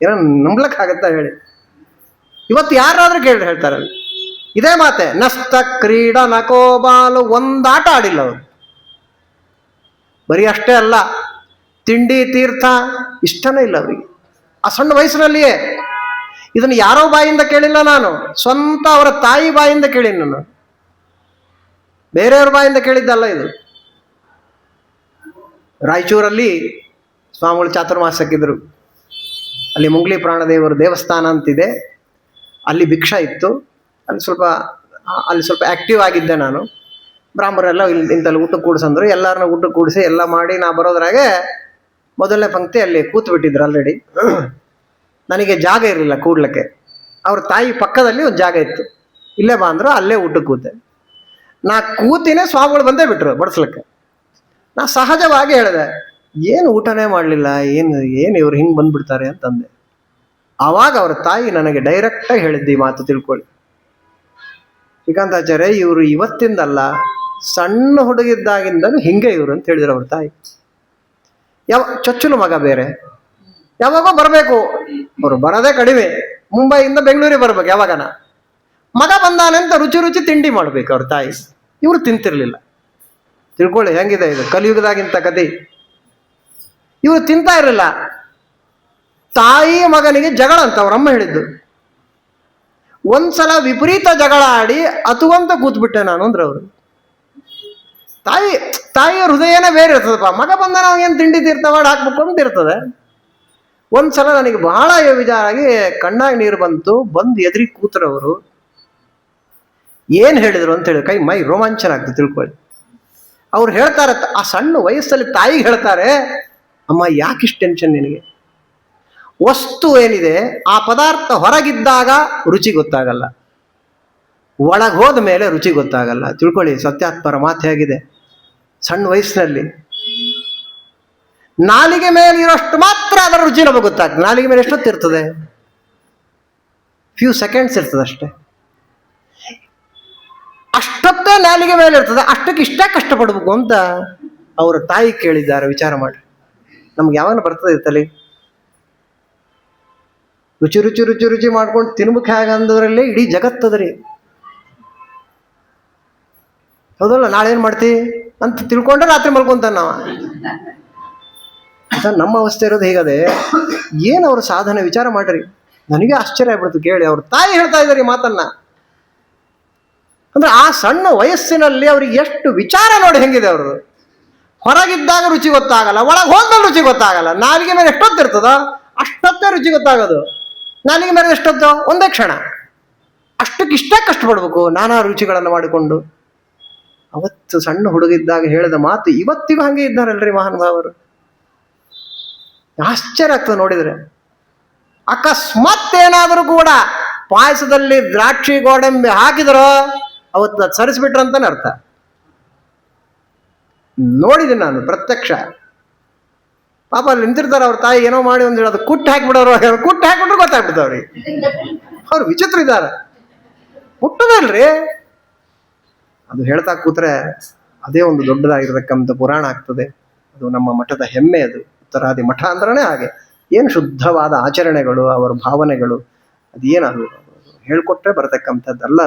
Speaker 1: ಏನೋ ನಂಬ್ಲಕ್ಕಾಗತ್ತಾ ಹೇಳಿ? ಇವತ್ತು ಯಾರಾದ್ರೂ ಕೇಳಿ ಹೇಳ್ತಾರಲ್ಲ ಇದೇ ಮಾತೆ. ನಸ್ತ ಕ್ರೀಡ ನಕೋಬಾಲು, ಒಂದಾಟ ಆಡಿಲ್ಲ ಅವರು. ಬರೀ ಅಷ್ಟೇ ಅಲ್ಲ, ತಿಂಡಿ ತೀರ್ಥ ಇಷ್ಟನೇ ಇಲ್ಲ ಅವರಿಗೆ ಆ ಸಣ್ಣ ವಯಸ್ಸಿನಲ್ಲಿಯೇ. ಇದನ್ನು ಯಾರೋ ಬಾಯಿಂದ ಕೇಳಿಲ್ಲ ನಾನು, ಸ್ವಂತ ಅವರ ತಾಯಿ ಬಾಯಿಂದ ಕೇಳಿನ ನಾನು, ಬೇರೆಯವ್ರ ಬಾಯಿಂದ ಕೇಳಿದ್ದಲ್ಲ ಇದು. ರಾಯಚೂರಲ್ಲಿ ಸ್ವಾಮಿಗಳು ಚಾತುರ್ಮಾಸಕ್ಕಿದ್ರು. ಅಲ್ಲಿ ಮುಂಗ್ಲಿ ಪ್ರಾಣದೇವರು ದೇವಸ್ಥಾನ ಅಂತಿದೆ, ಅಲ್ಲಿ ಭಿಕ್ಷಾ ಇತ್ತು. ಅಲ್ಲಿ ಸ್ವಲ್ಪ ಆ್ಯಕ್ಟಿವ್ ಆಗಿದ್ದೆ ನಾನು. ಬ್ರಾಹ್ಮಣರೆಲ್ಲ ಇಂತಲ್ಲಿ ಊಟ ಕೂಡಿಸಂದ್ರು. ಎಲ್ಲರನ್ನ ಊಟ ಕೂಡಿಸಿ ಎಲ್ಲ ಮಾಡಿ ನಾ ಬರೋದ್ರಾಗೆ ಮೊದಲನೇ ಪಂಕ್ತಿ ಅಲ್ಲಿ ಕೂತು ಬಿಟ್ಟಿದ್ರು ಆಲ್ರೆಡಿ. ನನಗೆ ಜಾಗ ಇರಲಿಲ್ಲ ಕೂಡ್ಲಿಕ್ಕೆ. ಅವ್ರ ತಾಯಿ ಪಕ್ಕದಲ್ಲಿ ಒಂದು ಜಾಗ ಇತ್ತು, ಇಲ್ಲೇ ಬಾ ಅಂದ್ರು, ಅಲ್ಲೇ ಊಟಕ್ಕೆ ಕೂತೆ. ನಾ ಕೂತಿನೇ ಸ್ವಾಮಿಗಳು ಬಂದೇ ಬಿಟ್ರು ಬಡಿಸ್ಲಿಕ್ಕೆ. ನಾ ಸಹಜವಾಗಿ ಹೇಳಿದೆ, ಏನು ಊಟನೇ ಮಾಡಲಿಲ್ಲ, ಏನು ಇವ್ರು ಹಿಂಗೆ ಬಂದ್ಬಿಡ್ತಾರೆ ಅಂತಂದೆ. ಆವಾಗ ಅವ್ರ ತಾಯಿ ನನಗೆ ಡೈರೆಕ್ಟಾಗಿ ಹೇಳಿದ್ದು ಈ ಮಾತು, ತಿಳ್ಕೊಳ್ಳಿ ಶ್ರೀಕಾಂತಾಚಾರ್ಯ, ಇವರು ಇವತ್ತಿಂದಲ್ಲ, ಸಣ್ಣ ಹುಡುಗಿದ್ದಾಗಿಂದಲೂ ಹಿಂಗೆ ಇವರು ಅಂತ ಹೇಳಿದ್ರು ಅವ್ರ ತಾಯಿ. ಚೊಚ್ಚಲು ಮಗ ಬೇರೆ, ಯಾವಾಗೋ ಬರಬೇಕು, ಅವರು ಬರೋದೇ ಕಡಿಮೆ, ಮುಂಬೈಯಿಂದ ಬೆಂಗಳೂರಿಗೆ ಬರ್ಬೇಕು ಯಾವಾಗನ. ಮಗ ಬಂದಾನೆ ಅಂತ ರುಚಿ ರುಚಿ ತಿಂಡಿ ಮಾಡ್ಬೇಕು ಅವ್ರ ತಾಯಿ. ಇವರು ತಿಂತಿರ್ಲಿಲ್ಲ. ತಿಳ್ಕೊಳ್ಳಿ ಹೆಂಗಿದೆ ಇದು ಕಲಿಯುಗದಾಗಿಂತ ಕತೆ. ಇವರು ತಿಂತಾ ಇರಲಿಲ್ಲ. ತಾಯಿ ಮಗನಿಗೆ ಜಗಳ ಅಂತ ಅವ್ರಮ್ಮ ಹೇಳಿದ್ದು. ಒಂದ್ಸಲ ವಿಪರೀತ ಜಗಳ ಆಡಿ ಅತುವಂತ ಕೂತ್ಬಿಟ್ಟೆ ನಾನು ಅಂದ್ರೆ ಅವರು. ತಾಯಿಯ ಹೃದಯನೇ ಬೇರೆ ಇರ್ತದಪ್ಪ. ಮಗ ಬಂದ ನಾವು ಏನು ತಿಂಡಿ ತೀರ್ಥವಾಡಿ ಹಾಕ್ಬೇಕು ಅಂತ ಇರ್ತದೆ. ಒಂದ್ಸಲ ನನಗೆ ಬಹಳ ವಿಚಾರ ಆಗಿ ಕಣ್ಣಾಗಿ ನೀರು ಬಂದು ಎದುರಿಗೆ ಕೂತ್ರವರು. ಏನು ಹೇಳಿದ್ರು ಅಂತ ಹೇಳಿ ಕೈ ಮೈ ರೋಮಾಂಚನ ಆಗ್ತದೆ, ತಿಳ್ಕೊಳ್ಳಿ. ಅವ್ರು ಹೇಳ್ತಾರೆ, ಆ ಸಣ್ಣ ವಯಸ್ಸಲ್ಲಿ ತಾಯಿಗೆ ಹೇಳ್ತಾರೆ, ಅಮ್ಮ ಯಾಕಿಷ್ಟು ಟೆನ್ಷನ್ ನಿನಗೆ? ವಸ್ತು ಏನಿದೆ ಆ ಪದಾರ್ಥ ಹೊರಗಿದ್ದಾಗ ರುಚಿ ಗೊತ್ತಾಗಲ್ಲ, ಒಳಗೆ ಹೋದ ಮೇಲೆ ರುಚಿ ಗೊತ್ತಾಗಲ್ಲ. ತಿಳ್ಕೊಳ್ಳಿ, ಸತ್ಯಾತ್ಮರ ಮಾತೆ ಆಗಿದೆ. ಸಣ್ಣ ವಯಸ್ಸಿನಲ್ಲಿ ನಾಲಿಗೆ ಮೇಲೆ ಇರೋಷ್ಟು ಮಾತ್ರ ಅದರ ರುಚಿ ನಮಗೆ ಗೊತ್ತಾಗ್ತದೆ. ನಾಲಿಗೆ ಮೇಲೆ ಎಷ್ಟೊತ್ತು ಇರ್ತದೆ? ಫ್ಯೂ ಸೆಕೆಂಡ್ಸ್ ಇರ್ತದೆ ಅಷ್ಟೇ. ಅಷ್ಟೊತ್ತೇ ನಾಲಿಗೆ ಮೇಲೆ ಇರ್ತದೆ. ಅಷ್ಟಕ್ಕೆ ಇಷ್ಟ ಕಷ್ಟಪಡ್ಬೇಕು ಅಂತ ಅವರ ತಾಯಿ ಕೇಳಿದ್ದಾರೆ. ವಿಚಾರ ಮಾಡಿ, ನಮ್ಗೆ ಯಾವಾಗ ಬರ್ತದೆ ಇರ್ತಲ್ಲಿ ರುಚಿ ರುಚಿ ರುಚಿ ರುಚಿ ಮಾಡ್ಕೊಂಡು ತಿನ್ಬೇಕು ಹೇಗಂದ್ರಲ್ಲೇ ಇಡೀ ಜಗತ್ತದ್ರಿ. ಹೌದಲ್ಲ? ನಾಳೆ ಏನು ಮಾಡ್ತಿ ಅಂತ ತಿಳ್ಕೊಂಡ್ರೆ ರಾತ್ರಿ ಮಲ್ಕೊಂತಾನೆ ನಾವು. ನಮ್ಮ ಅವಸ್ಥೆ ಇರೋದು ಹೀಗದೆ. ಏನು ಅವ್ರ ಸಾಧನೆ ವಿಚಾರ ಮಾಡ್ರಿ. ನನಗೆ ಆಶ್ಚರ್ಯ ಆಗ್ಬಿಡ್ತು ಕೇಳಿ. ಅವ್ರ ತಾಯಿ ಹೇಳ್ತಾ ಇದ್ದಾರೆ ಈ ಮಾತನ್ನ. ಅಂದ್ರೆ ಆ ಸಣ್ಣ ವಯಸ್ಸಿನಲ್ಲಿ ಅವ್ರಿಗೆ ಎಷ್ಟು ವಿಚಾರ ನೋಡಿ ಹೆಂಗಿದೆ ಅವ್ರದ್ದು. ಹೊರಗಿದ್ದಾಗ ರುಚಿ ಗೊತ್ತಾಗಲ್ಲ, ಒಳಗೆ ಹೋದ್ಮೇಲೆ ರುಚಿ ಗೊತ್ತಾಗಲ್ಲ. ನಾಲಿಗೆ ಮೇಲೆ ಎಷ್ಟೊತ್ತಿರ್ತದೋ ಅಷ್ಟೊತ್ತೇ ರುಚಿ ಗೊತ್ತಾಗೋದು. ನಾಲಿಗೆ ಮೇಲೆ ಎಷ್ಟೊತ್ತೋ ಒಂದೇ ಕ್ಷಣ. ಅಷ್ಟಕ್ಕಿಷ್ಟ ಕಷ್ಟಪಡ್ಬೇಕು ನಾನಾ ರುಚಿಗಳನ್ನು ಮಾಡಿಕೊಂಡು. ಅವತ್ತು ಸಣ್ಣ ಹುಡುಗಿದ್ದಾಗ ಹೇಳಿದ ಮಾತು ಇವತ್ತಿಗೂ ಹಂಗೆ ಇದ್ದಾರಲ್ರಿ ಮಹಾನುಭಾವರು. ಆಶ್ಚರ್ಯ ಆಗ್ತದೆ ನೋಡಿದ್ರೆ. ಅಕಸ್ಮಾತ್ ಏನಾದರೂ ಕೂಡ ಪಾಯಸದಲ್ಲಿ ದ್ರಾಕ್ಷಿ ಗೋಡಂಬಿ ಹಾಕಿದ್ರೋ ಅವತ್ತು ಅದು ಸರಿಸ್ಬಿಟ್ರಂತಾನೆ ಅರ್ಥ. ನೋಡಿದ್ದೀನಿ ನಾನು ಪ್ರತ್ಯಕ್ಷ. ಪಾಪ ಅಲ್ಲಿ ನಿಂತಿರ್ತಾರೆ ಅವ್ರ ತಾಯಿ, ಏನೋ ಮಾಡಿ ಒಂದು ಹೇಳೋದು ಕುಟ್ಟು ಹಾಕಿಬಿಡೋರು. ಕುಟ್ಟು ಹಾಕಿಬಿಟ್ರು ಗೊತ್ತಾಗ್ಬಿಡ್ತಾವ್ರಿ. ಅವ್ರು ವಿಚಿತ್ರ ಇದ್ದಾರೆ, ಮುಟ್ಟದಲ್ರಿ. ಅದು ಹೇಳ್ತಾ ಕೂತ್ರೆ ಅದೇ ಒಂದು ದೊಡ್ಡದಾಗಿರ್ತಕ್ಕಂಥ ಪುರಾಣ ಆಗ್ತದೆ. ಅದು ನಮ್ಮ ಮಠದ ಹೆಮ್ಮೆ. ಅದು ಉತ್ತರಾದಿ ಮಠ ಅಂದ್ರೇ ಹಾಗೆ. ಏನು ಶುದ್ಧವಾದ ಆಚರಣೆಗಳು, ಅವರ ಭಾವನೆಗಳು, ಅದೇನದು ಹೇಳ್ಕೊಟ್ರೆ ಬರತಕ್ಕಂಥದ್ದಲ್ಲ.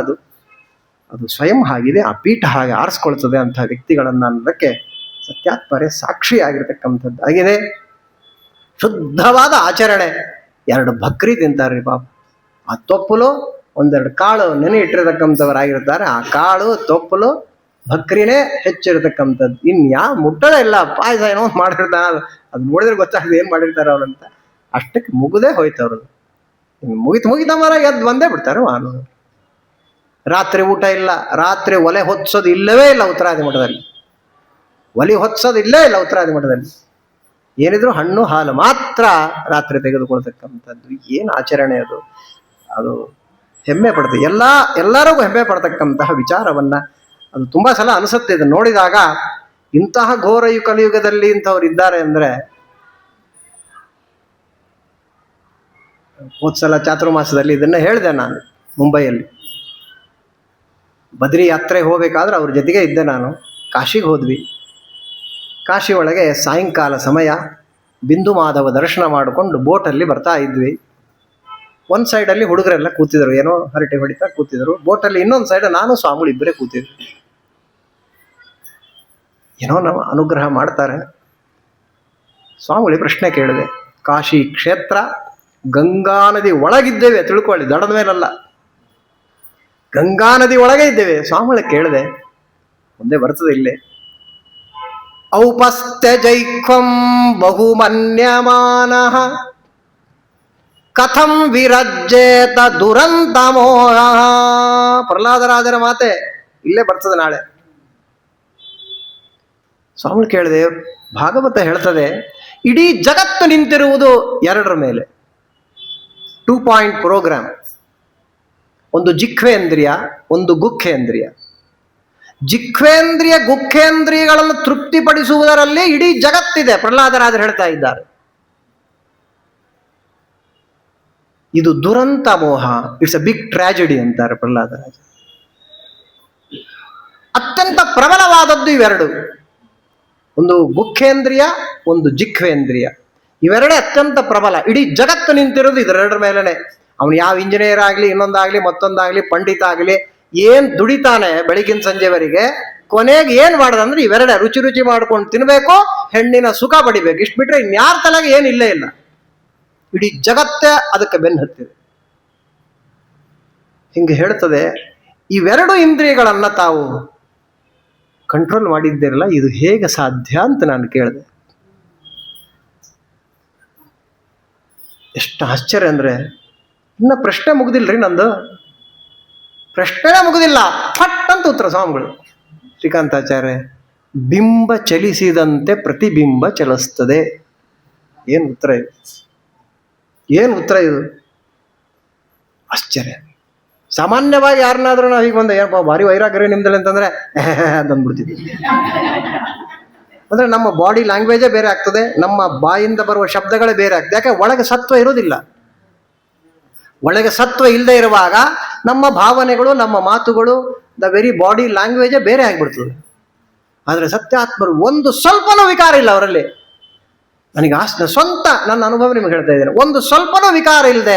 Speaker 1: ಅದು ಸ್ವಯಂ ಆಗಿದೆ. ಆ ಪೀಠ ಹಾಗೆ ಆರಿಸ್ಕೊಳ್ತದೆ ಅಂಥ ವ್ಯಕ್ತಿಗಳನ್ನು ಅನ್ನೋದಕ್ಕೆ ಸತ್ಯಾತ್ಮರೇ ಸಾಕ್ಷಿ ಆಗಿರ್ತಕ್ಕಂಥದ್ದು ಆಗಿದೆ. ಶುದ್ಧವಾದ ಆಚರಣೆ. 2 ಭಕ್ರಿ ತಿಂತಾರ್ರಿ ಪಾಪ. ಆ ತೊಪ್ಪಲು 1-2 ಕಾಳು ನೆನೆ ಇಟ್ಟಿರತಕ್ಕಂಥವರಾಗಿರ್ತಾರೆ. ಆ ಕಾಳು ತೊಪ್ಪಲು ಭಕ್ರಿನೇ ಹೆಚ್ಚಿರತಕ್ಕಂಥದ್ದು. ಇನ್ಯಾ ಮುಟ್ಟದೇ ಇಲ್ಲ. ಪಾಯಸ ಏನೋ ಮಾಡಿರ್ತಾನೆ, ಅದು ನೋಡಿದ್ರೆ ಗೊತ್ತಾಗ್ತದೆ ಏನು ಮಾಡಿರ್ತಾರೆ ಅವ್ರಂತ. ಅಷ್ಟಕ್ಕೆ ಮುಗುದೇ ಹೋಯ್ತು ಅವ್ರದ್ದು. ಮುಗಿತ ಮರ ಎದ್ದು ಬಂದೇ ಬಿಡ್ತಾರೆ ಮಾನವರು. ರಾತ್ರಿ ಊಟ ಇಲ್ಲ, ರಾತ್ರಿ ಒಲೆ ಹೊತ್ಸೋದು ಇಲ್ಲವೇ ಇಲ್ಲ ಉತ್ತರಾದಿ ಮಠದಲ್ಲಿ. ಒಲೆ ಹೊತ್ಸೋದು ಇಲ್ಲೇ ಇಲ್ಲ ಉತ್ತರಾದಿ ಮಠದಲ್ಲಿ. ಏನಿದ್ರು ಹಣ್ಣು ಹಾಲು ಮಾತ್ರ ರಾತ್ರಿ ತೆಗೆದುಕೊಳ್ತಕ್ಕಂಥದ್ದು. ಏನು ಆಚರಣೆ ಅದು! ಅದು ಹೆಮ್ಮೆ ಪಡ್ತದೆ, ಎಲ್ಲರಿಗೂ ಹೆಮ್ಮೆ ಪಡ್ತಕ್ಕಂತಹ ವಿಚಾರವನ್ನ ಅದು ತುಂಬಾ ಸಲ ಅನಿಸುತ್ತೆ. ಇದನ್ನು ನೋಡಿದಾಗ ಇಂತಹ ಘೋರ ಕಲಿಯುಗದಲ್ಲಿ ಇಂಥವ್ರು ಇದ್ದಾರೆ ಅಂದ್ರೆ. ಹೋದ್ಸಲ ಚಾತುರ್ಮಾಸದಲ್ಲಿ ಇದನ್ನ ಹೇಳಿದೆ ನಾನು ಮುಂಬೈಯಲ್ಲಿ. ಬದ್ರಿ ಯಾತ್ರೆಗೆ ಹೋಗ್ಬೇಕಾದ್ರೆ ಅವ್ರ ಜೊತೆಗೆ ಇದ್ದೆ ನಾನು. ಕಾಶಿಗೆ ಹೋದ್ವಿ. ಕಾಶಿ ಒಳಗೆ ಸಾಯಂಕಾಲ ಸಮಯ ಬಿಂದು ಮಾಧವ ದರ್ಶನ ಮಾಡಿಕೊಂಡು ಬೋಟಲ್ಲಿ ಬರ್ತಾ ಇದ್ವಿ. ಒಂದು ಸೈಡಲ್ಲಿ ಹುಡುಗರೆಲ್ಲ ಕೂತಿದ್ರು, ಏನೋ ಹರಟೆ ಹೊಡಿತಾ ಕೂತಿದ್ರು. ಬೋಟಲ್ಲಿ ಇನ್ನೊಂದು ಸೈಡ್ ನಾನು ಸ್ವಾಮಿಗಳು ಇಬ್ಬರೇ ಕೂತಿದ್ರು. ಏನೋ ನಾವು ಅನುಗ್ರಹ ಮಾಡ್ತಾರೆ. ಸ್ವಾಮಿಗಳಿಗೆ ಪ್ರಶ್ನೆ ಕೇಳಿದೆ. ಕಾಶಿ ಕ್ಷೇತ್ರ ಗಂಗಾ ನದಿ ಒಳಗಿದ್ದೇವೆ, ತಿಳ್ಕೊಳ್ಳಿ, ದಡದ ಮೇಲಲ್ಲ, ಗಂಗಾ ನದಿ ಒಳಗೆ ಇದ್ದೇವೆ. ಸ್ವಾಮಿಗಳಿಗೆ ಕೇಳಿದೆ, ಮುಂದೆ ಬರ್ತದೆ ಇಲ್ಲೇ. ಔಪಸ್ಥ್ಯ ಜೈಕ್ವಂ ಬಹುಮನ್ಯಮಾನಃ ಕಥಂ ವಿರಜ್ಯೇತ ದುರಂತಮೋಹ. ಪ್ರಹ್ಲಾದರಾಜರ ಮಾತೆ ಇಲ್ಲೇ ಬರ್ತದೆ ನಾಳೆ. ಸ್ವಾಮಿ ಕೇಳಿದೆ, ಭಾಗವತ ಹೇಳ್ತದೆ ಇಡೀ ಜಗತ್ತು ನಿಂತಿರುವುದು ಎರಡರ ಮೇಲೆ. 2 ಪಾಯಿಂಟ್ ಪ್ರೋಗ್ರಾಮ್. ಒಂದು ಜಿಹ್ವೇಂದ್ರಿಯ, ಒಂದು ಗುಖ್ಯೇಂದ್ರಿಯ. ಜಿಹ್ವೇಂದ್ರಿಯ ಗುಖ್ಯೇಂದ್ರಿಯಗಳನ್ನು ತೃಪ್ತಿಪಡಿಸುವುದರಲ್ಲಿ ಇಡೀ ಜಗತ್ತಿದೆ, ಪ್ರಹ್ಲಾದರಾಜರು ಹೇಳ್ತಾ ಇದ್ದಾರೆ. ಇದು ದುರಂತ ಮೋಹ, ಇಟ್ಸ್ ಅ ಬಿಗ್ ಟ್ರಾಜಿಡಿ ಅಂತಾರೆ ಪ್ರಹ್ಲಾದರಾಜ. ಅತ್ಯಂತ ಪ್ರಬಲವಾದದ್ದು ಇವೆರಡು, ಒಂದು ಗುಖ್ಯೇಂದ್ರಿಯ, ಒಂದು ಜಿಹ್ವೇಂದ್ರಿಯ. ಇವೆರಡೇ ಅತ್ಯಂತ ಪ್ರಬಲ. ಇಡೀ ಜಗತ್ತು ನಿಂತಿರೋದು ಇದರೆರಡರ ಮೇಲನೆ. ಅವನು ಯಾವ ಇಂಜಿನಿಯರ್ ಆಗಲಿ, ಇನ್ನೊಂದಾಗ್ಲಿ, ಮತ್ತೊಂದಾಗ್ಲಿ, ಪಂಡಿತ ಆಗಲಿ, ಏನ್ ದುಡಿತಾನೆ ಬೆಳಗಿನ ಸಂಜೆವರೆಗೆ, ಕೊನೆಗೆ ಏನ್ ಮಾಡೋದಂದ್ರೆ ಇವೆರಡೇ. ರುಚಿ ರುಚಿ ಮಾಡ್ಕೊಂಡು ತಿನ್ಬೇಕು, ಹೆಣ್ಣಿನ ಸುಖ ಪಡಿಬೇಕು. ಇಷ್ಟು ಬಿಟ್ರೆ ಇನ್ಯಾರ ತಲೆಗೆ ಏನು ಇಲ್ಲೇ ಇಲ್ಲ. ಇಡೀ ಜಗತ್ತೇ ಅದಕ್ಕೆ ಬೆನ್ನು ಹತ್ತಿದೆ. ಹಿಂಗೆ ಹೇಳ್ತದೆ. ಇವೆರಡು ಇಂದ್ರಿಯಗಳನ್ನ ತಾವು ಕಂಟ್ರೋಲ್ ಮಾಡಿದ್ದೀರಲ್ಲ, ಇದು ಹೇಗೆ ಸಾಧ್ಯ ಅಂತ ನಾನು ಕೇಳಿದೆ. ಎಷ್ಟು ಆಶ್ಚರ್ಯ ಅಂದ್ರೆ, ಇನ್ನ ಪ್ರಶ್ನೆ ಮುಗುದಿಲ್ರಿ ನಂದು, ಪ್ರಶ್ನೆ ಮುಗುದಿಲ್ಲ, ಫಟ್ ಅಂತ ಉತ್ತರ ಸ್ವಾಮಿಗಳು. ಶ್ರೀಕಾಂತಾಚಾರ್ಯ, ಬಿಂಬ ಚಲಿಸಿದಂತೆ ಪ್ರತಿಬಿಂಬ ಚಲಿಸ್ತದೆ. ಏನು ಉತ್ತರ ಇದು! ಏನು ಉತ್ತರ ಇದು! ಆಶ್ಚರ್ಯ. ಸಾಮಾನ್ಯವಾಗಿ ಯಾರನ್ನಾದ್ರೂ ನಾವು ಹೀಗೆ ಬಂದ, ಏನಪ್ಪ ಭಾರಿ ವೈರಾಗ್ಯ ನಿಮ್ದಲ್ಲಿ ಅಂತಂದ್ರೆ ಅಂದ್ಬಿಡ್ತೀವಿ. ಅಂದ್ರೆ ನಮ್ಮ ಬಾಡಿ ಲ್ಯಾಂಗ್ವೇಜೇ ಬೇರೆ ಆಗ್ತದೆ, ನಮ್ಮ ಬಾಯಿಂದ ಬರುವ ಶಬ್ದಗಳೇ ಬೇರೆ ಆಗ್ತದೆ. ಯಾಕೆ? ಒಳಗೆ ಸತ್ವ ಇರೋದಿಲ್ಲ. ಒಳಗೆ ಸತ್ವ ಇಲ್ಲದೆ ಇರುವಾಗ ನಮ್ಮ ಭಾವನೆಗಳು, ನಮ್ಮ ಮಾತುಗಳು, ದ ವೆರಿ ಬಾಡಿ ಲ್ಯಾಂಗ್ವೇಜೇ ಬೇರೆ ಆಗಿಬಿಡ್ತದೆ. ಆದರೆ ಸತ್ಯಾತ್ಮರು ಒಂದು ಸ್ವಲ್ಪನೂ ವಿಕಾರ ಇಲ್ಲ ಅವರಲ್ಲಿ. ನನಗೆ ಸ್ವಂತ ನನ್ನ ಅನುಭವ ನಿಮಗೆ ಹೇಳ್ತಾ ಇದ್ದೇನೆ. ಒಂದು ಸ್ವಲ್ಪನೂ ವಿಕಾರ ಇಲ್ಲದೆ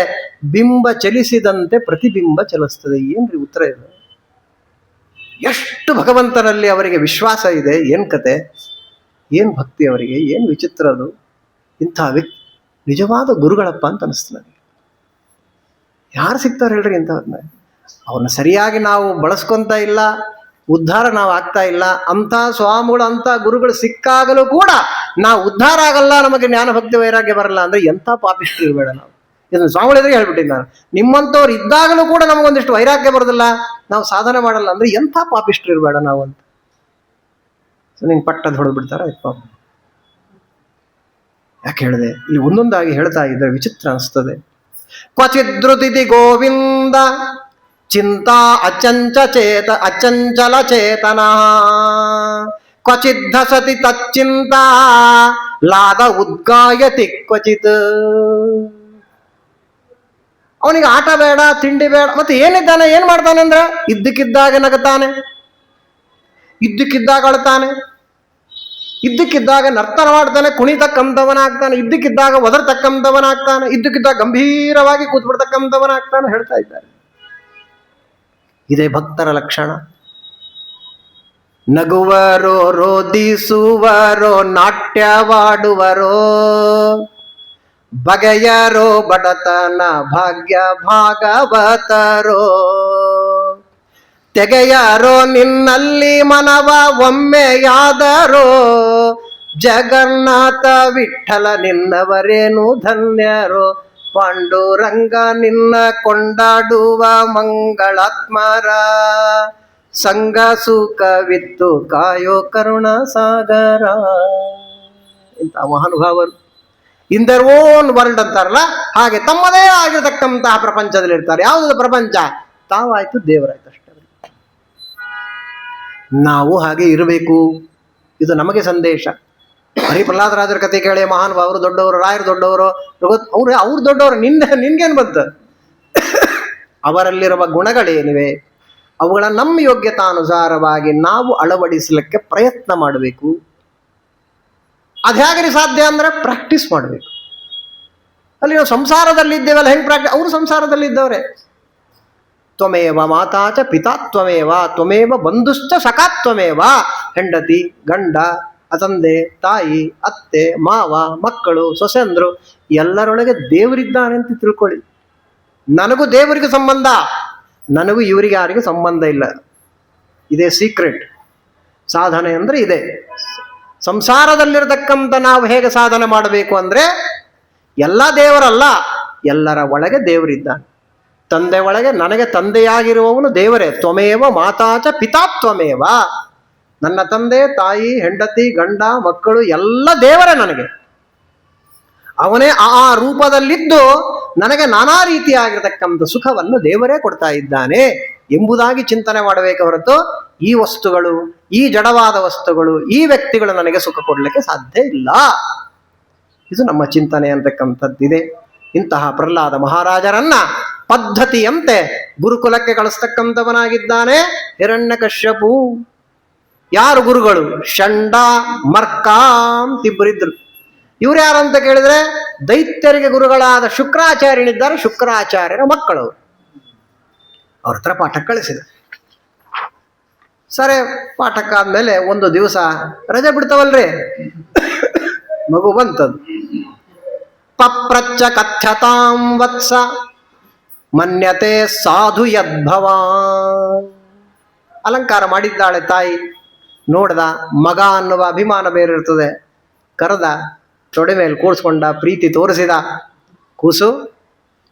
Speaker 1: ಬಿಂಬ ಚಲಿಸಿದಂತೆ ಪ್ರತಿಬಿಂಬ ಚಲಿಸ್ತದೆ. ಏನ್ರಿ ಉತ್ತರ ಇದು! ಎಷ್ಟು ಭಗವಂತನಲ್ಲಿ ಅವರಿಗೆ ವಿಶ್ವಾಸ ಇದೆ! ಏನ್ ಕತೆ, ಏನ್ ಭಕ್ತಿ ಅವರಿಗೆ, ಏನ್ ವಿಚಿತ್ರ ಅದು! ಇಂಥ ನಿಜವಾದ ಗುರುಗಳಪ್ಪ ಅಂತ ಅನಿಸ್ತು ನನಗೆ. ಯಾರು ಸಿಗ್ತಾರೆ ಹೇಳ್ರಿ ಇಂಥವ್ರನ್ನ? ಅವ್ರನ್ನ ಸರಿಯಾಗಿ ನಾವು ಬಳಸ್ಕೊಂತ ಇಲ್ಲ, ಉದ್ಧಾರ ನಾವು ಆಗ್ತಾ ಇಲ್ಲ. ಅಂಥ ಸ್ವಾಮಿಗಳು, ಅಂಥ ಗುರುಗಳು ಸಿಕ್ಕಾಗಲೂ ಕೂಡ ನಾವು ಉದ್ಧಾರ ಆಗಲ್ಲ, ನಮಗೆ ಜ್ಞಾನ ಭಕ್ತಿ ವೈರಾಗ್ಯ ಬರಲ್ಲ ಅಂದ್ರೆ ಎಂಥ ಪಾಪಿಷ್ಟ್ರು ಇರಬೇಡ ನಾವು. ಇದನ್ನು ಸ್ವಾಮಿಗಳು ಎದುರಿಗೆ ಹೇಳ್ಬಿಟ್ಟಿದ್ದೆ ನಾನು. ನಿಮ್ಮಂಥವ್ರು ಇದ್ದಾಗಲೂ ಕೂಡ ನಮಗೊಂದಿಷ್ಟು ವೈರಾಗ್ಯ ಬರೋದಿಲ್ಲ, ನಾವು ಸಾಧನೆ ಮಾಡಲ್ಲ ಅಂದ್ರೆ ಎಂಥ ಪಾಪಿಷ್ಟ್ರು ಇರಬೇಡ ನಾವು ಅಂತ. ನಿಂಗೆ ಪಟ್ಟದ ಹೊಡೆದು ಬಿಡ್ತಾರ ಪಾಪ. ಯಾಕೆ ಹೇಳಿದೆ? ಇಲ್ಲಿ ಒಂದೊಂದಾಗಿ ಹೇಳ್ತಾ ಇದ್ರೆ ವಿಚಿತ್ರ ಅನಿಸ್ತದೆ. ಕ್ವಚಿದ್ರುತಿಥಿ ಗೋವಿಂದ ಚಿಂತಾ ಅಚಂಚಲ ಚೇತನ ಕ್ವಚಿದ್ಧಸತಿ ತಚ್ಚಿಂತಾ ಲಾದ ಉದ್ಗಾಯತಿ ಕ್ವಚಿತ್. ಅವನಿಗೆ ಆಟ ಬೇಡ, ತಿಂಡಿ ಬೇಡ, ಮತ್ತೆ ಏನಿದ್ದಾನೆ, ಏನ್ ಮಾಡ್ತಾನೆ ಅಂದ್ರೆ ಇದ್ದಕ್ಕಿದ್ದಾಗ ನಗತಾನೆ, ಇದ್ದಕ್ಕಿದ್ದಾಗ ಅಳ್ತಾನೆ, ಇದ್ದಕ್ಕಿದ್ದಾಗ ನರ್ತನ ಮಾಡ್ತಾನೆ, ಕುಣಿತಕ್ಕಂಥವನಾಗ್ತಾನೆ, ಇದ್ದಕ್ಕಿದ್ದಾಗ ಒದರ್ತಕ್ಕಂಥವನಾಗ್ತಾನೆ, ಇದ್ದಕ್ಕಿದ್ದಾಗ ಗಂಭೀರವಾಗಿ ಕೂತ್ಬಿಡ್ತಕ್ಕಂಥವನಾಗ್ತಾನೆ. ಹೇಳ್ತಾ ಇದ್ದಾರೆ. ಇದೇ ಭಕ್ತರ ಲಕ್ಷಣ. ನಗುವರೋ, ರೋದಿಸುವರೋ, ನಾಟ್ಯವಾಡುವರೋ, ಬಗೆಯರೋ, ಬಡತನ ಭಾಗ್ಯ ಭಾಗವತರೋ, ತೆಗೆಯರೋ ನಿನ್ನಲ್ಲಿ ಮನವ ಒಮ್ಮೆಯಾದರೋ, ಜಗನ್ನಾಥ ವಿಠಲ ನಿನ್ನವರೇನು ಧನ್ಯರು, ಪಾಂಡುರಂಗ ನಿನ್ನ ಕೊಂಡಾಡುವ ಮಂಗಳಾತ್ಮರ, ಸಂಗ ಸುಖವಿತ್ತು ಕಾಯೋ ಕರುಣ ಸಾಗರ. ಇಂಥ ಮಹಾನುಭಾವರು ಇನ್ ದರ್ ಓನ್ ವರ್ಲ್ಡ್ ಅಂತಾರಲ್ಲ, ಹಾಗೆ ತಮ್ಮದೇ ಆಗಿರತಕ್ಕಂತಹ ಪ್ರಪಂಚದಲ್ಲಿ ಇರ್ತಾರೆ. ಯಾವುದದು ಪ್ರಪಂಚ? ತಾವಾಯ್ತು, ದೇವರಾಯ್ತು ಅಷ್ಟೇ. ನಾವು ಹಾಗೆ ಇರಬೇಕು. ಇದು ನಮಗೆ ಸಂದೇಶ. ಹರಿ ಪ್ರಹ್ಲಾದರಾಜರ ಕಥೆ ಕೇಳಿ, ಮಹಾನುಭಾವರು ದೊಡ್ಡವರು, ರಾಯರು ದೊಡ್ಡವರು, ಅವ್ರು ದೊಡ್ಡವರು, ನಿನ್ಗೇನು ಬಂತು? ಅವರಲ್ಲಿರುವ ಗುಣಗಳೇನಿವೆ ಅವುಗಳ ನಮ್ಮ ಯೋಗ್ಯತಾನುಸಾರವಾಗಿ ನಾವು ಅಳವಡಿಸಲಿಕ್ಕೆ ಪ್ರಯತ್ನ ಮಾಡಬೇಕು. ಅದ್ಯಾಗ್ರಿ ಸಾಧ್ಯ ಅಂದ್ರೆ ಪ್ರಾಕ್ಟೀಸ್ ಮಾಡಬೇಕು. ಅಲ್ಲಿ ನಾವು ಸಂಸಾರದಲ್ಲಿದ್ದೇವಲ್ಲ, ಹೆಂಗೆ ಪ್ರಾಕ್ಟೀಸ್? ಅವರು ಸಂಸಾರದಲ್ಲಿದ್ದವರೇ. ತ್ವಮೇವ ಮಾತಾಚ ಪಿತಾ ತ್ವಮೇವ, ತ್ವಮೇವ ಬಂಧುಶ್ಚ ಸಖಾ ತ್ವಮೇವ. ಹೆಂಡತಿ, ಗಂಡ, ತಂದೆ, ತಾಯಿ, ಅತ್ತೆ, ಮಾವ, ಮಕ್ಕಳು, ಸೊಸೆಂದ್ರು ಎಲ್ಲರೊಳಗೆ ದೇವರಿದ್ದಾನೆ ಅಂತ ತಿಳ್ಕೊಳ್ಳಿ. ನನಗೂ ದೇವರಿಗೆ ಸಂಬಂಧ, ನನಗೂ ಇವರಿಗೆ ಯಾರಿಗೂ ಸಂಬಂಧ ಇಲ್ಲ. ಇದೇ ಸೀಕ್ರೆಟ್. ಸಾಧನೆ ಅಂದರೆ ಇದೆ. ಸಂಸಾರದಲ್ಲಿರತಕ್ಕಂಥ ನಾವು ಹೇಗೆ ಸಾಧನೆ ಮಾಡಬೇಕು ಅಂದರೆ, ಎಲ್ಲ ದೇವರಲ್ಲ, ಎಲ್ಲರ ಒಳಗೆ ದೇವರಿದ್ದಾನೆ. ತಂದೆ ಒಳಗೆ ನನಗೆ ತಂದೆಯಾಗಿರುವವನು ದೇವರೇ. ತ್ವಮೇವ ಮಾತಾಚ ಪಿತಾ ತ್ವಮೇವ. ನನ್ನ ತಂದೆ, ತಾಯಿ, ಹೆಂಡತಿ, ಗಂಡ, ಮಕ್ಕಳು ಎಲ್ಲ ದೇವರೇ ನನಗೆ. ಅವನೇ ಆ ರೂಪದಲ್ಲಿದ್ದು ನನಗೆ ನಾನಾ ರೀತಿಯಾಗಿರ್ತಕ್ಕಂಥ ಸುಖವನ್ನು ದೇವರೇ ಕೊಡ್ತಾ ಇದ್ದಾನೆ ಎಂಬುದಾಗಿ ಚಿಂತನೆ ಮಾಡಬೇಕು ಹೊರತು, ಈ ವಸ್ತುಗಳು, ಈ ಜಡವಾದ ವಸ್ತುಗಳು, ಈ ವ್ಯಕ್ತಿಗಳು ನನಗೆ ಸುಖ ಕೊಡಲಿಕ್ಕೆ ಸಾಧ್ಯ ಇಲ್ಲ. ಇದು ನಮ್ಮ ಚಿಂತನೆ ಅಂತಕ್ಕಂಥದ್ದಿದೆ. ಇಂತಹ ಪ್ರಹ್ಲಾದ ಮಹಾರಾಜರನ್ನ ಪದ್ಧತಿಯಂತೆ ಗುರುಕುಲಕ್ಕೆ ಕಳಿಸ್ತಕ್ಕಂಥವನಾಗಿದ್ದಾನೆ ಹಿರಣ್ಯಕಶ್ಯಪು. ಯಾರು ಗುರುಗಳು? ಷಂಡ, ಮರ್ಕ ಅಂತಿಬ್ಬರಿದ್ರು. ಇವ್ರು ಯಾರಂತ ಕೇಳಿದ್ರೆ, ದೈತ್ಯರಿಗೆ ಗುರುಗಳಾದ ಶುಕ್ರಾಚಾರ್ಯನಿದ್ದಾರೆ, ಶುಕ್ರಾಚಾರ್ಯರ ಮಕ್ಕಳು. ಅವ್ರ ಹತ್ರ ಪಾಠಕ್ಕೆ ಕಳಿಸಿದ. ಸರಿ, ಪಾಠಕ್ಕಾದ್ಮೇಲೆ ಒಂದು ದಿವಸ ರಜೆ ಬಿಡ್ತಾವಲ್ರಿ, ಮಗು ಬಂತದ್ದು. ಪಪ್ರಚ್ಚ ಕಥ್ಯತಾಂ ವತ್ಸ ಮನ್ಯತೆ ಸಾಧು ಯದ್ಭವಾ. ಅಲಂಕಾರ ಮಾಡಿದ್ದಾಳೆ ತಾಯಿ. ನೋಡ್ದ, ಮಗ ಅನ್ನುವ ಅಭಿಮಾನ ಬೇರೆ ಇರ್ತದೆ. ಕರೆದ, ತೊಡೆ ಮೇಲೆ ಕೂರಿಸ್ಕೊಂಡ, ಪ್ರೀತಿ ತೋರಿಸಿದ. ಕೂಸು,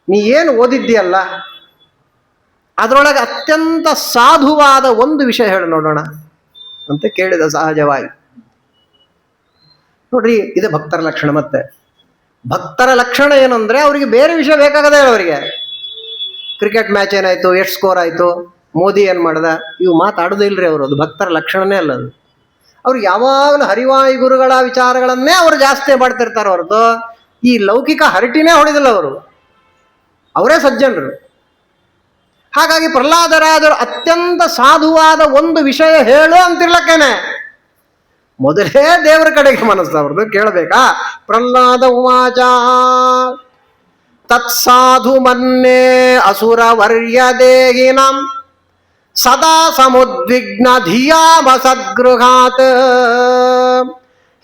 Speaker 1: ನೀ ಏನು ಓದಿದ್ದೀಯಲ್ಲ, ಅದರೊಳಗೆ ಅತ್ಯಂತ ಸಾಧುವಾದ ಒಂದು ವಿಷಯ ಹೇಳಿ ನೋಡೋಣ ಅಂತ ಕೇಳಿದ ಸಹಜವಾಗಿ. ನೋಡ್ರಿ, ಇದೆ ಭಕ್ತರ ಲಕ್ಷಣ. ಮತ್ತೆ ಭಕ್ತರ ಲಕ್ಷಣ ಏನು ಅಂದ್ರೆ, ಅವರಿಗೆ ಬೇರೆ ವಿಷಯ ಬೇಕಾಗದೇ ಇಲ್ಲ. ಅವರಿಗೆ ಕ್ರಿಕೆಟ್ ಮ್ಯಾಚ್ ಏನಾಯ್ತು, ಎಷ್ಟು ಸ್ಕೋರ್ ಆಯ್ತು, ಮೋದಿ ಏನು ಮಾಡ್ದ, ಇವು ಮಾತಾಡೋದೇ ಇಲ್ರಿ ಅವರು. ಅದು ಭಕ್ತರ ಲಕ್ಷಣನೇ ಅಲ್ಲ ಅದು. ಅವ್ರಿಗೆ ಯಾವಾಗಲೂ ಹರಿವಾಯು ಗುರುಗಳ ವಿಚಾರಗಳನ್ನೇ ಅವರು ಜಾಸ್ತಿ ಮಾಡ್ತಿರ್ತಾರೆ ಹೊರತು ಈ ಲೌಕಿಕ ಹರಟಿನೇ ಹೊಡೆದಿಲ್ಲ ಅವರು. ಅವರೇ ಸಜ್ಜನರು. ಹಾಗಾಗಿ ಪ್ರಹ್ಲಾದರಾಜರು ಅತ್ಯಂತ ಸಾಧುವಾದ ಒಂದು ವಿಷಯ ಹೇಳು ಅಂತಿರ್ಲಕ್ಕೇನೆ ಮೊದಲೇ ದೇವರ ಕಡೆಗೆ ಮನಸ್ಸು ಅವ್ರದ್ದು. ಕೇಳಬೇಕಾ? ಪ್ರಹ್ಲಾದ ಉವಾಚ ತತ್ಸಾಧು ಮನ್ನೇ ಅಸುರ ವರ್ಯ ದೇಹಿನಂ ಸದಾ ಸಮುದ್ವಿಗ್ನ ಧಿಯಾಮ ಸದ್ಗೃಹಾತ್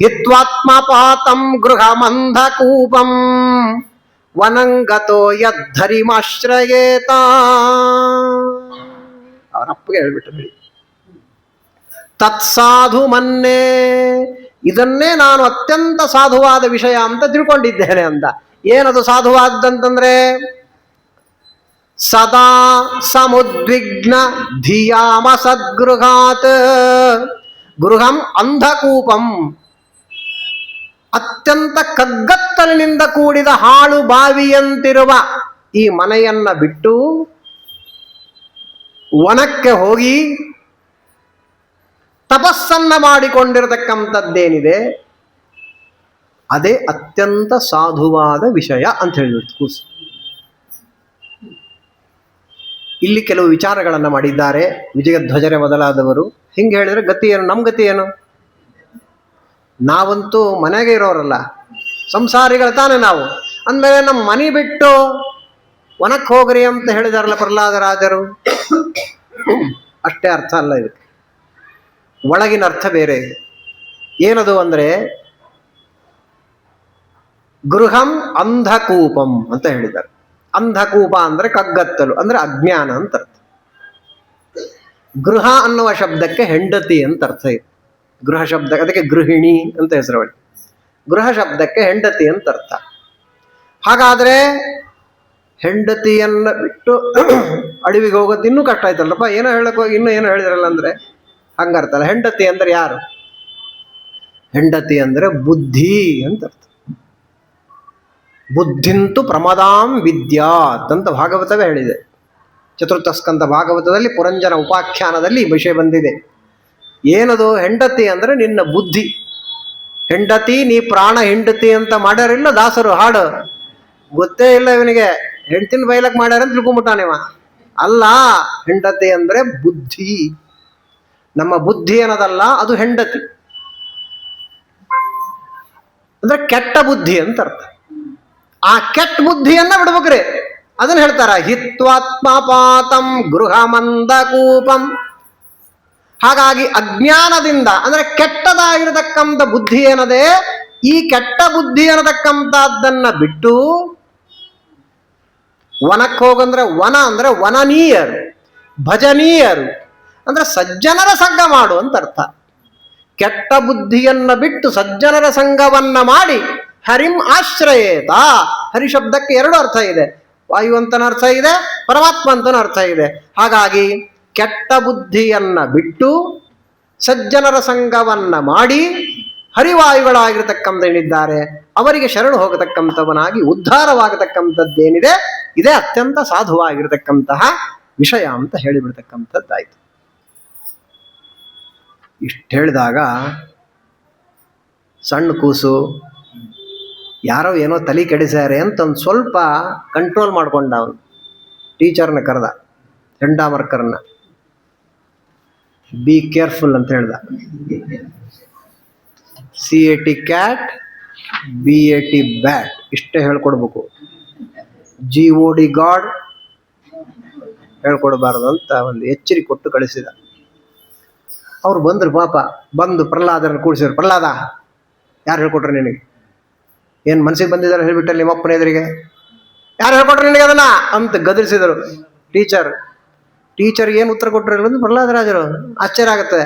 Speaker 1: ಹಿತ್ವಾತ್ಮಪಾತಂ ಗೃಹಮಂಧಕೂಪಂ ವನಂಗತೋ ಯದ್ಧರಿಮಾಶ್ರಯೇತ. ಅವರಪ್ಪಗೆ ಹೇಳ್ಬಿಟ್ಟು ಹೇಳಿ, ತತ್ಸಾಧು ಮನ್ನೇ, ಇದನ್ನೇ ನಾನು ಅತ್ಯಂತ ಸಾಧುವಾದ ವಿಷಯ ಅಂತ ತಿಳ್ಕೊಂಡಿದ್ದೇನೆ ಅಂತ. ಏನದು ಸಾಧುವಾದಂತಂದ್ರೆ, ಸದಾ ಸಮುದ್ವಿಗ್ನ ಧಿಯಾಮ ಸದ್ಗೃಹಾತ್ ಗೃಹಂ ಅಂಧಕೂಪಂ. ಅತ್ಯಂತ ಕಗ್ಗತ್ತಲಿನಿಂದ ಕೂಡಿದ ಹಾಳು ಬಾವಿಯಂತಿರುವ ಈ ಮನೆಯನ್ನ ಬಿಟ್ಟು ವನಕ್ಕೆ ಹೋಗಿ ತಪಸ್ಸನ್ನ ಮಾಡಿಕೊಂಡಿರತಕ್ಕಂಥದ್ದೇನಿದೆ ಅದೇ ಅತ್ಯಂತ ಸಾಧುವಾದ ವಿಷಯ ಅಂತ ಹೇಳಿಬಿಡ್ತು ಕೂಸು. ಇಲ್ಲಿ ಕೆಲವು ವಿಚಾರಗಳನ್ನು ಮಾಡಿದ್ದಾರೆ ವಿಜಯಧ್ವಜರೇ ಮೊದಲಾದವರು. ಹಿಂಗೆ ಹೇಳಿದ್ರೆ ಗತಿ ಏನು? ನಮ್ಮ ಗತಿ ಏನು? ನಾವಂತೂ ಮನೆಗೆ ಇರೋರಲ್ಲ, ಸಂಸಾರಿಗಳು ತಾನೆ ನಾವು. ಅಂದಮೇಲೆ ನಮ್ಮ ಮನೆ ಬಿಟ್ಟು ವನಕ್ಕೆ ಹೋಗ್ರಿ ಅಂತ ಹೇಳಿದಾರಲ್ಲ ಪ್ರಹ್ಲಾದರಾಜರು. ಅಷ್ಟೇ ಅರ್ಥ ಅಲ್ಲ ಇದಕ್ಕೆ, ಒಳಗಿನ ಅರ್ಥ ಬೇರೆ ಇದೆ. ಏನದು ಅಂದರೆ, ಗೃಹಂ ಅಂಧಕೂಪಂ ಅಂತ ಹೇಳಿದ್ದಾರೆ. ಅಂಧಕೂಪ ಅಂದ್ರೆ ಕಗ್ಗತ್ತಲು, ಅಂದ್ರೆ ಅಜ್ಞಾನ ಅಂತ ಅರ್ಥ. ಗೃಹ ಅನ್ನುವ ಶಬ್ದಕ್ಕೆ ಹೆಂಡತಿ ಅಂತ ಅರ್ಥ ಇದೆ. ಗೃಹ ಶಬ್ದ, ಅದಕ್ಕೆ ಗೃಹಿಣಿ ಅಂತ ಹೆಸರು ಅವಳಿಗೆ. ಗೃಹ ಶಬ್ದಕ್ಕೆ ಹೆಂಡತಿ ಅಂತ ಅರ್ಥ. ಹಾಗಾದ್ರೆ ಹೆಂಡತಿಯನ್ನ ಬಿಟ್ಟು ಅಡವಿಗೆ ಹೋಗೋದು ಇನ್ನೂ ಕಷ್ಟ ಆಯ್ತಲ್ಲಪ್ಪ, ಏನೋ ಹೇಳಕ್ ಹೋಗಿ ಇನ್ನೂ ಏನೋ ಹೇಳಿದ್ರಲ್ಲ ಅಂದ್ರೆ ಹಂಗರ್ತಲ್ಲ. ಹೆಂಡತಿ ಅಂದ್ರೆ ಯಾರು? ಹೆಂಡತಿ ಅಂದ್ರೆ ಬುದ್ಧಿ ಅಂತ ಅರ್ಥ. ಬುದ್ಧಿಂತು ಪ್ರಮದಾಂ ವಿದ್ಯಾತ್ ಅಂತ ಭಾಗವತವೇ ಹೇಳಿದೆ. ಚತುರ್ಥ ಸ್ಕಂದ ಭಾಗವತದಲ್ಲಿ ಪುರಂಜನ ಉಪಾಖ್ಯಾನದಲ್ಲಿ ಈ ವಿಷಯ ಬಂದಿದೆ. ಏನದು? ಹೆಂಡತಿ ಅಂದ್ರೆ ನಿನ್ನ ಬುದ್ಧಿ. ಹೆಂಡತಿ ನೀ ಪ್ರಾಣ ಹೆಂಡತಿ ಅಂತ ಮಾಡ್ಯಾರಿಲ್ಲ ದಾಸರು ಹಾಡು, ಗೊತ್ತೇ ಇಲ್ಲ ಇವನಿಗೆ. ಹೆಂಡತಿನ ಬೈಲಕ್ ಮಾಡ್ಯಾರ ಅಂತ ತಿಳ್ಕೊಂಬಿಟ್ಟಾನಿವ. ಅಲ್ಲ, ಹೆಂಡತಿ ಅಂದ್ರೆ ಬುದ್ಧಿ. ನಮ್ಮ ಬುದ್ಧಿ ಏನದಲ್ಲ, ಅದು ಹೆಂಡತಿ ಅಂದ್ರೆ ಕೆಟ್ಟ ಬುದ್ಧಿ ಅಂತ ಅರ್ಥ. ಆ ಕೆಟ್ಟ ಬುದ್ಧಿಯನ್ನ ಬಿಡ್ಬೇಕ್ರಿ. ಅದನ್ನ ಹೇಳ್ತಾರ ಹಿತ್ವಾತ್ಮಪಾತಂ ಗೃಹ ಮಂದಕೂಪಂ. ಹಾಗಾಗಿ ಅಜ್ಞಾನದಿಂದ ಅಂದ್ರೆ ಕೆಟ್ಟದಾಗಿರತಕ್ಕಂಥ ಬುದ್ಧಿ ಏನದೆ, ಈ ಕೆಟ್ಟ ಬುದ್ಧಿ ಅನ್ನತಕ್ಕಂಥದ್ದನ್ನ ಬಿಟ್ಟು ವನಕ್ಕೆ ಹೋಗಂದ್ರೆ, ವನ ಅಂದ್ರೆ ವನನೀಯರು, ಭಜನೀಯರು ಅಂದ್ರೆ ಸಜ್ಜನರ ಸಂಘ ಮಾಡು ಅಂತ ಅರ್ಥ. ಕೆಟ್ಟ ಬುದ್ಧಿಯನ್ನ ಬಿಟ್ಟು ಸಜ್ಜನರ ಸಂಘವನ್ನ ಮಾಡಿ ಹರಿಂ ಆಶ್ರಯೇತ. ಹರಿ ಶಬ್ದಕ್ಕೆ ಎರಡು ಅರ್ಥ ಇದೆ, ವಾಯುವಂತನ ಅರ್ಥ ಇದೆ, ಪರಮಾತ್ಮ ಅಂತನ ಅರ್ಥ ಇದೆ. ಹಾಗಾಗಿ ಕೆಟ್ಟ ಬುದ್ಧಿಯನ್ನ ಬಿಟ್ಟು ಸಜ್ಜನರ ಸಂಘವನ್ನ ಮಾಡಿ ಹರಿವಾಯುಗಳಾಗಿರ್ತಕ್ಕಂಥ ಏನಿದ್ದಾರೆ ಅವರಿಗೆ ಶರಣು ಹೋಗತಕ್ಕಂಥವನಾಗಿ ಉದ್ಧಾರವಾಗತಕ್ಕಂಥದ್ದೇನಿದೆ ಇದೇ ಅತ್ಯಂತ ಸಾಧುವಾಗಿರತಕ್ಕಂತಹ ವಿಷಯ ಅಂತ ಹೇಳಿಬಿಡ್ತಕ್ಕಂಥದ್ದಾಯ್ತು. ಇಷ್ಟು ಹೇಳಿದಾಗ ಸಣ್ಣ ಕೂಸು ಯಾರೋ ಏನೋ ತಲೆ ಕೆಡಿಸ್ಯಾರೆ ಅಂತ ಒಂದು ಸ್ವಲ್ಪ ಕಂಟ್ರೋಲ್ ಮಾಡ್ಕೊಂಡ. ಅವನು ಟೀಚರ್ನ ಕರೆದ, ಚಂಡಾಮರ್ಕರ್ನ, ಬಿ ಕೇರ್ಫುಲ್ ಅಂತ ಹೇಳ್ದ. CAT ಕ್ಯಾಟ್, BAT ಬ್ಯಾಟ್ ಇಷ್ಟೇ ಹೇಳ್ಕೊಡ್ಬೇಕು. GOD ಗಾಡ್ ಹೇಳ್ಕೊಡ್ಬಾರ್ದು ಅಂತ ಒಂದು ಎಚ್ಚರಿಕೆ ಕೊಟ್ಟು ಕಳಿಸಿದ. ಅವ್ರು ಬಂದ್ರು ಪಾಪ, ಬಂದು ಪ್ರಹ್ಲಾದರನ್ನು ಕೂಡಿಸಿದ್ರು. ಪ್ರಹ್ಲಾದ, ಯಾರು ಹೇಳ್ಕೊಟ್ರು ನಿನಗೆ? ಏನು ಮನಸ್ಸಿಗೆ ಬಂದಿದ್ದಾರೆ ಹೇಳ್ಬಿಟ್ಟಲ್ಲಿ ನಿಮ್ಮಪ್ಪನ ಎದುರಿಗೆ? ಯಾರು ಹೇಳ್ಕೊಟ್ರು ನಿನಗೆ ಅದನ್ನ ಅಂತ ಗದರಿಸಿದರು ಟೀಚರ್ ಏನು ಉತ್ತರ ಕೊಟ್ಟರು ಅಂದ್ರೆ ಪ್ರಹ್ಲಾದರಾಜರು. ಆಶ್ಚರ್ಯ ಆಗುತ್ತೆ.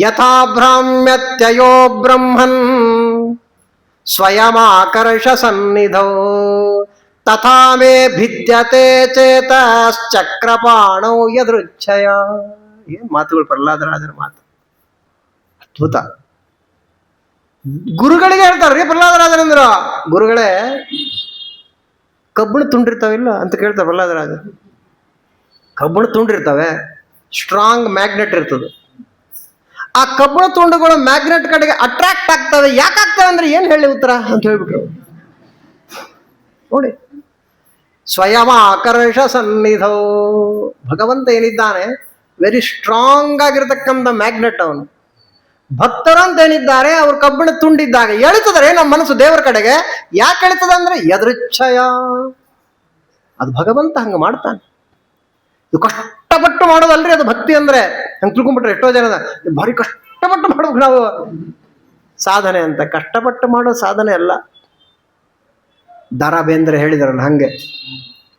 Speaker 1: ಯಥಾ ಭ್ರಾಮ್ಯತ್ಯಯೋ ಬ್ರಹ್ಮನ್ ಸ್ವಯಮಾಕರ್ಷ ಸನ್ನಿಧೌ ತಥಾ ಮೇ ಭಿದ್ಯತೆ ಚೇತಶ್ಚಕ್ರಪಾಣೌ ಯದೃಚ್ಛಯ. ಏನ್ ಮಾತುಗಳು ಪ್ರಹ್ಲಾದರಾಜರ ಮಾತು, ಅದ್ಭುತ. ಗುರುಗಳಿಗೆ ಹೇಳ್ತಾರ್ರಿ ಪ್ರಹ್ಲಾದರಾಜರಂದ್ರ. ಗುರುಗಳೇ, ಕಬ್ಬಣ ತುಂಡಿರ್ತಾವಿಲ್ಲ ಅಂತ ಕೇಳ್ತಾರೆ ಪ್ರಹ್ಲಾದರಾಜ. ಕಬ್ಬಣ ತುಂಡಿರ್ತವೆ, ಸ್ಟ್ರಾಂಗ್ ಮ್ಯಾಗ್ನೆಟ್ ಇರ್ತದೆ. ಆ ಕಬ್ಬಣ ತುಂಡುಗಳು ಮ್ಯಾಗ್ನೆಟ್ ಕಡೆಗೆ ಅಟ್ರಾಕ್ಟ್ ಆಗ್ತವೆ. ಯಾಕಾಗ್ತವೆ ಅಂದ್ರೆ ಏನ್ ಹೇಳಿ ಉತ್ತರ ಅಂತ ಹೇಳ್ಬಿಟ್ರು ನೋಡಿ. ಸ್ವಯಂ ಆಕರ್ಷ ಸನ್ನಿಧೌ. ಭಗವಂತ ಏನಿದ್ದಾನೆ ವೆರಿ ಸ್ಟ್ರಾಂಗ್ ಆಗಿರತಕ್ಕಂಥ ಮ್ಯಾಗ್ನೆಟ್ ಅವನು. ಭಕ್ತರಂತ ಏನಿದ್ದಾರೆ ಅವ್ರು ಕಬ್ಬಿಣ ತುಂಡಿದ್ದಾಗ ಎಳಿತದರೆ ನಮ್ಮ ಮನಸ್ಸು ದೇವರ ಕಡೆಗೆ. ಯಾಕೆ ಎಳಿತದ ಅಂದ್ರೆ ಯದೃಚ್ಛಯ. ಅದು ಭಗವಂತ ಹಂಗ ಮಾಡ್ತಾನೆ. ಇದು ಕಷ್ಟಪಟ್ಟು ಮಾಡೋದಲ್ರಿ ಅದು ಭಕ್ತಿ ಅಂದ್ರೆ. ಹಂಗೆ ತಿಳ್ಕೊಂಡ್ಬಿಟ್ರೆ ಎಷ್ಟೋ ಜನದ ಭಾರಿ ಕಷ್ಟಪಟ್ಟು ಮಾಡ್ಬೇಕು ನಾವು ಸಾಧನೆ ಅಂತ. ಕಷ್ಟಪಟ್ಟು ಮಾಡೋ ಸಾಧನೆ ಅಲ್ಲ. ದ ರಾ ಬೇಂದ್ರೆ ಹೇಳಿದಾರಲ್ಲ ಹಂಗೆ.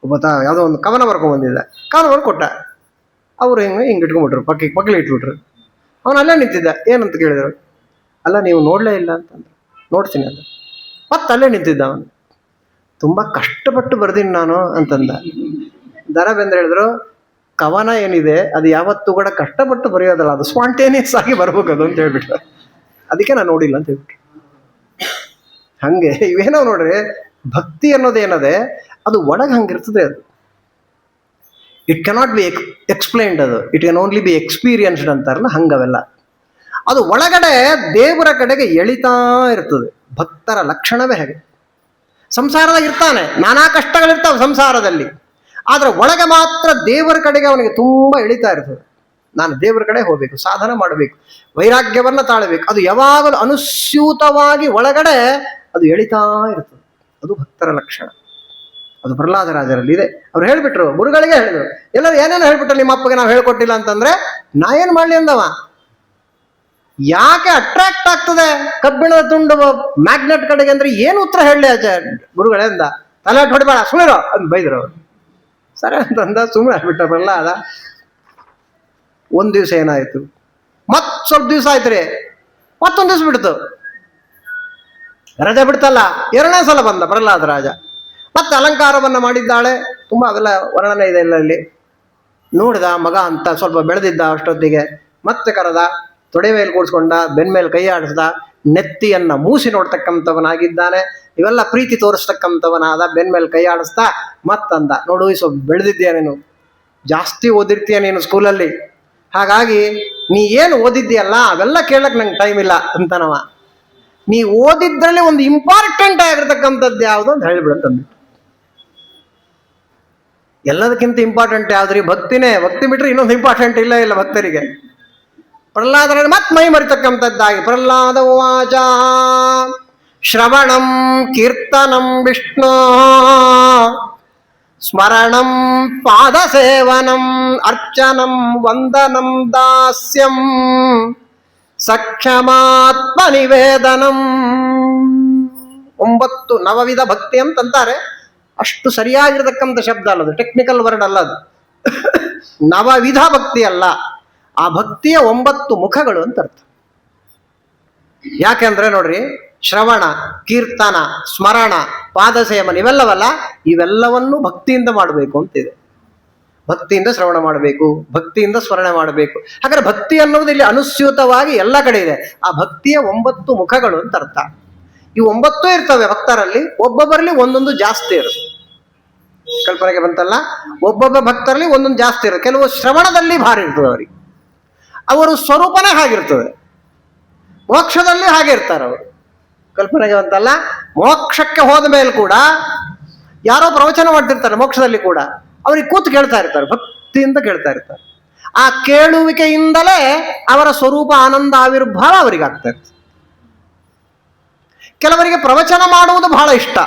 Speaker 1: ಒಬ್ಬ ಯಾವುದೋ ಒಂದು ಕವನ ಬರ್ಕೊಂಡ್ ಬಂದಿದ್ದ, ಕವನ ಬರ್ಕೊಂಡು ಕೊಟ್ಟ. ಅವ್ರು ಹಿಂಗೆ ಇಟ್ಕೊಂಡ್ಬಿಟ್ರು, ಪಕ್ಕಲಿ ಇಟ್ಬಿಟ್ರು. ಅವನು ಅಲ್ಲೇ ನಿಂತಿದ್ದ. ಏನಂತ ಕೇಳಿದ್ರು, ಅಲ್ಲ ನೀವು ನೋಡಲೇ ಇಲ್ಲ ಅಂತಂದ್ರೆ, ನೋಡ್ತೀನಿ ಅಂತ. ಮತ್ತೆ ಅಲ್ಲೇ ನಿಂತಿದ್ದ ಅವನು. ತುಂಬ ಕಷ್ಟಪಟ್ಟು ಬರ್ದೀನಿ ನಾನು ಅಂತಂದ. ದ ರಾ ಬೇಂದ್ರೆ ಹೇಳಿದ್ರು, ಕವನ ಏನಿದೆ ಅದು ಯಾವತ್ತೂ ಕೂಡ ಕಷ್ಟಪಟ್ಟು ಬರೆಯೋದಲ್ಲ, ಅದು ಸ್ಪಾಂಟೇನಿಯಸ್ ಆಗಿ ಬರ್ಬೇಕು ಅದು ಅಂತ ಹೇಳ್ಬಿಟ್ರು. ಅದಕ್ಕೆ ನಾನು ನೋಡಿಲ್ಲ ಅಂತ ಹೇಳ್ಬಿಟ್ರು. ಹಂಗೆ ಇವೇನೋ ನೋಡ್ರಿ, ಭಕ್ತಿ ಅನ್ನೋದೇನದೆ ಅದು ಒಳಗೆ ಹಂಗಿರ್ತದೆ. ಅದು ಇಟ್ ಕೆನಾಟ್ ಬಿ ಎಕ್ಸ್ಪ್ಲೈನ್ಡ್, ಅದು it can only B experienced ಅಂತಾರಲ್ಲ ಹಂಗವೆಲ್ಲ. ಅದು ಒಳಗಡೆ ದೇವರ ಕಡೆಗೆ ಎಳಿತಾ ಇರ್ತದೆ. ಭಕ್ತರ ಲಕ್ಷಣವೇ ಹಾಗೆ. ಸಂಸಾರದಾಗ ಇರ್ತಾನೆ, ನಾನಾ ಕಷ್ಟಗಳಿರ್ತಾವೆ ಸಂಸಾರದಲ್ಲಿ, ಆದ್ರೆ ಒಳಗೆ ಮಾತ್ರ ದೇವರ ಕಡೆಗೆ ಅವನಿಗೆ ತುಂಬ ಎಳಿತಾ ಇರ್ತದೆ. ನಾನು ದೇವರ ಕಡೆ ಹೋಗ್ಬೇಕು, ಸಾಧನೆ ಮಾಡಬೇಕು, ವೈರಾಗ್ಯವನ್ನ ತಾಳಬೇಕು. ಅದು ಯಾವಾಗಲೂ ಅನುಸ್ಯೂತವಾಗಿ ಒಳಗಡೆ ಅದು ಎಳಿತಾ ಇರ್ತದೆ. ಅದು ಭಕ್ತರ ಲಕ್ಷಣ. ಅದು ಪ್ರಹ್ಲಾದರಾಜರಲ್ಲಿ ಇದೆ. ಅವ್ರು ಹೇಳ್ಬಿಟ್ರು, ಗುರುಗಳಿಗೆ ಹೇಳಿದ್ರು. ಎಲ್ಲರೂ ಏನೇನು ಹೇಳ್ಬಿಟ್ರು, ನಿಮ್ಮ ಅಪ್ಪಗೆ ನಾವು ಹೇಳ್ಕೊಟ್ಟಿಲ್ಲ ಅಂತಂದ್ರೆ ನಾ ಏನ್ ಮಾಡ್ಲಿ ಅಂದವ. ಯಾಕೆ ಅಟ್ರಾಕ್ಟ್ ಆಗ್ತದೆ ಕಬ್ಬಿಣದ ತುಂಡು ಮ್ಯಾಗ್ನೆಟ್ ಕಡೆಗೆ ಅಂದ್ರೆ ಏನು ಉತ್ತರ ಹೇಳಲಿ ಗುರುಗಳೇ ಅಂದ. ತಲೆ ಹೊಡಿಬೇಡ ಸುಳಿರೋ ಅಂತ ಬೈದ್ರು ಅವ್ರು. ಸರಿ ಅಂತಂದ, ಸುಮ್ಮನೆ ಆಗ್ಬಿಟ್ಟ ಪ್ರಹ್ಲಾದ. ಒಂದ್ ದಿವಸ ಏನಾಯ್ತು, ಮತ್ ಸ್ವಲ್ಪ ದಿವಸ ಆಯ್ತು ರೀ, ಮತ್ತೊಂದು ದಿವಸ ಬಿಡ್ತು, ರಜೆ ಬಿಡ್ತಲ್ಲ, 2ನೇ ಸಲ ಬಂದ ಪ್ರಹ್ಲಾದ ರಾಜ. ಮತ್ತೆ ಅಲಂಕಾರವನ್ನು ಮಾಡಿದ್ದಾಳೆ, ತುಂಬ ಅವೆಲ್ಲ ವರ್ಣನೆ ಇದೆ ಎಲ್ಲಲ್ಲಿ. ನೋಡಿದ ಮಗ ಅಂತ ಸ್ವಲ್ಪ ಬೆಳೆದಿದ್ದ ಅಷ್ಟೊತ್ತಿಗೆ, ಮತ್ತೆ ಕರೆದ, ತೊಡೆ ಮೇಲೆ ಕೂಡಿಸ್ಕೊಂಡ, ಬೆನ್ ಮೇಲೆ ಕೈ ಆಡಿಸ್ದ, ನೆತ್ತಿಯನ್ನ ಮೂಸಿ ನೋಡ್ತಕ್ಕಂಥವನಾಗಿದ್ದಾನೆ. ಇವೆಲ್ಲ ಪ್ರೀತಿ ತೋರಿಸ್ತಕ್ಕಂಥವನಾದ. ಬೆನ್ ಮೇಲೆ ಕೈ ಆಡಿಸ್ತಾ ಮತ್ತಂದ, ನೋಡು ಸ್ವಲ್ಪ ಬೆಳೆದಿದ್ದೀಯ ನೀನು, ಜಾಸ್ತಿ ಓದಿರ್ತೀಯ ನೀನು ಸ್ಕೂಲಲ್ಲಿ, ಹಾಗಾಗಿ ನೀ ಏನು ಓದಿದ್ದೀಯಲ್ಲ ಅವೆಲ್ಲ ಕೇಳಕ್ಕೆ ನಂಗೆ ಟೈಮ್ ಇಲ್ಲ ಅಂತನವ. ನೀ ಓದಿದ್ರಲ್ಲಿ ಒಂದು ಇಂಪಾರ್ಟೆಂಟ್ ಆಗಿರ್ತಕ್ಕಂಥದ್ದು ಯಾವುದು ಅಂತ ಹೇಳಿಬಿಡಂತಂದ್ಬಿಟ್ಟು. ಎಲ್ಲದಕ್ಕಿಂತ ಇಂಪಾರ್ಟೆಂಟ್ ಯಾವ್ದ್ರಿ? ಭಕ್ತಿನೇ. ಭಕ್ತಿ ಬಿಟ್ರೆ ಇನ್ನೊಂದು ಇಂಪಾರ್ಟೆಂಟ್ ಇಲ್ಲ ಭಕ್ತರಿಗೆ. ಪ್ರಹ್ಲಾದರ ಮತ್ ಮೈ ಮರಿತಕ್ಕಂಥದ್ದಾಗಿ ಪ್ರಹ್ಲಾದ ಉವಾಚ ಶ್ರವಣಂ ಕೀರ್ತನಂ ವಿಷ್ಣು ಸ್ಮರಣಂ ಪಾದಸೇವನಂ ಅರ್ಚನಂ ವಂದನಂ ದಾಸ್ಯಂ ಸಕ್ಷಮಾತ್ಮ ನಿವೇದನಂ. 9 ನವವಿಧ ಭಕ್ತಿ ಅಂತಂತಾರೆ. ಅಷ್ಟು ಸರಿಯಾಗಿರ್ತಕ್ಕಂಥ ಶಬ್ದ ಅಲ್ಲದು, ಟೆಕ್ನಿಕಲ್ ವರ್ಡ್ ಅಲ್ಲ ಅದು. ನವವಿಧ ಭಕ್ತಿ ಅಲ್ಲ, ಆ ಭಕ್ತಿಯ 9 ಮುಖಗಳು ಅಂತ ಅರ್ಥ. ಯಾಕೆಂದ್ರೆ ನೋಡ್ರಿ, ಶ್ರವಣ, ಕೀರ್ತನ, ಸ್ಮರಣ, ಪಾದಸೇವನ ಇವೆಲ್ಲವಲ್ಲ, ಇವೆಲ್ಲವನ್ನು ಭಕ್ತಿಯಿಂದ ಮಾಡಬೇಕು ಅಂತಿದೆ. ಭಕ್ತಿಯಿಂದ ಶ್ರವಣ ಮಾಡಬೇಕು, ಭಕ್ತಿಯಿಂದ ಸ್ಮರಣೆ ಮಾಡಬೇಕು. ಹಾಗಾದ್ರೆ ಭಕ್ತಿ ಅನ್ನೋದು ಇಲ್ಲಿ ಅನುಸ್ಯೂತವಾಗಿ ಎಲ್ಲ ಕಡೆ ಇದೆ. ಆ ಭಕ್ತಿಯ 9 ಮುಖಗಳು ಅಂತ ಅರ್ಥ. ಈ 9 ಇರ್ತವೆ ಭಕ್ತರಲ್ಲಿ, ಒಬ್ಬೊಬ್ಬರಲ್ಲಿ ಒಂದೊಂದು ಜಾಸ್ತಿ ಇರುತ್ತೆ. ಕಲ್ಪನೆಗೆ ಬಂತಲ್ಲ, ಒಬ್ಬೊಬ್ಬ ಭಕ್ತರಲ್ಲಿ ಒಂದೊಂದು ಜಾಸ್ತಿ ಇರುತ್ತೆ. ಕೆಲವು ಶ್ರವಣದಲ್ಲಿ ಭಾರಿ ಇರ್ತದೆ ಅವರಿಗೆ, ಅವರು ಸ್ವರೂಪನೇ ಹಾಗಿರ್ತದೆ. ಮೋಕ್ಷದಲ್ಲಿ ಹಾಗೆ ಇರ್ತಾರೆ ಅವರು. ಕಲ್ಪನೆಗೆ ಬಂತಲ್ಲ, ಮೋಕ್ಷಕ್ಕೆ ಹೋದ ಮೇಲೆ ಕೂಡ ಯಾರೋ ಪ್ರವಚನ ಮಾಡ್ತಿರ್ತಾರೆ, ಮೋಕ್ಷದಲ್ಲಿ ಕೂಡ ಅವ್ರಿಗೆ ಕೂತು ಕೇಳ್ತಾ ಇರ್ತಾರೆ, ಭಕ್ತಿಯಿಂದ ಕೇಳ್ತಾ ಇರ್ತಾರೆ. ಆ ಕೇಳುವಿಕೆಯಿಂದಲೇ ಅವರ ಸ್ವರೂಪ ಆನಂದ ಆವಿರ್ಭಾವ ಅವರಿಗೆ ಆಗ್ತಾ ಇರ್ತದೆ. ಕೆಲವರಿಗೆ ಪ್ರವಚನ ಮಾಡುವುದು ಬಹಳ ಇಷ್ಟ.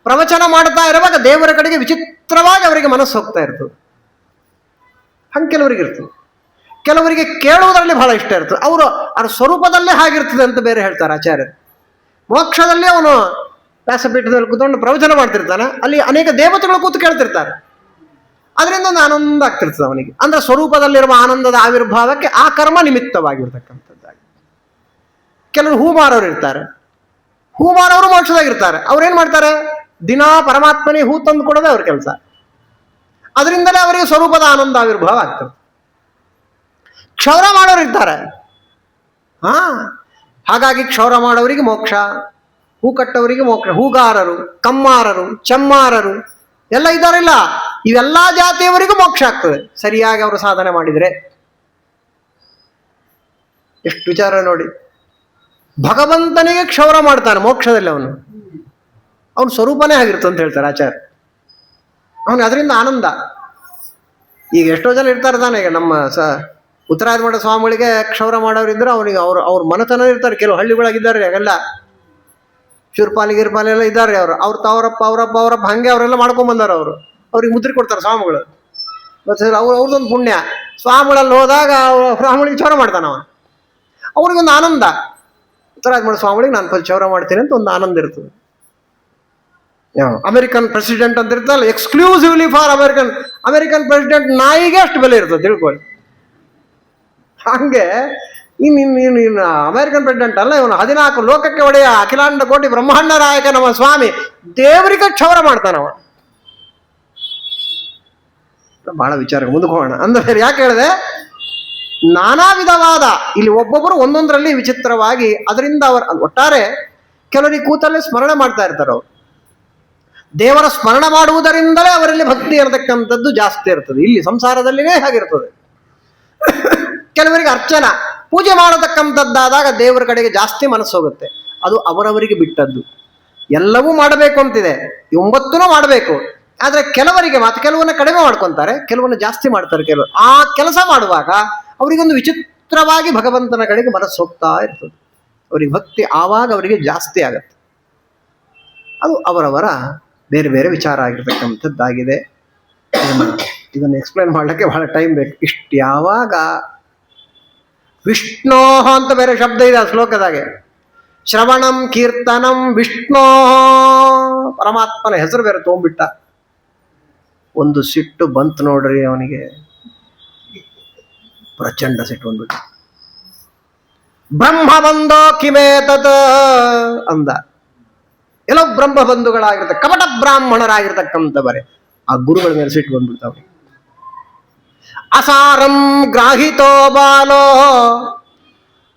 Speaker 1: ಪ್ರವಚನ ಮಾಡ್ತಾ ಇರುವಾಗ ದೇವರ ಕಡೆಗೆ ವಿಚಿತ್ರವಾಗಿ ಅವರಿಗೆ ಮನಸ್ಸು ಹೋಗ್ತಾ ಇರ್ತದೆ. ಹಂಗೆ ಕೆಲವರಿಗೆ ಇರ್ತದೆ. ಕೆಲವರಿಗೆ ಕೇಳುವುದರಲ್ಲಿ ಬಹಳ ಇಷ್ಟ ಇರ್ತದೆ. ಅವರು ಅವ್ರ ಸ್ವರೂಪದಲ್ಲೇ ಹಾಗಿರ್ತದೆ ಅಂತ ಬೇರೆ ಹೇಳ್ತಾರೆ ಆಚಾರ್ಯರು. ಮೋಕ್ಷದಲ್ಲಿ ಅವನು ವ್ಯಾಸಪೀಠದಲ್ಲಿ ಕೂತ್ಕೊಂಡು ಪ್ರವಚನ ಮಾಡ್ತಿರ್ತಾನೆ, ಅಲ್ಲಿ ಅನೇಕ ದೇವತೆಗಳು ಕೂತು ಕೇಳ್ತಿರ್ತಾರೆ. ಅದರಿಂದ ಒಂದು ಆನಂದ ಆಗ್ತಿರ್ತದೆ ಅವನಿಗೆ. ಅಂದ್ರೆ ಸ್ವರೂಪದಲ್ಲಿರುವ ಆನಂದದ ಆವಿರ್ಭಾವಕ್ಕೆ ಆ ಕರ್ಮ ನಿಮಿತ್ತವಾಗಿರ್ತಕ್ಕಂಥದ್ದಾಗಿ. ಕೆಲವರು ಹೂ ಮಾರೋರು ಇರ್ತಾರೆ, ಹೂ ಮಾರೋರು ಮೋಕ್ಷದಾಗಿರ್ತಾರೆ. ಅವ್ರೇನ್ ಮಾಡ್ತಾರೆ? ದಿನಾ ಪರಮಾತ್ಮನಿಗೆ ಹೂ ತಂದು ಕೊಡೋದೇ ಅವ್ರ ಕೆಲಸ. ಅದರಿಂದಲೇ ಅವರಿಗೆ ಸ್ವರೂಪದ ಆನಂದ ಆವಿರ್ಭಾವ ಆಗ್ತದೆ. ಕ್ಷೌರ ಮಾಡೋರು ಇರ್ತಾರೆ, ಹಾಗಾಗಿ ಕ್ಷೌರ ಮಾಡೋರಿಗೆ ಮೋಕ್ಷ, ಹೂ ಕಟ್ಟವರಿಗೆ ಮೋಕ್ಷ. ಹೂಗಾರರು, ಕಮ್ಮಾರರು, ಚಮ್ಮಾರರು ಎಲ್ಲ ಇದ್ದಾರಿಲ್ಲ, ಇವೆಲ್ಲ ಜಾತಿಯವರಿಗೂ ಮೋಕ್ಷ ಆಗ್ತದೆ ಸರಿಯಾಗಿ ಅವರು ಸಾಧನೆ ಮಾಡಿದರೆ. ಎಷ್ಟು ವಿಚಾರ ನೋಡಿ. ಭಗವಂತನಿಗೆ ಕ್ಷೌರ ಮಾಡ್ತಾನೆ ಮೋಕ್ಷದಲ್ಲಿ, ಅವನ ಸ್ವರೂಪನೇ ಆಗಿರುತ್ತೆ ಅಂತ ಹೇಳ್ತಾರೆ ಆಚಾರ್ಯ. ಅವನಿಗೆ ಅದರಿಂದ ಆನಂದ. ಈಗ ಎಷ್ಟೋ ಜನ ಇರ್ತಾರೆ ತಾನೆ, ಈಗ ನಮ್ಮ ಉತ್ತರಾಯಣ ಸ್ವಾಮಿಗಳಿಗೆ ಕ್ಷೌರ ಮಾಡೋರಿದ್ರೆ ಅವನಿಗೆ ಅವ್ರ ಮನತನ ಇರ್ತಾರೆ. ಕೆಲವು ಹಳ್ಳಿಗಳಾಗಿದ್ದಾರೆ ಹಾಗೆಲ್ಲ, ಶೂರ್ಪಾಲಿ ಗಿರ್ಪಾಲಿ ಎಲ್ಲ ಇದ್ದಾರೆ. ಅವ್ರು ಅವರಪ್ಪ ಹಂಗೆ ಅವರೆಲ್ಲ ಮಾಡ್ಕೊಂಡ್ ಬಂದಾರ. ಅವ್ರಿಗೆ ಮುದ್ರಿ ಕೊಡ್ತಾರೆ ಸ್ವಾಮಿಗಳು. ಮತ್ತೆ ಅವ್ರದ್ದೊಂದು ಪುಣ್ಯ. ಸ್ವಾಮಿಗಳಲ್ಲಿ ಹೋದಾಗ ಸ್ವಾಮಿಗಳಿಗೆ ಕ್ಷೌರ ಮಾಡ್ತಾನ ಅವ್ರಿಗೊಂದು ಆನಂದ. ಉತ್ತರಾಯಣ ಸ್ವಾಮಿಗಳಿಗೆ ನಾನು ಕ್ಷೌರ ಮಾಡ್ತೀನಿ ಅಂತ ಒಂದು ಆನಂದ ಇರ್ತದೆ. ಅಮೆರಿಕನ್ ಪ್ರೆಸಿಡೆಂಟ್ ಅಂತ ಇರ್ತಲ್ಲ, ಎಕ್ಸ್ಕ್ಲೂಸಿವ್ಲಿ ಫಾರ್ ಅಮೆರಿಕನ್ ಪ್ರೆಸಿಡೆಂಟ್ ನಾಯಿಗೆ ಅಷ್ಟು ಬೆಲೆ ಇರ್ತದೆ ತಿಳ್ಕೊಳ್ಳಿ. ಹಂಗೆ ಇನ್ನು ಅಮೆರಿಕನ್ ಪ್ರೆಸಿಡೆಂಟ್ ಅಲ್ಲ, ಇವನು 14 ಲೋಕಕ್ಕೆ ಒಡೆಯ ಅಖಿಲಾಂಡ ಕೋಟಿ ಬ್ರಹ್ಮಾಂಡ ನಾಯಕ ನಮ್ಮ ಸ್ವಾಮಿ ದೇವರಿಗೆ ಕ್ಷೌರ ಮಾಡ್ತಾನವ. ಬಹಳ ವಿಚಾರ ಮುಂದಕ್ಕೆ ಹೋಗೋಣ. ಅಂದ್ರೆ ಯಾಕೆ ಹೇಳಿದೆ, ನಾನಾ ವಿಧವಾದ ಇಲ್ಲಿ ಒಬ್ಬೊಬ್ಬರು ಒಂದೊಂದರಲ್ಲಿ ವಿಚಿತ್ರವಾಗಿ, ಅದರಿಂದ ಒಟ್ಟಾರೆ ಕೆಲವರಿಗೆ ಕೂತಲ್ಲೇ ಸ್ಮರಣೆ ಮಾಡ್ತಾ ಇರ್ತಾರೆ. ಅವರು ದೇವರ ಸ್ಮರಣ ಮಾಡುವುದರಿಂದಲೇ ಅವರಲ್ಲಿ ಭಕ್ತಿ ಇರತಕ್ಕಂಥದ್ದು ಜಾಸ್ತಿ ಇರ್ತದೆ. ಇಲ್ಲಿ ಸಂಸಾರದಲ್ಲಿನೇ ಹಾಗಿರ್ತದೆ. ಕೆಲವರಿಗೆ ಅರ್ಚನಾ ಪೂಜೆ ಮಾಡತಕ್ಕಂಥದ್ದಾದಾಗ ದೇವರ ಕಡೆಗೆ ಜಾಸ್ತಿ ಮನಸ್ಸು ಹೋಗುತ್ತೆ. ಅದು ಅವರವರಿಗೆ ಬಿಟ್ಟದ್ದು. ಎಲ್ಲವೂ ಮಾಡಬೇಕು ಅಂತಿದೆ, 9 ಮಾಡಬೇಕು. ಆದರೆ ಕೆಲವರಿಗೆ ಮಾತ್ರ, ಕೆಲವನ್ನ ಕಡಿಮೆ ಮಾಡ್ಕೊತಾರೆ, ಕೆಲವನ್ನ ಜಾಸ್ತಿ ಮಾಡ್ತಾರೆ. ಕೆಲವರು ಆ ಕೆಲಸ ಮಾಡುವಾಗ ಅವರಿಗೊಂದು ವಿಚಿತ್ರವಾಗಿ ಭಗವಂತನ ಕಡೆಗೆ ಮನಸ್ಸು ಹೋಗ್ತಾ ಇರ್ತದೆ. ಅವರಿಗೆ ಭಕ್ತಿ ಆವಾಗ ಅವರಿಗೆ ಜಾಸ್ತಿ ಆಗತ್ತೆ. ಅದು ಅವರವರ ಬೇರೆ ಬೇರೆ ವಿಚಾರ ಆಗಿರ್ತಕ್ಕಂಥದ್ದಾಗಿದೆ. ಇದನ್ನು ಎಕ್ಸ್ಪ್ಲೈನ್ ಮಾಡಲಿಕ್ಕೆ ಬಹಳ ಟೈಮ್ ಬೇಕು. ಇಷ್ಟು ಯಾವಾಗ ವಿಷ್ಣೋ ಅಂತ ಬೇರೆ ಶಬ್ದ ಇದೆ ಆ ಶ್ಲೋಕದಾಗೆ. ಶ್ರವಣಂ ಕೀರ್ತನಂ ವಿಷ್ಣೋ, ಪರಮಾತ್ಮನ ಹೆಸರು ಬೇರೆ ತೊಗೊಂಡ್ಬಿಟ್ಟ. ಒಂದು ಸಿಟ್ಟು ಬಂತು ನೋಡ್ರಿ ಅವನಿಗೆ, ಪ್ರಚಂಡ ಸಿಟ್ಟು ಬಂದ್ಬಿಟ್ಟು. ಬ್ರಹ್ಮ ಬಂಧೋ ಕಿಮೇ ತತ್ ಅಂದ. ಎಲ್ಲೋ ಬ್ರಹ್ಮ ಬಂಧುಗಳಾಗಿರ್ತ ಕಪಟ ಬ್ರಾಹ್ಮಣರಾಗಿರ್ತಕ್ಕಂಥವರೇ ಆ ಗುರುಗಳ ಮೇಲೆ ಸಿಟ್ಟು ಬಂದ್ಬಿಡ್ತಾವೆ. ಅಸಾರಂ ಗ್ರಾಹಿತೋ ಬಾಲೋ,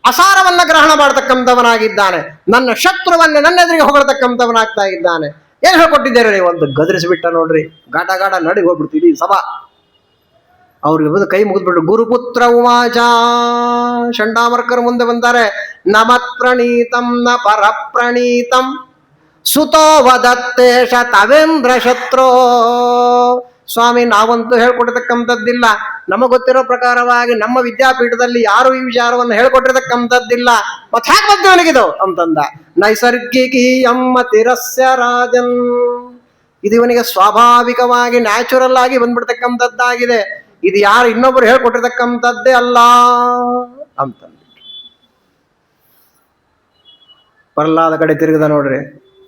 Speaker 1: ಅಸಾರವನ್ನ ಗ್ರಹಣ ಮಾಡತಕ್ಕಂಥವನಾಗಿದ್ದಾನೆ, ನನ್ನ ಶತ್ರುವನ್ನೇ ನನ್ನೆದುರಿಗೆ ಹೊಗಳತಕ್ಕಂಥವನಾಗ್ತಾ ಇದ್ದಾನೆ. ಏನ್ ಹೇಳ್ಕೊಟ್ಟಿದ್ದೇನೆ ನೀವು ಅಂತ ಗದರಿಸಿಬಿಟ್ಟ ನೋಡ್ರಿ. ಗಾಟ ಗಾಟ ನಡಿಗೆ ಹೋಗ್ಬಿಡ್ತೀವಿ ಸಭಾ. ಅವ್ರಿಗೆ ಬಂದು ಕೈ ಮುಗಿದ್ಬಿಟ್ಟು ಗುರುಪುತ್ರ ಉವಾಚ, ಚಂಡಾಮರ್ಕರು ಮುಂದೆ ಬಂತಾರೆ. ನಮತ್ ಪ್ರಣೀತಂ ನ ಪರ ಪ್ರಣೀತಂ ಸುತೋ ವದತ್ತೇಶ ತವೇಂದ್ರ ಶತ್ರೋ. ಸ್ವಾಮಿ, ನಾವಂತೂ ಹೇಳ್ಕೊಟ್ಟಿರ್ತಕ್ಕಂಥದ್ದಿಲ್ಲ. ನಮಗೆ ಗೊತ್ತಿರೋ ಪ್ರಕಾರವಾಗಿ ನಮ್ಮ ವಿದ್ಯಾಪೀಠದಲ್ಲಿ ಯಾರು ಈ ವಿಚಾರವನ್ನು ಹೇಳ್ಕೊಟ್ಟಿರ್ತಕ್ಕಂಥದ್ದಿಲ್ಲ. ಮತ್ತೆ ಹ್ಯಾಕ್ ಬಂತು ನನಗಿದು ಅಂತಂದ. ನೈಸರ್ಗಿಕೀಯಂ ಮತಿರಸ್ಯ ರಾಜನ್, ಇದು ಇವನಿಗೆ ಸ್ವಾಭಾವಿಕವಾಗಿ ನ್ಯಾಚುರಲ್ ಆಗಿ ಬಂದ್ಬಿಡ್ತಕ್ಕಂಥದ್ದಾಗಿದೆ. ಇದು ಯಾರು ಇನ್ನೊಬ್ರು ಹೇಳ್ಕೊಟ್ಟಿರ್ತಕ್ಕಂಥದ್ದೇ ಅಲ್ಲ ಅಂತಂದ. ಪ್ರಹ್ಲಾದ ಕಡೆ ತಿರುಗಿದ ನೋಡ್ರಿ.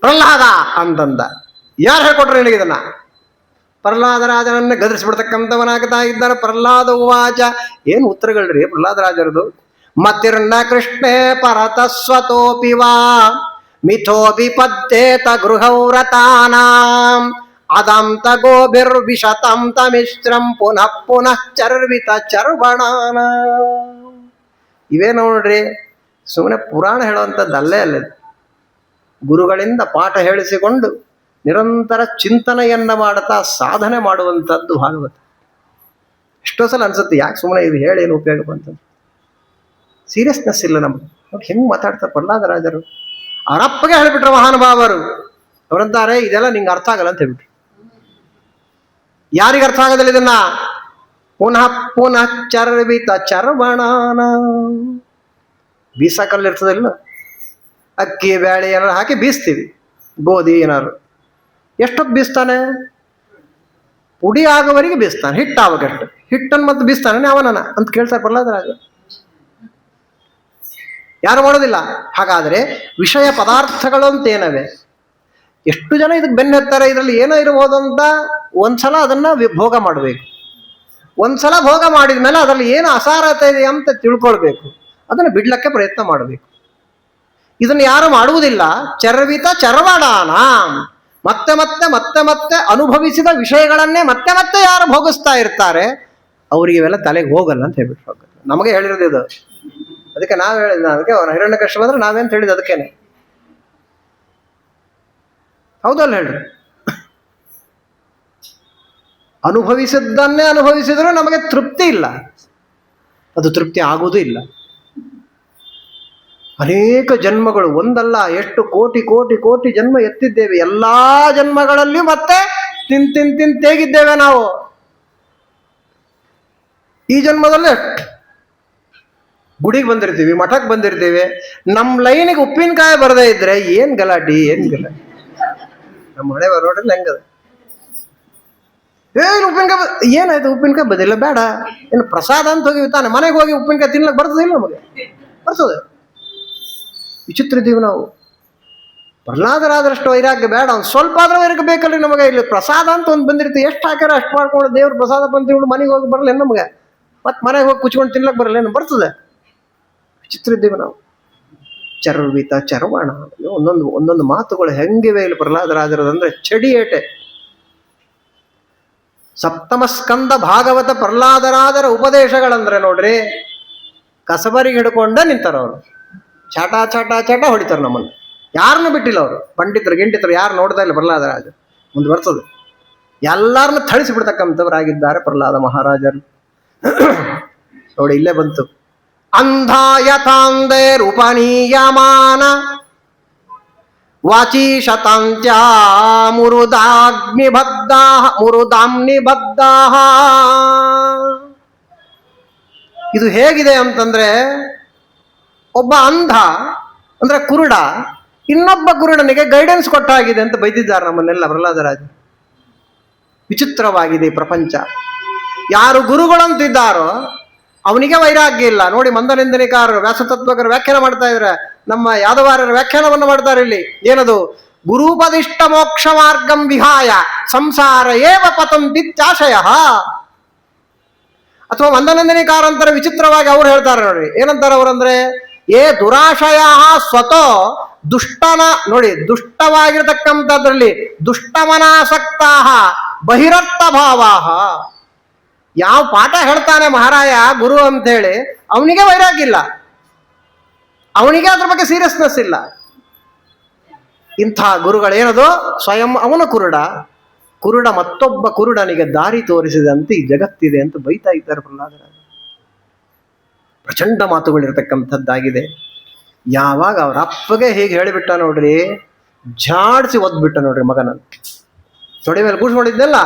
Speaker 1: ಪ್ರಹ್ಲಾದ ಅಂತಂದ, ಯಾರು ಹೇಳ್ಕೊಟ್ರು ನಿನಗೆ ಇದನ್ನ? ಪ್ರಹ್ಲಾದ ರಾಜನನ್ನ ಗದರಿಸ್ಬಿಡ್ತಕ್ಕಂಥವನಾಗ್ತಾ ಇದ್ದಾರೆ. ಪ್ರಹ್ಲಾದ ಉವಾಚ, ಏನು ಉತ್ತರಗಳ್ರಿ ಪ್ರಹ್ಲಾದ ರಾಜರದು. ಮತಿರ್ನ ಕೃಷ್ಣೇ ಪರತಸ್ವತೋಪಿ ವಾ ಮಿಥೋಪಿ ಪದ್ಯೇತ ಗೃಹವ್ರತಾನಾಂ ಅದಂತ ಗೋಭಿರ್ವಿಶತಂ ತಮಿಶ್ರಂ ಪುನಃ ಪುನಃ ಚರ್ವಿತ ಚರ್ವಣಾನ. ಇವೇ ನೋಡ್ರಿ, ಸುಮ್ಮನೆ ಪುರಾಣ ಹೇಳುವಂಥದ್ದಲ್ಲೇ ಅಲ್ಲ. ಗುರುಗಳಿಂದ ಪಾಠ ಹೇಳಿಸಿಕೊಂಡು ನಿರಂತರ ಚಿಂತನೆಯನ್ನ ಮಾಡುತ್ತಾ ಸಾಧನೆ ಮಾಡುವಂಥದ್ದು ಭಾಗವತ. ಎಷ್ಟೋ ಸಲ ಅನ್ಸುತ್ತೆ, ಯಾಕೆ ಸುಮ್ಮನೆ ಇದು ಹೇಳಿ ಏನು ಉಪಯೋಗ ಬಂತಂತ. ಸೀರಿಯಸ್ನೆಸ್ ಇಲ್ಲ ನಮ್ಗೆ. ನೋಡಿ ಹೆಂಗೆ ಮಾತಾಡ್ತಾರೆ ಪ್ರಹ್ಲಾದ ರಾಜರು. ಅವರಪ್ಪಗೆ ಹೇಳಿಬಿಟ್ರು ಮಹಾನುಭಾವರು. ಅವರಂತಾರೆ, ಇದೆಲ್ಲ ನಿಂಗೆ ಅರ್ಥ ಆಗಲ್ಲ ಅಂತ ಹೇಳ್ಬಿಟ್ರು. ಯಾರಿಗೆ ಅರ್ಥ ಆಗೋದಿಲ್ಲ ಇದನ್ನ? ಪುನಃ ಪುನಃ ಚರ್ವಿತ ಚರ್ವಣಾನ. ಬೀಸಕಲ್ಲಿ ಇರ್ತದಿಲ್ಲ, ಅಕ್ಕಿ ಬೇಳೆ ಏನಾರು ಹಾಕಿ ಬೀಸ್ತೀವಿ, ಗೋಧಿ ಏನಾರು. ಎಷ್ಟೊತ್ತು ಬೀಸ್ತಾನೆ? ಪುಡಿ ಆಗೋವರೆಗೆ ಬೀಸ್ತಾನೆ. ಹಿಟ್ಟಾವಗಟ್ಟು ಹಿಟ್ಟನ್ನು ಮತ್ತೆ ಬೀಸ್ತಾನೆ ಅವನನ್ನ ಅಂತ ಕೇಳ್ತಾರೆ ಪ್ರಹ್ಲಾದರಾಜ. ಯಾರು ಮಾಡೋದಿಲ್ಲ. ಹಾಗಾದ್ರೆ ವಿಷಯ ಪದಾರ್ಥಗಳು ಅಂತ ಏನವೆ, ಎಷ್ಟು ಜನ ಇದಕ್ಕೆ ಬೆನ್ನತ್ತಾರೆ, ಇದರಲ್ಲಿ ಏನೋ ಇರಬಹುದು ಅಂತ ಒಂದ್ಸಲ ಅದನ್ನ ಭೋಗ ಮಾಡಬೇಕು. ಒಂದ್ಸಲ ಭೋಗ ಮಾಡಿದ ಮೇಲೆ ಅದರಲ್ಲಿ ಏನು ಅಸಾರತೆ ಇದೆ ಅಂತ ತಿಳ್ಕೊಳ್ಬೇಕು. ಅದನ್ನು ಬಿಡ್ಲಕ್ಕೆ ಪ್ರಯತ್ನ ಮಾಡಬೇಕು. ಇದನ್ನು ಯಾರು ಮಾಡುವುದಿಲ್ಲ. ಚರ್ವಿತ ಚರ್ವಣಾನ, ಮತ್ತೆ ಮತ್ತೆ ಮತ್ತೆ ಮತ್ತೆ ಅನುಭವಿಸಿದ ವಿಷಯಗಳನ್ನೇ ಮತ್ತೆ ಮತ್ತೆ ಯಾರು ಭೋಗಿಸ್ತಾ ಇರ್ತಾರೆ ಅವರಿಗೆ ಇವೆಲ್ಲ ತಲೆಗೆ ಹೋಗಲ್ಲ ಅಂತ ಹೇಳ್ಬಿಟ್ಟು ನಮಗೆ ಹೇಳಿರೋದು ಇದು. ಅದಕ್ಕೆ ನಾವು ಹೇಳಿದ, ಅದಕ್ಕೆ ಅವನ ಹಿರಣ್ಯ ಕಷ್ಟ ಬಂದ್ರೆ ನಾವೇಂತ ಹೇಳಿದ ಅದಕ್ಕೇನೆ. ಹೌದಲ್ಲ ಹೇಳ್ರಿ. ಅನುಭವಿಸಿದ್ದನ್ನೇ ಅನುಭವಿಸಿದ್ರು ನಮಗೆ ತೃಪ್ತಿ ಇಲ್ಲ, ಅದು ತೃಪ್ತಿ ಆಗುವುದೂ ಇಲ್ಲ. ಅನೇಕ ಜನ್ಮಗಳು, ಒಂದಲ್ಲ ಎಷ್ಟು ಕೋಟಿ ಕೋಟಿ ಕೋಟಿ ಜನ್ಮ ಎತ್ತಿದ್ದೇವೆ. ಎಲ್ಲಾ ಜನ್ಮಗಳಲ್ಲಿಯೂ ಮತ್ತೆ ತಿನ್ ತೇಗಿದ್ದೇವೆ ನಾವು. ಈ ಜನ್ಮದಲ್ಲೇ ಗುಡಿಗೆ ಬಂದಿರ್ತೀವಿ, ಮಠಕ್ಕೆ ಬಂದಿರ್ತೀವಿ. ನಮ್ಮ ಲೈನಿಗೆ ಉಪ್ಪಿನಕಾಯಿ ಬರದೇ ಇದ್ರೆ ಏನ್ ಗಲಾಟಿ, ಏನ್ ಗಲಾಟಿ. ನಮ್ಮ ಮನೆ ಬರೋಡ್ರಲ್ಲಿ ಹೆಂಗದ, ಏನು ಉಪ್ಪಿನಕಾಯಿ ಏನಾಯ್ತು, ಉಪ್ಪಿನಕಾಯಿ ಬದಿಲ್ಲ ಬೇಡ, ಏನು ಪ್ರಸಾದ ಅಂತ ಹೋಗಿ ತಾನೆ ಮನೆಗೆ ಹೋಗಿ ಉಪ್ಪಿನಕಾಯಿ ತಿನ್ಲಕ್ಕೆ ಬರ್ತದಿಲ್ಲ, ನಮಗೆ ಬರ್ತದೆ. ವಿಚಿತ್ರ ಇದ್ದೀವಿ ನಾವು. ಪ್ರಹ್ಲಾದರಾದ್ರಷ್ಟು ವೈರಾಗ್ಯ ಬೇಡ, ಒಂದು ಸ್ವಲ್ಪ ಆದ್ರೂ ವೈರಾಗ್ಯ ಬೇಕಲ್ರಿ ನಮಗೆ. ಇಲ್ಲಿ ಪ್ರಸಾದ ಅಂತ ಒಂದು ಬಂದಿರ್ತೀವಿ, ಎಷ್ಟು ಹಾಕ್ಯಾರ ಅಷ್ಟು ಮಾಡ್ಕೊಂಡು ದೇವ್ರ ಪ್ರಸಾದ ಬಂದು ಮನೆಗೆ ಹೋಗಿ ಬರಲ್ಲ ನಮಗೆ, ಮತ್ತೆ ಮನೆಗೆ ಹೋಗಿ ಕುಚ್ಕೊಂಡು ತಿನ್ಲಕ್ಕೆ ಬರಲ್ಲ, ಏನು ಬರ್ತದೆ. ವಿಚಿತ್ರ ಇದ್ದೀವಿ ನಾವು. ಚರ್ವಿತ ಚರ್ವಣ, ಒಂದೊಂದು ಮಾತುಗಳು ಹೆಂಗಿವೆ ಇಲ್ಲಿ ಪ್ರಹ್ಲಾದರಾಜರದಂದ್ರೆ ಚಡಿ ಏಟೆ. ಸಪ್ತಮ ಸ್ಕಂದ ಭಾಗವತ ಪ್ರಹ್ಲಾದರಾಜರ ಉಪದೇಶಗಳಂದ್ರೆ ನೋಡ್ರಿ, ಕಸಬರಿಗೆ ಹಿಡ್ಕೊಂಡ ನಿಂತಾರವರು. ಚಾಟ ಚಾಟ ಚಾಟ ಹೊಡಿತಾರೆ ನಮ್ಮನ್ನು. ಯಾರನ್ನು ಬಿಟ್ಟಿಲ್ಲ ಅವರು. ಪಂಡಿತರು ಗಿಂಡಿತರು ಯಾರು ನೋಡ್ತಾ ಇಲ್ಲ ಪ್ರಹ್ಲಾದರಾಜ. ಮುಂದೆ ಬರ್ತದೆ. ಎಲ್ಲರನ್ನ ಥಳಿಸಿಬಿಡ್ತಕ್ಕಂಥವರಾಗಿದ್ದಾರೆ ಪ್ರಹ್ಲಾದ ಮಹಾರಾಜರು. ನೋಡಿ ಇಲ್ಲೇ ಬಂತು. ಅಂಧಾಯತಾಂದೇರ್ ಉಪನೀಯಮಾನ ವಾಚಿ ಶತಾಂತ್ಯ ಮುರುದಾಮ್ನಿಬದ್ಧ. ಇದು ಹೇಗಿದೆ ಅಂತಂದ್ರೆ, ಒಬ್ಬ ಅಂಧ ಅಂದ್ರೆ ಕುರುಡ ಇನ್ನೊಬ್ಬ ಕುರುಡನಿಗೆ ಗೈಡೆನ್ಸ್ ಕೊಟ್ಟಾಗಿದೆ ಅಂತ ಬೈದಿದ್ದಾರೆ ನಮ್ಮನ್ನೆಲ್ಲ ಪ್ರಹ್ಲಾದರಾಜ. ವಿಚಿತ್ರವಾಗಿದೆ ಪ್ರಪಂಚ. ಯಾರು ಗುರುಗಳಂತಿದ್ದಾರೋ ಅವನಿಗೆ ವೈರಾಗ್ಯ ಇಲ್ಲ. ನೋಡಿ ಮಂದನಿಂದನಿಕಾರರು ವ್ಯಾಸತತ್ವಕರು ವ್ಯಾಖ್ಯಾನ ಮಾಡ್ತಾ ಇದ್ರೆ, ನಮ್ಮ ಯಾದವಾರರ ವ್ಯಾಖ್ಯಾನವನ್ನು ಮಾಡ್ತಾರೆ ಇಲ್ಲಿ. ಏನದು? ಗುರುಪದಿಷ್ಟ ಮೋಕ್ಷ ಮಾರ್ಗಂ ವಿಹಾಯ ಸಂಸಾರ ಏವ ಪತಂತಿತ್ಯಾಶಯ. ಅಥವಾ ಮಂದನಂದನಿಕಾರಂತರ ವಿಚಿತ್ರವಾಗಿ ಅವ್ರು ಹೇಳ್ತಾರೆ ನೋಡಿ. ಏನಂತಾರೆ ಅವರಂದ್ರೆ, ಏ ದುರಾಶಯ ಸ್ವತೋ ದುಷ್ಟನ ನೋಡಿ, ದುಷ್ಟವಾಗಿರತಕ್ಕಂಥದ್ರಲ್ಲಿ ದುಷ್ಟಮನಾಸಕ್ತ ಬಹಿರರ್ಥ ಭಾವಾಹ. ಯಾವ ಪಾಠ ಹೇಳ್ತಾನೆ ಮಹಾರಾಯ ಗುರು ಅಂತ ಹೇಳಿ ಅವನಿಗೆ ವೈರಾಗ್ಯ ಇಲ್ಲ, ಅವನಿಗೆ ಅದ್ರ ಬಗ್ಗೆ ಸೀರಿಯಸ್ನೆಸ್ ಇಲ್ಲ. ಇಂಥ ಗುರುಗಳೇನದು ಸ್ವಯಂ ಅವನು ಕುರುಡ ಮತ್ತೊಬ್ಬ ಕುರುಡನಿಗೆ ದಾರಿ ತೋರಿಸಿದಂತೆ ಈ ಜಗತ್ತಿದೆ ಅಂತ ಬೈತಾ ಇದ್ದಾರೆ ಪ್ರಹ್ಲಾದರಾಜ. ಪ್ರಚಂಡ ಮಾತುಗಳಿರ್ತಕ್ಕಂಥದ್ದಾಗಿದೆ. ಯಾವಾಗ ಅವ್ರ ಅಪ್ಪಗೆ ಹೀಗೆ ಹೇಳಿಬಿಟ್ಟ ನೋಡ್ರಿ, ಝಾಡ್ಸಿ ಒದ್ಬಿಟ್ಟ ನೋಡ್ರಿ ಮಗನ ತೊಡೆ ಮೇಲೆ ಕೂಡ್ಸ್ಕೊಂಡಿದ್ನೆಲ್ಲ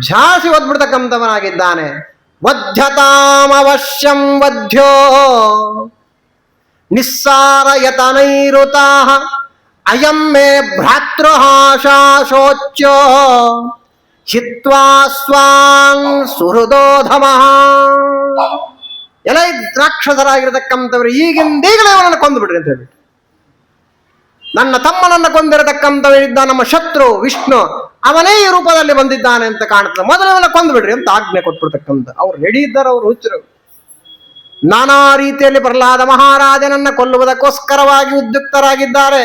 Speaker 1: ಝಾಡ್ಸಿ ಒದ್ಬಿಡ್ತಕ್ಕಂಥವನಾಗಿದ್ದಾನೆ. ವಧ್ಯತಾಮವಶ್ಯಂ ವಧ್ಯ ನಿಸ್ಸಾರಯತನೈರುತಾ ಅಯಂ ಮೇ ಭ್ರಾತೃಹಾಶಾಶೋಚ್ಯ ಹಿತ್ವಾ ಸ್ವಾನ್ ಸುಹೃದೋಧಮಃ. ಎಲ್ಲ ರಾಕ್ಷಸರಾಗಿರತಕ್ಕಂಥವ್ರು ಈಗಿಂದೀಗಲೇ ಅವನನ್ನು ಕೊಂದು ಬಿಡ್ರಿ ಅಂತ ಹೇಳ್ಬಿಟ್ಟು, ನನ್ನ ತಮ್ಮನನ್ನು ಕೊಂದಿರತಕ್ಕಂಥವನಿದ್ದ ನಮ್ಮ ಶತ್ರು ವಿಷ್ಣು, ಅವನೇ ಈ ರೂಪದಲ್ಲಿ ಬಂದಿದ್ದಾನೆ ಅಂತ ಕಾಣುತ್ತದೆ, ಮೊದಲವನ್ನ ಕೊಂದು ಬಿಡ್ರಿ ಅಂತ ಆಜ್ಞೆ ಕೊಟ್ಬಿಡ್ತಕ್ಕಂಥ. ಅವ್ರು ರೆಡಿ ಇದ್ದಾರೆ, ಅವ್ರು ಹುಚ್ಚರು. ನಾನಾ ರೀತಿಯಲ್ಲಿ ಪ್ರಹ್ಲಾದ ಮಹಾರಾಜನನ್ನ ಕೊಲ್ಲುವುದಕ್ಕೋಸ್ಕರವಾಗಿ ಉದ್ಯುಕ್ತರಾಗಿದ್ದಾರೆ.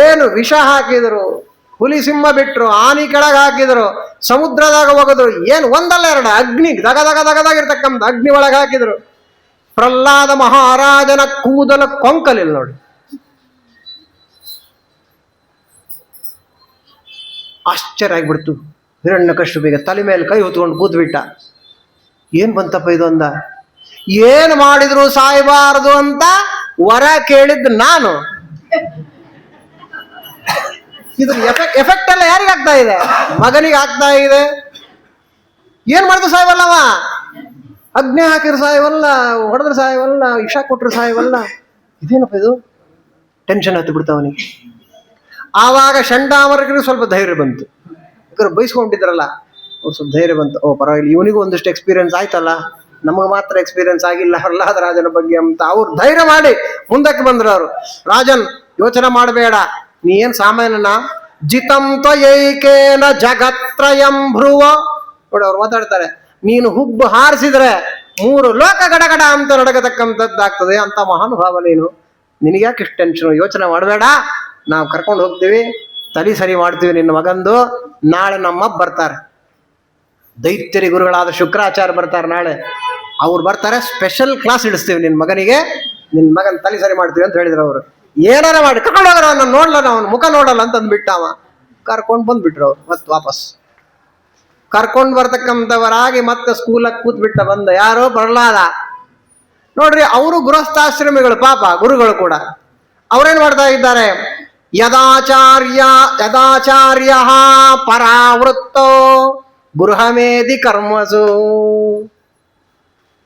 Speaker 1: ಏನು ವಿಷ ಹಾಕಿದ್ರು, ಹುಲಿ ಸಿಂಹ ಬಿಟ್ರು, ಆನಿ ಕೆಳಗೆ ಹಾಕಿದ್ರು, ಸಮುದ್ರದಾಗ ಹೋಗಿದ್ರು, ಏನು ಒಂದಲ್ಲ ಎರಡು ಅಗ್ನಿ ದಗದಗದಗದಾಗಿರ್ತಕ್ಕಂಥ ಅಗ್ನಿ ಒಳಗೆ ಹಾಕಿದ್ರು. ಪ್ರಹ್ಲಾದ ಮಹಾರಾಜನ ಕೂದಲು ಕೊಂಕಲಿಲ್ಲ ನೋಡಿ. ಆಶ್ಚರ್ಯ ಆಗ್ಬಿಡ್ತು. ಹಿರಣ್ಯಕಶಿಪುವಿಗೆ ತಲೆ ಮೇಲೆ ಕೈ ಹೊತ್ಕೊಂಡು ಕೂತ್ಬಿಟ್ಟ. ಏನ್ ಬಂತಪ್ಪ ಇದು ಅಂದ. ಏನು ಮಾಡಿದ್ರು ಸಾಯಬಾರದು ಅಂತ ವರ ಕೇಳಿದ್ದು ನಾನು. ಇದ್ರ ಎಫೆಕ್ಟ್ ಎಲ್ಲ ಯಾರಿಗೆ ಆಗ್ತಾ ಇದೆ? ಮಗನಿಗೆ ಆಗ್ತಾ ಇದೆ. ಏನ್ ಮಾಡಿದ್ರು ಸಾಯವಲ್ಲವ, ಅಗ್ನಿ ಹಾಕಿದ್ರು ಸಾಯವಲ್ಲ, ಹೊಡೆದ್ರು ಸಾಯವಲ್ಲ, ಇಷ ಕೊಟ್ಟರು ಸಾಯವಲ್ಲ. ಇದೇನಪ್ಪ ಇದು? ಟೆನ್ಷನ್ ಹತ್ತು ಬಿಡ್ತಾವನಿಗೆ. ಆವಾಗ ಚಂಡಾಮರ್ಗರಿಗೆ ಸ್ವಲ್ಪ ಧೈರ್ಯ ಬಂತು. ಯಾಕಂದ್ರೆ ಬೈಸ್ಕೊಂಡಿದ್ರಲ್ಲ, ಅವ್ರು ಸ್ವಲ್ಪ ಧೈರ್ಯ ಬಂತು. ಓ ಪರವಾಗಿಲ್ಲ, ಇವನಿಗೂ ಒಂದಿಷ್ಟು ಎಕ್ಸ್ಪೀರಿಯನ್ಸ್ ಆಯ್ತಲ್ಲ, ನಮಗೆ ಮಾತ್ರ ಎಕ್ಸ್ಪೀರಿಯನ್ಸ್ ಆಗಿಲ್ಲ ಪ್ರಹ್ಲಾದ ರಾಜನ ಬಗ್ಗೆ ಅಂತ ಅವ್ರು ಧೈರ್ಯ ಮಾಡಿ ಮುಂದಕ್ಕೆ ಬಂದ್ರು. ಅವರು, ರಾಜನ್ ಯೋಚನೆ ಮಾಡಬೇಡ, ನೀ ಏನ್ ಸಾಮಾನ್ಯನ, ಜಿತಂ ತ್ವಯೈಕೇನ ಜಗತ್ರಯಂ ಭ್ರುವ. ನೋಡಿ ಅವ್ರು ಮಾತಾಡ್ತಾರೆ, ನೀನು ಹುಬ್ಬು ಹಾರಿಸಿದ್ರೆ 3 ಲೋಕ ಗಡಗಡ ಅಂತ ನಡಗತಕ್ಕಂಥದ್ದಾಗ್ತದೆ. ಅಂತ ಮಹಾನುಭಾವ ನೀನು, ನಿನಗ್ಯಾಕೆ ಇಷ್ಟು ಟೆನ್ಷನ್? ಯೋಚನೆ ಮಾಡಬೇಡ, ನಾವು ಕರ್ಕೊಂಡು ಹೋಗ್ತೀವಿ, ತಲೆ ಸರಿ ಮಾಡ್ತೀವಿ ನಿನ್ನ ಮಗಂದು. ನಾಳೆ ನಮ್ಮಪ್ಪ ಬರ್ತಾರೆ, ದೈತ್ಯರಿ ಗುರುಗಳಾದ ಶುಕ್ರಾಚಾರ್ಯ ಬರ್ತಾರೆ ನಾಳೆ. ಅವ್ರು ಬರ್ತಾರೆ, ಸ್ಪೆಷಲ್ ಕ್ಲಾಸ್ ಇಡಿಸ್ತೀವಿ ನಿನ್ನ ಮಗನಿಗೆ, ನಿನ್ನ ಮಗನ ತಲೆ ಸರಿ ಮಾಡ್ತೀವಿ ಅಂತ ಹೇಳಿದ್ರು ಅವರು. ಏನಾರ ಮಾಡಿ ಕರ್ಕೊಂಡು ಹೋಗೋಣ, ಅವನ್ನ ನೋಡ್ಲಲ್ಲ, ಅವನ ಮುಖ ನೋಡಲ್ಲ ಅಂತ ಅಂದ್ಬಿಟ್ಟ ಅವ. ಕರ್ಕೊಂಡು ಬಂದ್ಬಿಟ್ರು ಅವ್ರು. ಮತ್ತೆ ವಾಪಸ್ ಕರ್ಕೊಂಡು ಬರ್ತಕ್ಕಂಥವರಾಗಿ ಮತ್ತೆ ಸ್ಕೂಲಕ್ಕೆ ಕೂತ್ಬಿಟ್ಟ ಬಂದ. ಯಾರು? ಪ್ರಹ್ಲಾದ. ನೋಡ್ರಿ, ಅವರು ಗೃಹಸ್ಥಾಶ್ರಮಿಗಳು ಪಾಪ, ಗುರುಗಳು ಕೂಡ. ಅವ್ರೇನ್ ಮಾಡ್ತಾ ಇದ್ದಾರೆ? ಯದಾಚಾರ್ಯ ಪರಾವೃತ್ತೋ ಗೃಹಮೇದಿ ಕರ್ಮಸು.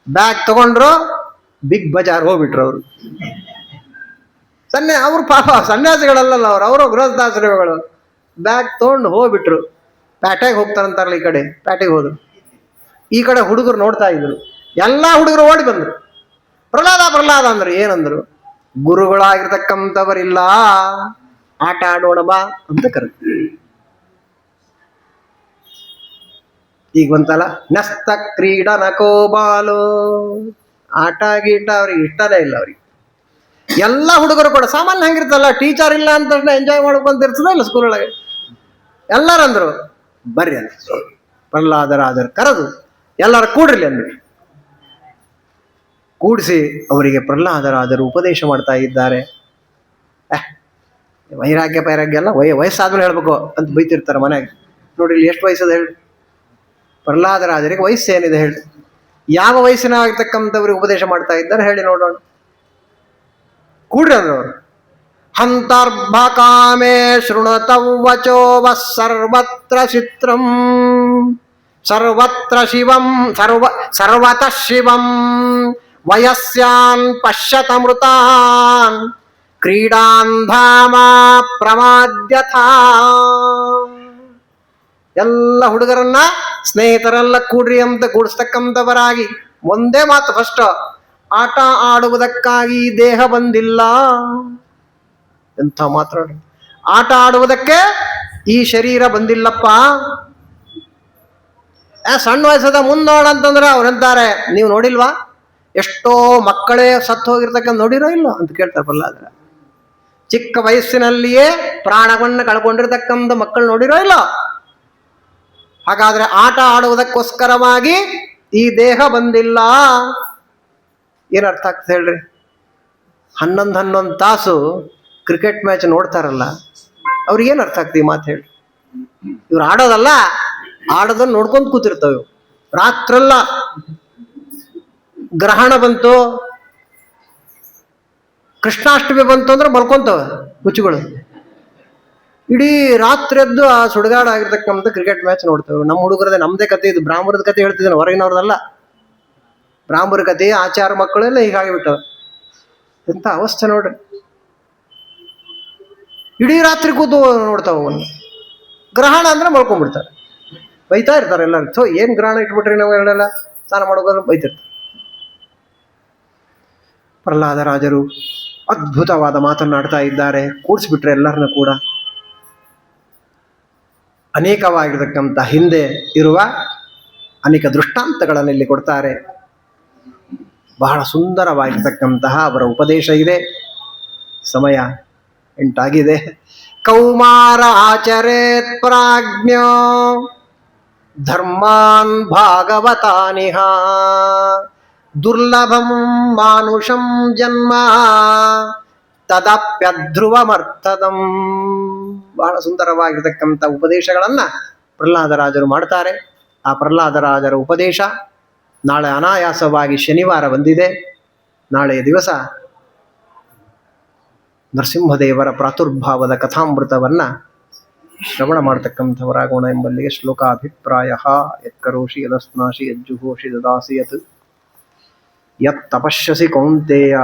Speaker 1: ಬ್ಯಾಗ್ ತಗೊಂಡ್ರು, ಬಿಗ್ ಬಜಾರ್ ಹೋಗ್ಬಿಟ್ರು ಅವರು. ಅವ್ರು ಪಾಪ ಸನ್ಯಾಸಿಗಳಲ್ಲ ಅವರು ಗೃಹಸ್ಥಾಶ್ರಮಿಗಳು. ಬ್ಯಾಗ್ ತಗೊಂಡು ಹೋಗ್ಬಿಟ್ರು. ಪ್ಯಾಟೆಗೆ ಹೋಗ್ತಾರಂತಾರಲ್ಲ, ಈ ಕಡೆ ಪ್ಯಾಟೆಗೆ ಹೋದ್ರು. ಈ ಕಡೆ ಹುಡುಗರು ನೋಡ್ತಾ ಇದ್ರು. ಎಲ್ಲಾ ಹುಡುಗರು ಓಡಿ ಬಂದ್ರು. ಪ್ರಹ್ಲಾದ ಅಂದ್ರು. ಏನಂದ್ರು? ಗುರುಗಳಾಗಿರ್ತಕ್ಕಂಥವರಿಲ್ಲ, ಆಟ ಆಡೋಣ ಬಾ ಅಂತ ಕರೆದ್ರು. ಈಗ ಬಂತಲ್ಲ, ನಸ್ತ ಕ್ರೀಡನಕೋ ಬಾಲೋ. ಆಟ ಗೀಟ ಅವ್ರಿಗೆ ಇಷ್ಟನೇ ಇಲ್ಲ. ಅವ್ರಿಗೆ ಎಲ್ಲ ಹುಡುಗರು ಕೂಡ ಸಾಮಾನ್ಯ ಹಂಗಿರ್ತಲ್ಲ, ಟೀಚರ್ ಇಲ್ಲ ಅಂತ ಎಂಜಾಯ್ ಮಾಡಕ್ ಬಂದಿರ್ತದ ಇಲ್ಲ ಸ್ಕೂಲ್ ಒಳಗೆ. ಎಲ್ಲರಂದ್ರು ಬರ್ರಿ ಅಂತ. ಪ್ರಹ್ಲಾದರಾಜರು ಕರೆದು ಎಲ್ಲರೂ ಕೂಡ್ರಿಲಿ ಅಂದ್ಬಿಟ್ಟು ಕೂಡಿಸಿ ಅವರಿಗೆ ಪ್ರಹ್ಲಾದರಾಜರು ಉಪದೇಶ ಮಾಡ್ತಾ ಇದ್ದಾರೆ. ವೈರಾಗ್ಯ ಎಲ್ಲ ವಯಸ್ಸಾದ್ಮೇಲೆ ಹೇಳ್ಬೇಕು ಅಂತ ಬೈತಿರ್ತಾರೆ ಮನೆಗೆ. ನೋಡಿ ಇಲ್ಲಿ ಎಷ್ಟು ವಯಸ್ಸದ ಹೇಳಿ? ಪ್ರಹ್ಲಾದರಾಜರಿಗೆ ವಯಸ್ಸೇನಿದೆ ಹೇಳಿ? ಯಾವ ವಯಸ್ಸಿನ ಆಗಿರ್ತಕ್ಕಂಥವ್ರಿಗೆ ಉಪದೇಶ ಮಾಡ್ತಾ ಇದ್ದಾರೆ ಹೇಳಿ ನೋಡೋಣ. ಕೂಡ್ರಿ ಅಂದ್ರು ಅವರು. ಹಂತರ್ಭ ಕಾಮೇ ಶೃಣುತವಚೋ ಸರ್ವತ್ರ ಚಿತ್ರಂ ಸರ್ವತ್ರ ಶಿವಂ ಸರ್ವತಃ ಶಿವಂ ವಯಸ್ಯಾನ್ ಪಶ್ಯತಮೃತಾನ್ ಕ್ರೀಡಾನ್ ಧಾಮ ಪ್ರಮಾದ್ಯಥಾ. ಎಲ್ಲ ಹುಡುಗರನ್ನ ಸ್ನೇಹಿತರೆಲ್ಲ ಕೂಡ್ರಿ ಅಂತ ಕೂಡಿಸ್ತಕ್ಕಂಥವರಾಗಿ ಒಂದೇ ಮಾತು ಫಸ್ಟ್, ಆಟ ಆಡುವುದಕ್ಕಾಗಿ ದೇಹ ಬಂದಿಲ್ಲ. ಎಂಥ ಮಾತಾಡ, ಆಟ ಆಡುವುದಕ್ಕೆ ಈ ಶರೀರ ಬಂದಿಲ್ಲಪ್ಪ. ಸಣ್ಣ ವಯಸ್ಸದ ಮುಂದೋಣ ಅಂತಂದ್ರೆ ಅವ್ರಂತಾರೆ, ನೀವು ನೋಡಿಲ್ವಾ ಎಷ್ಟೋ ಮಕ್ಕಳೇ ಸತ್ತು ಹೋಗಿರ್ತಕ್ಕಂಥ ನೋಡಿರೋ ಇಲ್ಲೋ ಅಂತ ಕೇಳ್ತಾರೆ ಪ್ರಹ್ಲಾದರ. ಚಿಕ್ಕ ವಯಸ್ಸಿನಲ್ಲಿಯೇ ಪ್ರಾಣವನ್ನು ಕಳ್ಕೊಂಡಿರ್ತಕ್ಕಂಥ ಮಕ್ಕಳು ನೋಡಿರೋ ಇಲ್ಲೋ. ಹಾಗಾದ್ರೆ ಆಟ ಆಡುವುದಕ್ಕೋಸ್ಕರವಾಗಿ ಈ ದೇಹ ಬಂದಿಲ್ಲ. ಏನರ್ಥ ಆಗ್ತದೆ ಹೇಳ್ರಿ? 11 ತಾಸು ಕ್ರಿಕೆಟ್ ಮ್ಯಾಚ್ ನೋಡ್ತಾರಲ್ಲ, ಅವ್ರಿಗೇನು ಅರ್ಥ ಆಗ್ತದೆ ಈ ಮಾತು ಹೇಳಿ? ಇವ್ರು ಆಡೋದಲ್ಲ, ಆಡೋದನ್ನು ನೋಡ್ಕೊಂಡು ಕೂತಿರ್ತವೆ. ರಾತ್ರೆಲ್ಲ ಗ್ರಹಣ ಬಂತು, ಕೃಷ್ಣಾಷ್ಟಮಿ ಬಂತು ಅಂದ್ರೆ ಮಲ್ಕೊಂತವೆ ಹುಚ್ಚುಗಳು. ಇಡೀ ರಾತ್ರಿ ಎದ್ದು ಆ ಸುಡುಗಾಡ ಆಗಿರ್ತಕ್ಕಂಥ ಕ್ರಿಕೆಟ್ ಮ್ಯಾಚ್ ನೋಡ್ತೇವೆ. ನಮ್ಮ ಹುಡುಗರದೇ ನಮ್ಮದೇ ಕತೆ ಇದು. ಬ್ರಾಹ್ಮಣದ ಕತೆ ಹೇಳ್ತಿದ್ದೇನೆ, ಹೊರಗಿನವ್ರದಲ್ಲ. ಬ್ರಾಹ್ಮರ ಕತೆ, ಆಚಾರ ಮಕ್ಕಳೆಲ್ಲ ಹೀಗಾಗಿಬಿಟ್ಟವೆ. ಎಂಥ ಅವಸ್ಥೆ ನೋಡ್ರಿ. ಇಡೀ ರಾತ್ರಿ ಕೂತು ನೋಡ್ತಾವ ಅವನ್ನ. ಗ್ರಹಣ ಅಂದ್ರೆ ಮಲ್ಕೊಂಡ್ಬಿಡ್ತಾರೆ, ಬೈತಾ ಇರ್ತಾರೆ ಎಲ್ಲರೂ. ಸೊ ಏನು ಗ್ರಹಣ ಇಟ್ಬಿಟ್ರಿ ನಾವು ಹೇಳಲ್ಲ, ಸ್ನಾನ ಮಾಡೋದ್ರೆ ಬೈತಿರ್ತಾರೆ. ಪ್ರಹ್ಲಾದರಾಜರು ಅದ್ಭುತವಾದ ಮಾತನ್ನಾಡ್ತಾ ಇದ್ದಾರೆ. ಕೂಡಿಸ್ಬಿಟ್ರೆ ಎಲ್ಲರನ್ನ ಕೂಡ ಅನೇಕವಾಗಿರ್ತಕ್ಕಂಥ ಹಿಂದೆ ಇರುವ ಅನೇಕ ದೃಷ್ಟಾಂತಗಳನ್ನು ಇಲ್ಲಿ ಕೊಡ್ತಾರೆ. ಬಹಳ ಸುಂದರವಾಗಿರ್ತಕ್ಕಂತಹ ಅವರ ಉಪದೇಶ ಇದೆ. ಸಮಯ 8 ಆಗಿದೆ. ಕೌಮಾರ ಆಚರೇತ್ ಪ್ರಾಜ್ಞ ಧರ್ಮಾನ್ ಭಾಗವತಾನಿಹ ದುರ್ಲಭಂ ಮಾನುಷಂ ಜನ್ಮ ತದಪ್ಯಧ್ರುವಮರ್ಥದಂ. ಬಹಳ ಸುಂದರವಾಗಿರ್ತಕ್ಕಂಥ ಉಪದೇಶಗಳನ್ನ ಪ್ರಹ್ಲಾದರಾಜರು ಮಾಡ್ತಾರೆ. ಆ ಪ್ರಹ್ಲಾದರಾಜರ ಉಪದೇಶ ನಾಳೆ ಅನಾಯಾಸವಾಗಿ ಶನಿವಾರ ಬಂದಿದೆ. ನಾಳೆಯ ದಿವಸ ನರಸಿಂಹದೇವರ ಪ್ರಾದುರ್ಭಾವದ ಕಥಾಮೃತವನ್ನ ಶ್ರವಣ ಮಾಡತಕ್ಕಂಥವರಾಗೋಣ ಎಂಬಲ್ಲಿಗೆ ಶ್ಲೋಕಾಭಿಪ್ರಾಯ. ಯತ್ಕರೋಷಿ ಯದಸ್ನಾಶಿ ಯಜ್ಜುಹೋಷಿ ದದಾಸಿ ಯತ್ ಯತ್ ತಪಶ್ಯಸಿ ಕೌಂತೆಯ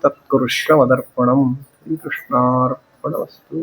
Speaker 1: ತತ್ಕುರುಷ್ವ ಮದರ್ಪಣಂ. ಶ್ರೀಕೃಷ್ಣಾರ್ಪಣಮಸ್ತು.